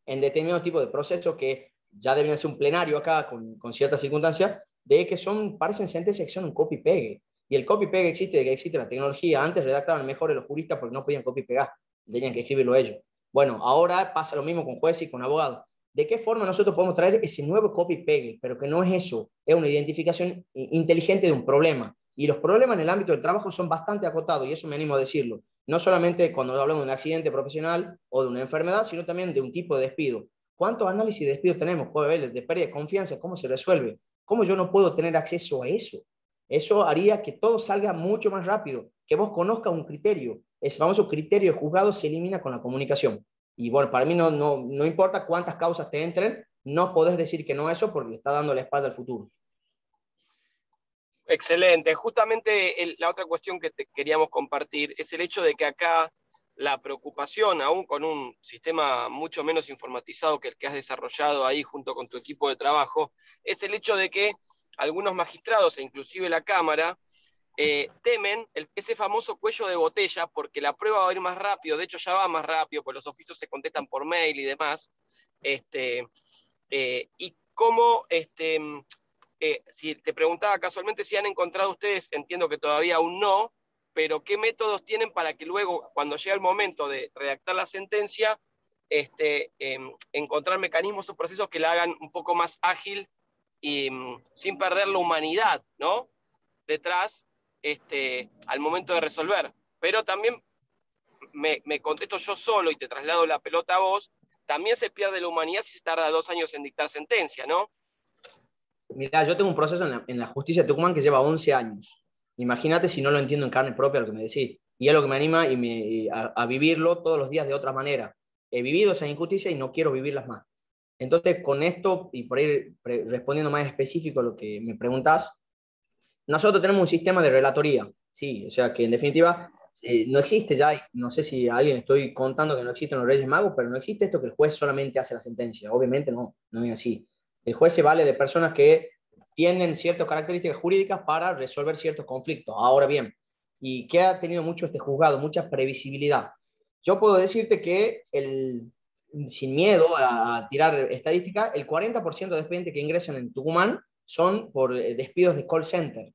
en determinado tipo de procesos que ya deberían ser un plenario acá con ciertas circunstancias, de que parecen sentencias que son un copy-pegue. Y el copy-pegue existe de que existe la tecnología. Antes redactaban mejor los juristas porque no podían copy-pegar, tenían que escribirlo ellos. Bueno, ahora pasa lo mismo con jueces y con abogados. ¿De qué forma nosotros podemos traer ese nuevo copy-pegue? Pero que no es eso, es una identificación inteligente de un problema. Y los problemas en el ámbito del trabajo son bastante acotados, y eso me animo a decirlo. No solamente cuando hablamos de un accidente profesional o de una enfermedad, sino también de un tipo de despido. ¿Cuántos análisis de despido tenemos? Puede haber de pérdida de confianza, ¿cómo se resuelve? ¿Cómo yo no puedo tener acceso a eso? Eso haría que todo salga mucho más rápido, que vos conozcas un criterio. Ese famoso criterio de juzgado se elimina con la comunicación. Y bueno, para mí no importa cuántas causas te entren, no podés decir que no a eso porque le está dando la espalda al futuro. Excelente. Justamente la otra cuestión que te queríamos compartir es el hecho de que acá la preocupación, aún con un sistema mucho menos informatizado que el que has desarrollado ahí junto con tu equipo de trabajo, es el hecho de que algunos magistrados e inclusive la Cámara temen ese famoso cuello de botella porque la prueba va a ir más rápido, de hecho ya va más rápido, pues los oficios se contestan por mail y demás, y cómo, si te preguntaba casualmente si han encontrado ustedes, entiendo que todavía aún no, pero qué métodos tienen para que luego, cuando llega el momento de redactar la sentencia, encontrar mecanismos o procesos que la hagan un poco más ágil y sin perder la humanidad, ¿no? Detrás, al momento de resolver. Pero también me contesto yo solo y te traslado la pelota a vos, también se pierde la humanidad si se tarda 2 años en dictar sentencia, ¿no? Mirá, yo tengo un proceso en la justicia de Tucumán que lleva 11 años. Imagínate si no lo entiendo en carne propia lo que me decís. Y es lo que me anima a vivirlo todos los días de otra manera. He vivido esas injusticias y no quiero vivirlas más. Entonces, con esto, y por ir respondiendo más específico a lo que me preguntás, nosotros tenemos un sistema de relatoría, sí, o sea que en definitiva no existe ya, no sé si a alguien estoy contando que no existen los Reyes Magos, pero no existe esto que el juez solamente hace la sentencia, obviamente no es así. El juez se vale de personas que tienen ciertas características jurídicas para resolver ciertos conflictos. Ahora bien, ¿y qué ha tenido mucho este juzgado? Mucha previsibilidad. Yo puedo decirte que sin miedo a tirar estadística, el 40% de expedientes que ingresan en Tucumán son por despidos de call center.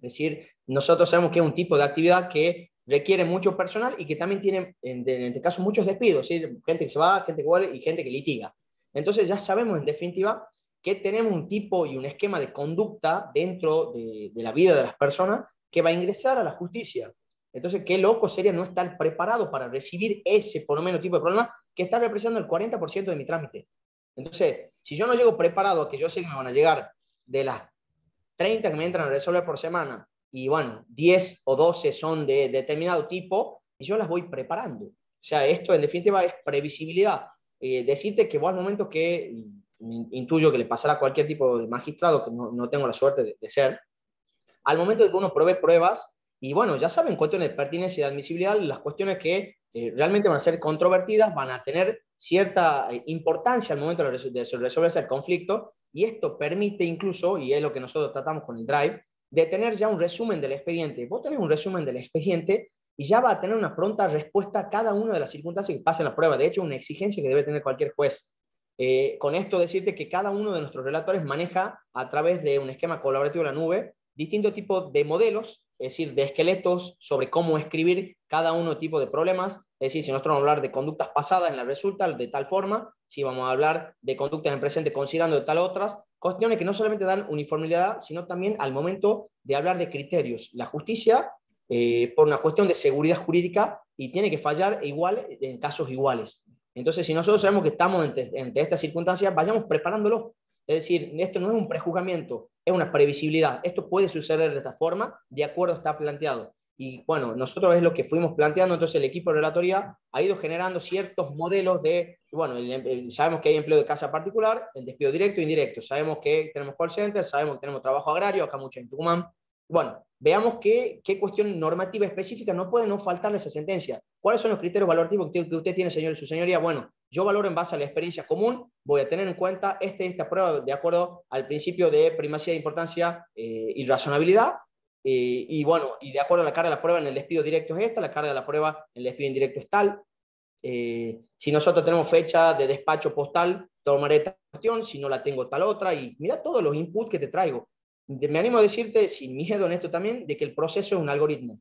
Es decir, nosotros sabemos que es un tipo de actividad que requiere mucho personal y que también tiene, en este caso, muchos despidos, ¿sí? Gente que se va, gente que vuelve y gente que litiga. Entonces ya sabemos, en definitiva, que tenemos un tipo y un esquema de conducta dentro de la vida de las personas que va a ingresar a la justicia. Entonces, qué loco sería no estar preparado para recibir ese, por lo menos, tipo de problema que está representando el 40% de mi trámite. Entonces, si yo no llego preparado a que yo sé que me van a llegar de las 30 que me entran a resolver por semana, y bueno, 10 o 12 son de determinado tipo, y yo las voy preparando. O sea, esto en definitiva es previsibilidad. Decirte que vos al momento que, intuyo que le pasará a cualquier tipo de magistrado, que no tengo la suerte de ser, al momento de que uno provee pruebas, y bueno, ya saben cuestiones de pertinencia y de admisibilidad, las cuestiones que realmente van a ser controvertidas, van a tener cierta importancia al momento de resolverse el conflicto, y esto permite incluso, y es lo que nosotros tratamos con el Drive, de tener ya un resumen del expediente. Vos tenés un resumen del expediente y ya va a tener una pronta respuesta a cada una de las circunstancias que pasen la prueba. De hecho, una exigencia que debe tener cualquier juez. Con esto decirte que cada uno de nuestros relatores maneja a través de un esquema colaborativo en la nube distintos tipos de modelos, es decir, de esqueletos sobre cómo escribir cada uno tipo de problemas. Es decir, si nosotros vamos a hablar de conductas pasadas en la resulta de tal forma, si vamos a hablar de conductas en presente considerando de tal otras, cuestiones que no solamente dan uniformidad, sino también al momento de hablar de criterios. La justicia, por una cuestión de seguridad jurídica, y tiene que fallar igual en casos iguales. Entonces, si nosotros sabemos que estamos ante estas circunstancias, vayamos preparándolo. Es decir, esto no es un prejuzgamiento, es una previsibilidad. Esto puede suceder de esta forma, de acuerdo está planteado. Y bueno, nosotros es lo que fuimos planteando, entonces el equipo de relatoría ha ido generando ciertos modelos de, bueno, sabemos que hay empleo de casa particular, el despido directo e indirecto, sabemos que tenemos call center, sabemos que tenemos trabajo agrario, acá mucho en Tucumán. Bueno, veamos qué cuestión normativa específica no puede no faltarle esa sentencia. ¿Cuáles son los criterios valorativos que usted tiene, señor y su señoría? Bueno, yo valoro en base a la experiencia común, voy a tener en cuenta esta prueba de acuerdo al principio de primacía de importancia y razonabilidad, y bueno, y de acuerdo a la carga de la prueba en el despido directo es esta, la carga de la prueba en el despido indirecto es tal. Si nosotros tenemos fecha de despacho postal, tomaré esta cuestión, si no la tengo tal otra, y mira todos los inputs que te traigo. Me animo a decirte, sin miedo en esto también, de que el proceso es un algoritmo.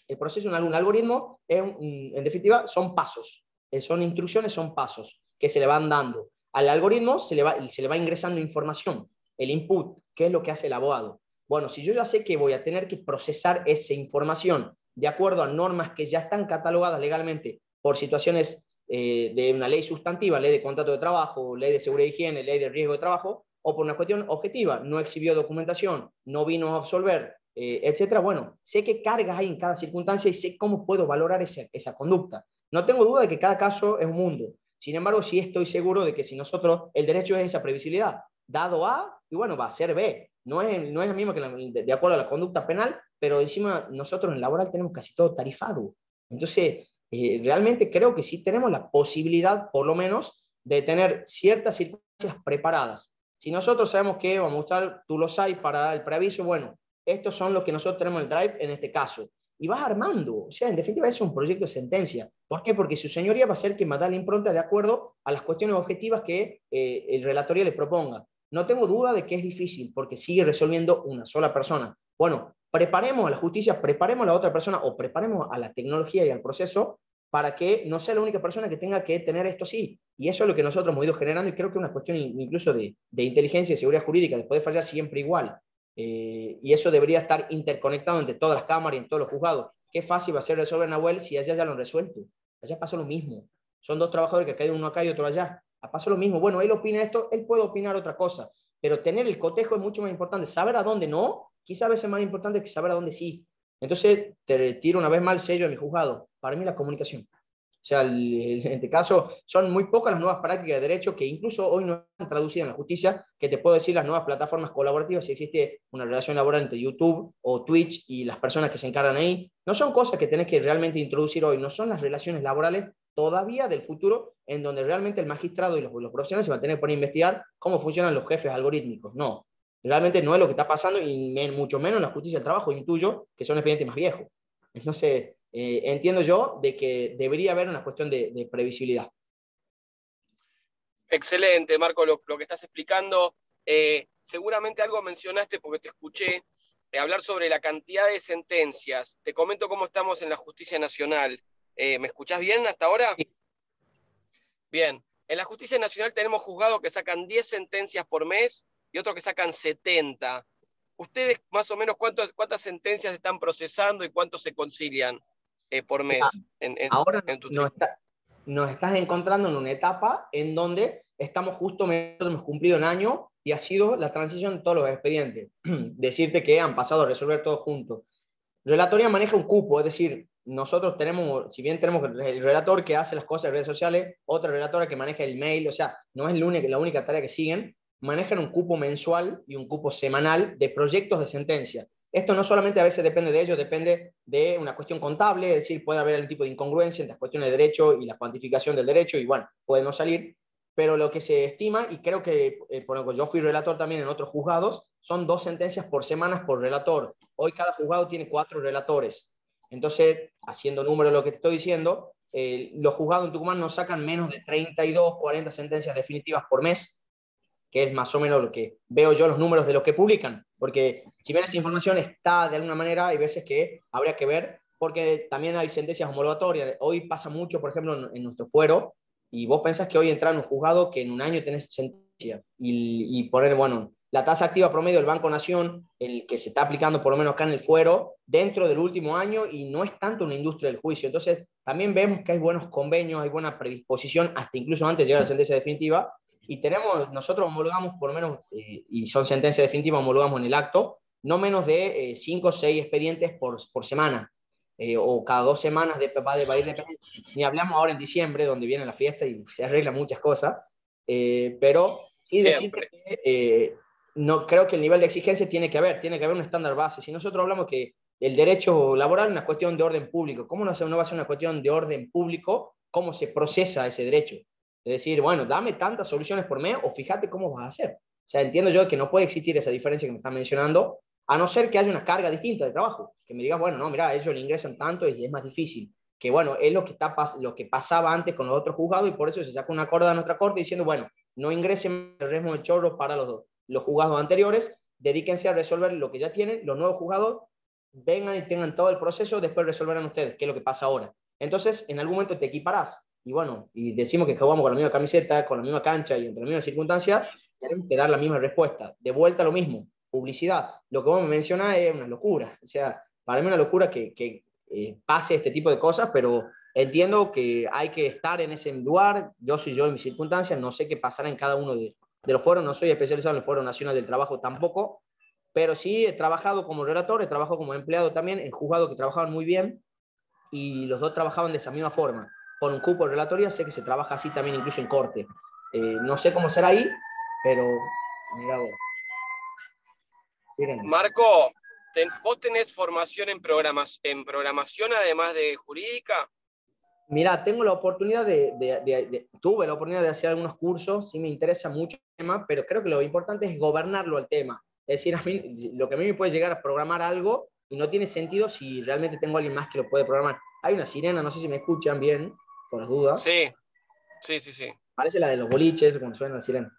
El proceso es un algoritmo, en definitiva, son pasos, son instrucciones, son pasos que se le van dando. Al algoritmo se le va ingresando información, el input, que es lo que hace el abogado. Bueno, si yo ya sé que voy a tener que procesar esa información de acuerdo a normas que ya están catalogadas legalmente por situaciones de una ley sustantiva, ley de contrato de trabajo, ley de seguridad y higiene, ley de riesgo de trabajo, o por una cuestión objetiva, no exhibió documentación, no vino a absolver, etcétera. Bueno, sé qué cargas hay en cada circunstancia y sé cómo puedo valorar esa conducta. No tengo duda de que cada caso es un mundo. Sin embargo, sí estoy seguro de que si nosotros, el derecho es esa previsibilidad, dado A, y bueno, va a ser B. No es lo mismo que de acuerdo a la conducta penal, pero encima nosotros en laboral tenemos casi todo tarifado. Entonces, realmente creo que sí tenemos la posibilidad, por lo menos, de tener ciertas circunstancias preparadas. Si nosotros sabemos que vamos a usar Tulosai para el preaviso, bueno, estos son los que nosotros tenemos en el Drive en este caso. Y vas armando, o sea, en definitiva es un proyecto de sentencia. ¿Por qué? Porque su señoría va a ser quien va a dar la impronta de acuerdo a las cuestiones objetivas que el relatorio le proponga. No tengo duda de que es difícil, porque sigue resolviendo una sola persona. Bueno, preparemos a la justicia, preparemos a la otra persona o preparemos a la tecnología y al proceso para que no sea la única persona que tenga que tener esto así. Y eso es lo que nosotros hemos ido generando y creo que es una cuestión incluso de inteligencia y seguridad jurídica, de poder fallar siempre igual. Y eso debería estar interconectado entre todas las cámaras y en todos los juzgados. Qué fácil va a ser resolver Nahuel si allá ya lo han resuelto. Allá pasa lo mismo. Son dos trabajadores que caen uno acá y otro allá. Pasa lo mismo. Bueno, él opina esto, él puede opinar otra cosa. Pero tener el cotejo es mucho más importante. Saber a dónde no, quizá a veces es más importante que saber a dónde sí. Entonces, te retiro una vez más el sello de mi juzgado. Para mí la comunicación. O sea, en este caso, son muy pocas las nuevas prácticas de derecho que incluso hoy no están traducidas en la justicia, que te puedo decir las nuevas plataformas colaborativas, si existe una relación laboral entre YouTube o Twitch y las personas que se encargan ahí. No son cosas que tenés que realmente introducir hoy, no son las relaciones laborales todavía del futuro en donde realmente el magistrado y los profesionales se van a tener que poner a investigar cómo funcionan los jefes algorítmicos. No, realmente no es lo que está pasando y mucho menos en la justicia del trabajo, intuyo que son expedientes más viejos. Entonces, entiendo yo de que debería haber una cuestión de previsibilidad. Excelente, Marco, lo que estás explicando. Seguramente algo mencionaste porque te escuché hablar sobre la cantidad de sentencias. Te comento cómo estamos en la justicia nacional. ¿Me escuchás bien hasta ahora? Sí. Bien. En la justicia nacional tenemos juzgados que sacan 10 sentencias por mes y otros que sacan 70. ¿Ustedes más o menos cuántas sentencias están procesando y cuántos se concilian por mes? Ahora en tu nos estás encontrando en una etapa en donde estamos nosotros hemos cumplido un año y ha sido la transición de todos los expedientes. Decirte que han pasado a resolver todos juntos. Relatoría maneja un cupo, es decir, nosotros tenemos, si bien tenemos el relator que hace las cosas en redes sociales, otra relatora que maneja el mail, o sea, no es la única tarea que siguen, manejan un cupo mensual y un cupo semanal de proyectos de sentencia. Esto no solamente a veces depende de ellos, depende de una cuestión contable, es decir, puede haber algún tipo de incongruencia entre las cuestiones de derecho y la cuantificación del derecho, y bueno, puede no salir. pero lo que se estima, y creo que por lo que yo fui relator también en otros juzgados, son 2 sentencias por semana por relator. Hoy cada juzgado tiene 4 relatores. Entonces, haciendo número de lo que te estoy diciendo, los juzgados en Tucumán nos sacan menos de 32, 40 sentencias definitivas por mes, que es más o menos lo que veo yo los números de los que publican, porque si bien esa información está de alguna manera, hay veces que habría que ver, porque también hay sentencias homologatorias. Hoy pasa mucho, por ejemplo, en nuestro fuero, y vos pensás que hoy entrar en un juzgado que en un año tenés sentencia, y poner, bueno, la tasa activa promedio del Banco Nación, el que se está aplicando por lo menos acá en el fuero, dentro del último año, y no es tanto una industria del juicio. Entonces, también vemos que hay buenos convenios, hay buena predisposición, hasta incluso antes de llegar a la sentencia definitiva, y nosotros homologamos por lo menos, y son sentencias definitivas, homologamos en el acto, no menos de 5 o 6 expedientes por semana, o cada 2 semanas va a ir dependiendo. Ni hablamos ahora en diciembre, donde viene la fiesta y se arreglan muchas cosas, pero sí decirte que no, creo que el nivel de exigencia tiene que haber un estándar base. Si nosotros hablamos que el derecho laboral es una cuestión de orden público, ¿cómo no va a ser una cuestión de orden público? ¿Cómo se procesa ese derecho? Es decir, bueno, dame tantas soluciones por mes o fíjate cómo vas a hacer. O sea, entiendo yo que no puede existir esa diferencia que me están mencionando, a no ser que haya una carga distinta de trabajo. Que me digas, bueno, no, mira, ellos le ingresan tanto y es más difícil. Que bueno, es lo que pasaba antes con los otros juzgados, y por eso se sacó un acorde a nuestra corte diciendo, bueno, no ingresen el resmo del chorro para los juzgados anteriores, dedíquense a resolver lo que ya tienen, los nuevos juzgados vengan y tengan todo el proceso, después resolverán ustedes, qué es lo que pasa ahora. Entonces, en algún momento te equiparás, y bueno, y decimos que jugamos con la misma camiseta, con la misma cancha y entre las mismas circunstancias, tenemos que dar la misma respuesta. De vuelta lo mismo, publicidad. Lo que vos me mencionás es una locura. O sea, para mí es una locura que pase este tipo de cosas, pero entiendo que hay que estar en ese lugar. Yo soy yo en mis circunstancias, no sé qué pasará en cada uno de los foros, no soy especializado en el Foro Nacional del Trabajo tampoco, pero sí he trabajado como relator, he trabajado como empleado también, en juzgados que trabajaban muy bien, y los dos trabajaban de esa misma forma. Con un cupo de relatoría sé que se trabaja así también incluso en corte. No sé cómo será ahí, pero mira vos. Marco, ¿vos tenés formación en programación además de jurídica? Mira, tengo la oportunidad tuve la oportunidad de hacer algunos cursos, sí me interesa mucho el tema, pero creo que lo importante es gobernarlo al tema. Es decir, a mí, lo que a mí me puede llegar a programar algo y no tiene sentido si realmente tengo a alguien más que lo puede programar. Hay una sirena, no sé si me escuchan bien, por las dudas. Sí. Parece la de los boliches cuando suena la sirena.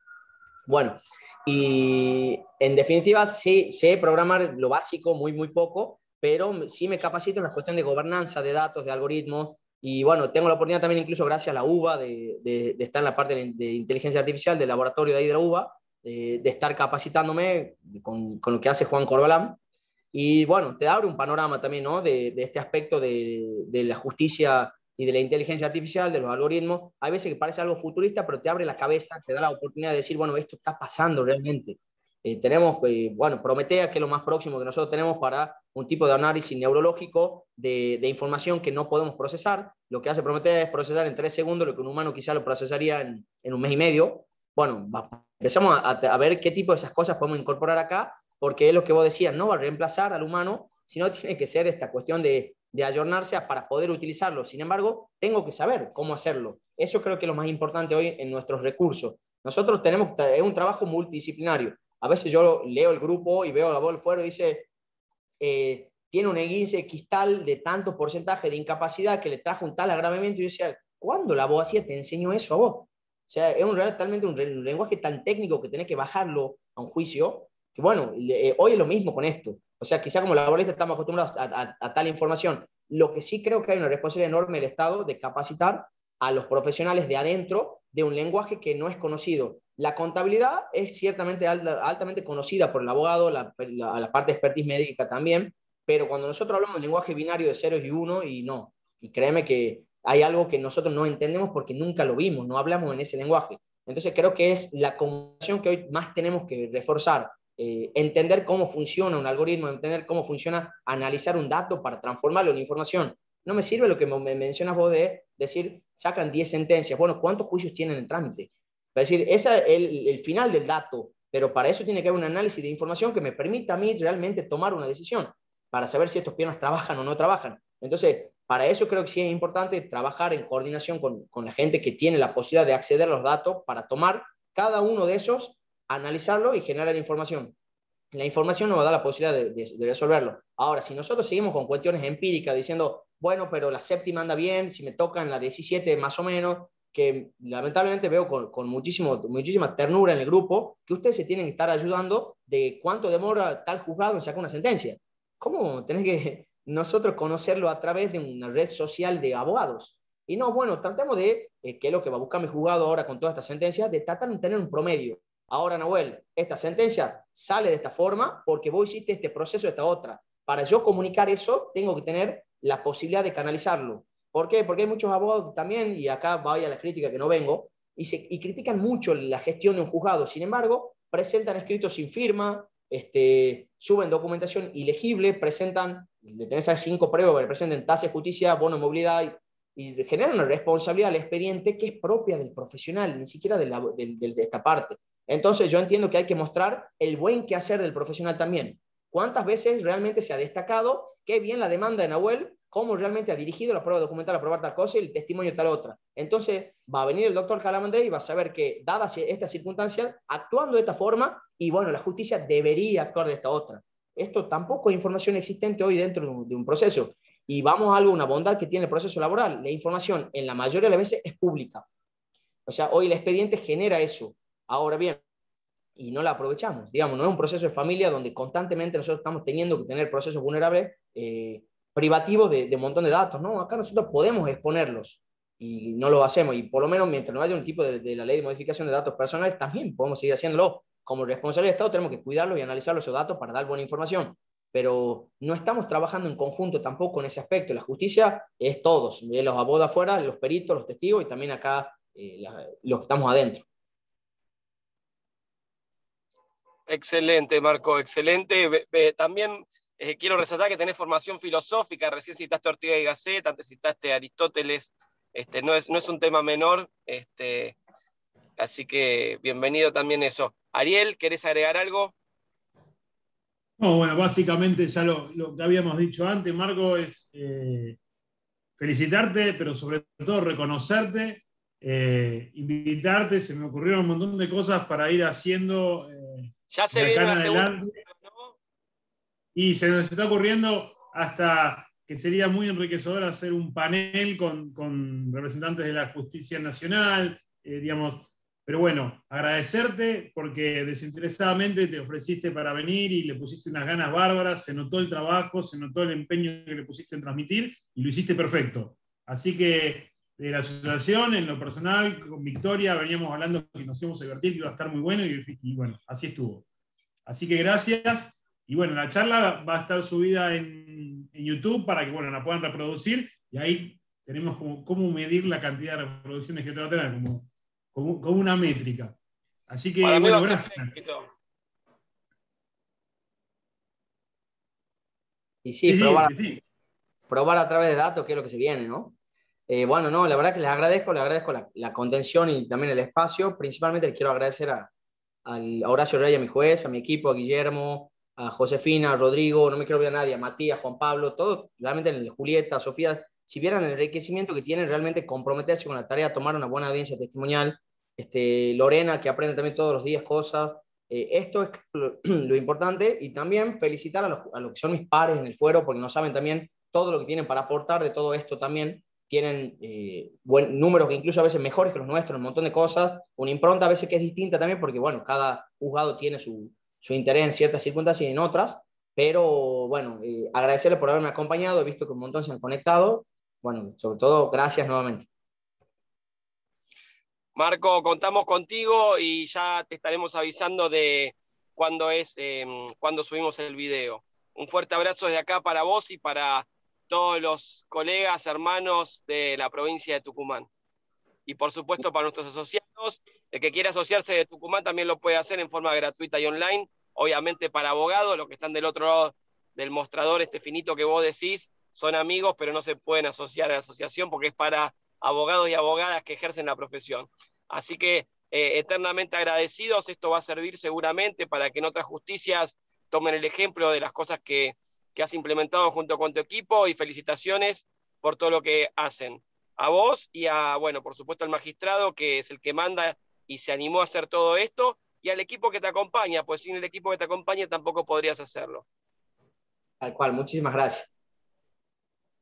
Bueno, y en definitiva sé programar lo básico, muy, muy poco, pero sí me capacito en la cuestión de gobernanza de datos, de algoritmos, y bueno, tengo la oportunidad también, incluso gracias a la UBA, de estar en la parte de inteligencia artificial del laboratorio de ahí de la UBA, de estar capacitándome con lo que hace Juan Corbalán. Y bueno, te abre un panorama también, ¿no? de este aspecto de la justicia y de la inteligencia artificial, de los algoritmos. Hay veces que parece algo futurista, pero te abre la cabeza, te da la oportunidad de decir, bueno, esto está pasando realmente. Tenemos, bueno, Prometea, que es lo más próximo que nosotros tenemos para un tipo de análisis neurológico de información que no podemos procesar. Lo que hace Prometea es procesar en 3 segundos lo que un humano quizá lo procesaría en un mes y medio. Bueno, empezamos a ver qué tipo de esas cosas podemos incorporar acá, porque es lo que vos decías, no va a reemplazar al humano, sino tiene que ser esta cuestión de ayornarse para poder utilizarlo. Sin embargo, tengo que saber cómo hacerlo. Eso creo que es lo más importante hoy en nuestros recursos. Nosotros es un trabajo multidisciplinario. A veces yo leo el grupo y veo la voz del fuero y dice, tiene un esguince quistal de tanto porcentaje de incapacidad que le trajo un tal agravamiento. Y yo decía, ¿cuándo la abogacía te enseñó realmente a vos? O sea, es realmente un lenguaje tan técnico que tenés que bajarlo a un juicio, que bueno, hoy es lo mismo con esto. O sea, quizá como laboristas estamos acostumbrados a tal información. Lo que sí creo que hay una responsabilidad enorme del Estado de capacitar a los profesionales de adentro de un lenguaje que no es conocido. La contabilidad es ciertamente altamente conocida por el abogado, la parte de expertise médica también, pero cuando nosotros hablamos de lenguaje binario de ceros y uno, y no, y créeme que hay algo que nosotros no entendemos porque nunca lo vimos, no hablamos en ese lenguaje. Entonces creo que es la comunicación que hoy más tenemos que reforzar. Entender cómo funciona un algoritmo, entender cómo funciona analizar un dato para transformarlo en información. No me sirve lo que me mencionas vos de decir, sacan 10 sentencias. Bueno, ¿cuántos juicios tienen en trámite? Es decir, ese es el final del dato, pero para eso tiene que haber un análisis de información que me permita a mí realmente tomar una decisión para saber si estos piernas trabajan o no trabajan. Entonces, Para eso creo que sí es importante trabajar en coordinación con la gente que tiene la posibilidad de acceder a los datos para tomar cada uno de esos, analizarlo y generar información. La información nos va a dar la posibilidad de resolverlo. Ahora, si nosotros seguimos con cuestiones empíricas diciendo, bueno, pero la séptima anda bien, si me tocan la 17 más o menos, que lamentablemente veo con muchísima ternura en el grupo, que ustedes se tienen que estar ayudando de cuánto demora tal juzgado en sacar una sentencia. ¿Cómo tenés que nosotros conocerlo a través de una red social de abogados? Y no, bueno, tratemos de, que es lo que va a buscar mi juzgado ahora con toda esta sentencia, de tratar de tener un promedio. Ahora, Nahuel, esta sentencia sale de esta forma porque vos hiciste este proceso de esta otra. Para yo comunicar eso, tengo que tener la posibilidad de canalizarlo. ¿Por qué? Porque hay muchos abogados también, y acá vaya la crítica que no vengo, y critican mucho la gestión de un juzgado. Sin embargo, presentan escritos sin firma, suben documentación ilegible, le tenés a 5 pruebas que presenten tasa de justicia, bono de movilidad, y generan una responsabilidad al expediente que es propia del profesional, ni siquiera de esta parte. Entonces yo entiendo que hay que mostrar el buen quehacer del profesional también. ¿Cuántas veces realmente se ha destacado qué bien la demanda de Nahuel, cómo realmente ha dirigido la prueba documental a probar tal cosa y el testimonio tal otra? Entonces va a venir el doctor Calamandré y va a saber que, dadas estas circunstancias, actuando de esta forma, y bueno, la justicia debería actuar de esta otra. Esto tampoco es información existente hoy dentro de un proceso. Y vamos a algo, una bondad que tiene el proceso laboral. La información en la mayoría de las veces es pública. O sea, hoy el expediente genera eso. Ahora bien, y no la aprovechamos. Digamos, no es un proceso de familia donde constantemente nosotros estamos teniendo que tener procesos vulnerables privativos de un montón de datos. No, acá nosotros podemos exponerlos y no lo hacemos. Y por lo menos mientras no haya un tipo de la ley de modificación de datos personales, también podemos seguir haciéndolo. Como responsabilidad de Estado tenemos que cuidarlos y analizar esos datos para dar buena información. Pero no estamos trabajando en conjunto tampoco en ese aspecto. La justicia es todos, los abogados afuera, los peritos, los testigos y también acá los que estamos adentro. Excelente, Marco, excelente. También quiero resaltar que tenés formación filosófica, recién citaste a Ortega y Gasset, antes citaste a Aristóteles, no es un tema menor, así que bienvenido también eso. Ariel, ¿querés agregar algo? No, bueno, básicamente ya lo que habíamos dicho antes, Marco, es felicitarte, pero sobre todo reconocerte, invitarte, se me ocurrieron un montón de cosas para ir haciendo Ya se de acá viene en la segunda, adelante. ¿no? Y se nos está ocurriendo hasta que sería muy enriquecedor hacer un panel con representantes de la Justicia Nacional, digamos. Pero bueno, agradecerte porque desinteresadamente te ofreciste para venir y le pusiste unas ganas bárbaras, se notó el trabajo, se notó el empeño que le pusiste en transmitir y lo hiciste perfecto. Así que de la asociación, en lo personal, con Victoria, veníamos hablando que nos íbamos a divertir, que iba a estar muy bueno y bueno, así estuvo. Así que gracias. Y bueno, la charla va a estar subida en YouTube para que bueno, la puedan reproducir y ahí tenemos cómo medir la cantidad de reproducciones que te va a tener, como una métrica. Así que Para mí bueno, va a ser gracias. un éxito. Y sí, Sí. probar a través de datos qué es lo que se viene, ¿no? Bueno, no, la verdad que les agradezco la contención y también el espacio. Principalmente les quiero agradecer a Horacio Rey, a mi juez, a mi equipo, a Guillermo, a Josefina, a Rodrigo, no me quiero olvidar a nadie, a Matías, Juan Pablo, todos, realmente Julieta, Sofía, si vieran el enriquecimiento que tienen realmente comprometerse con la tarea, tomar una buena audiencia testimonial, Lorena, que aprende también todos los días cosas, esto es lo importante, y también felicitar a los que son mis pares en el fuero, porque no saben también todo lo que tienen para aportar de todo esto también, tienen números que incluso a veces mejores que los nuestros, un montón de cosas, una impronta a veces que es distinta también, porque bueno, cada juzgado tiene su interés en ciertas circunstancias y en otras, pero bueno, agradecerles por haberme acompañado, he visto que un montón se han conectado, bueno, sobre todo gracias nuevamente. Marco, contamos contigo y ya te estaremos avisando de cuándo subimos el video. Un fuerte abrazo desde acá para vos y para todos los colegas, hermanos de la provincia de Tucumán. Y por supuesto para nuestros asociados, el que quiera asociarse de Tucumán también lo puede hacer en forma gratuita y online. Obviamente para abogados, los que están del otro lado del mostrador, finito que vos decís, son amigos, pero no se pueden asociar a la asociación porque es para abogados y abogadas que ejercen la profesión. Así que eternamente agradecidos, esto va a servir seguramente para que en otras justicias tomen el ejemplo de las cosas que has implementado junto con tu equipo, y felicitaciones por todo lo que hacen. A vos y a, bueno, por supuesto al magistrado, que es el que manda y se animó a hacer todo esto, y al equipo que te acompaña, pues sin el equipo que te acompaña tampoco podrías hacerlo. Tal cual, muchísimas gracias.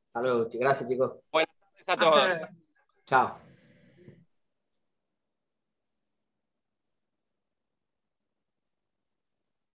Hasta luego, gracias chicos. Buenas tardes a Hasta todos. luego. Chao.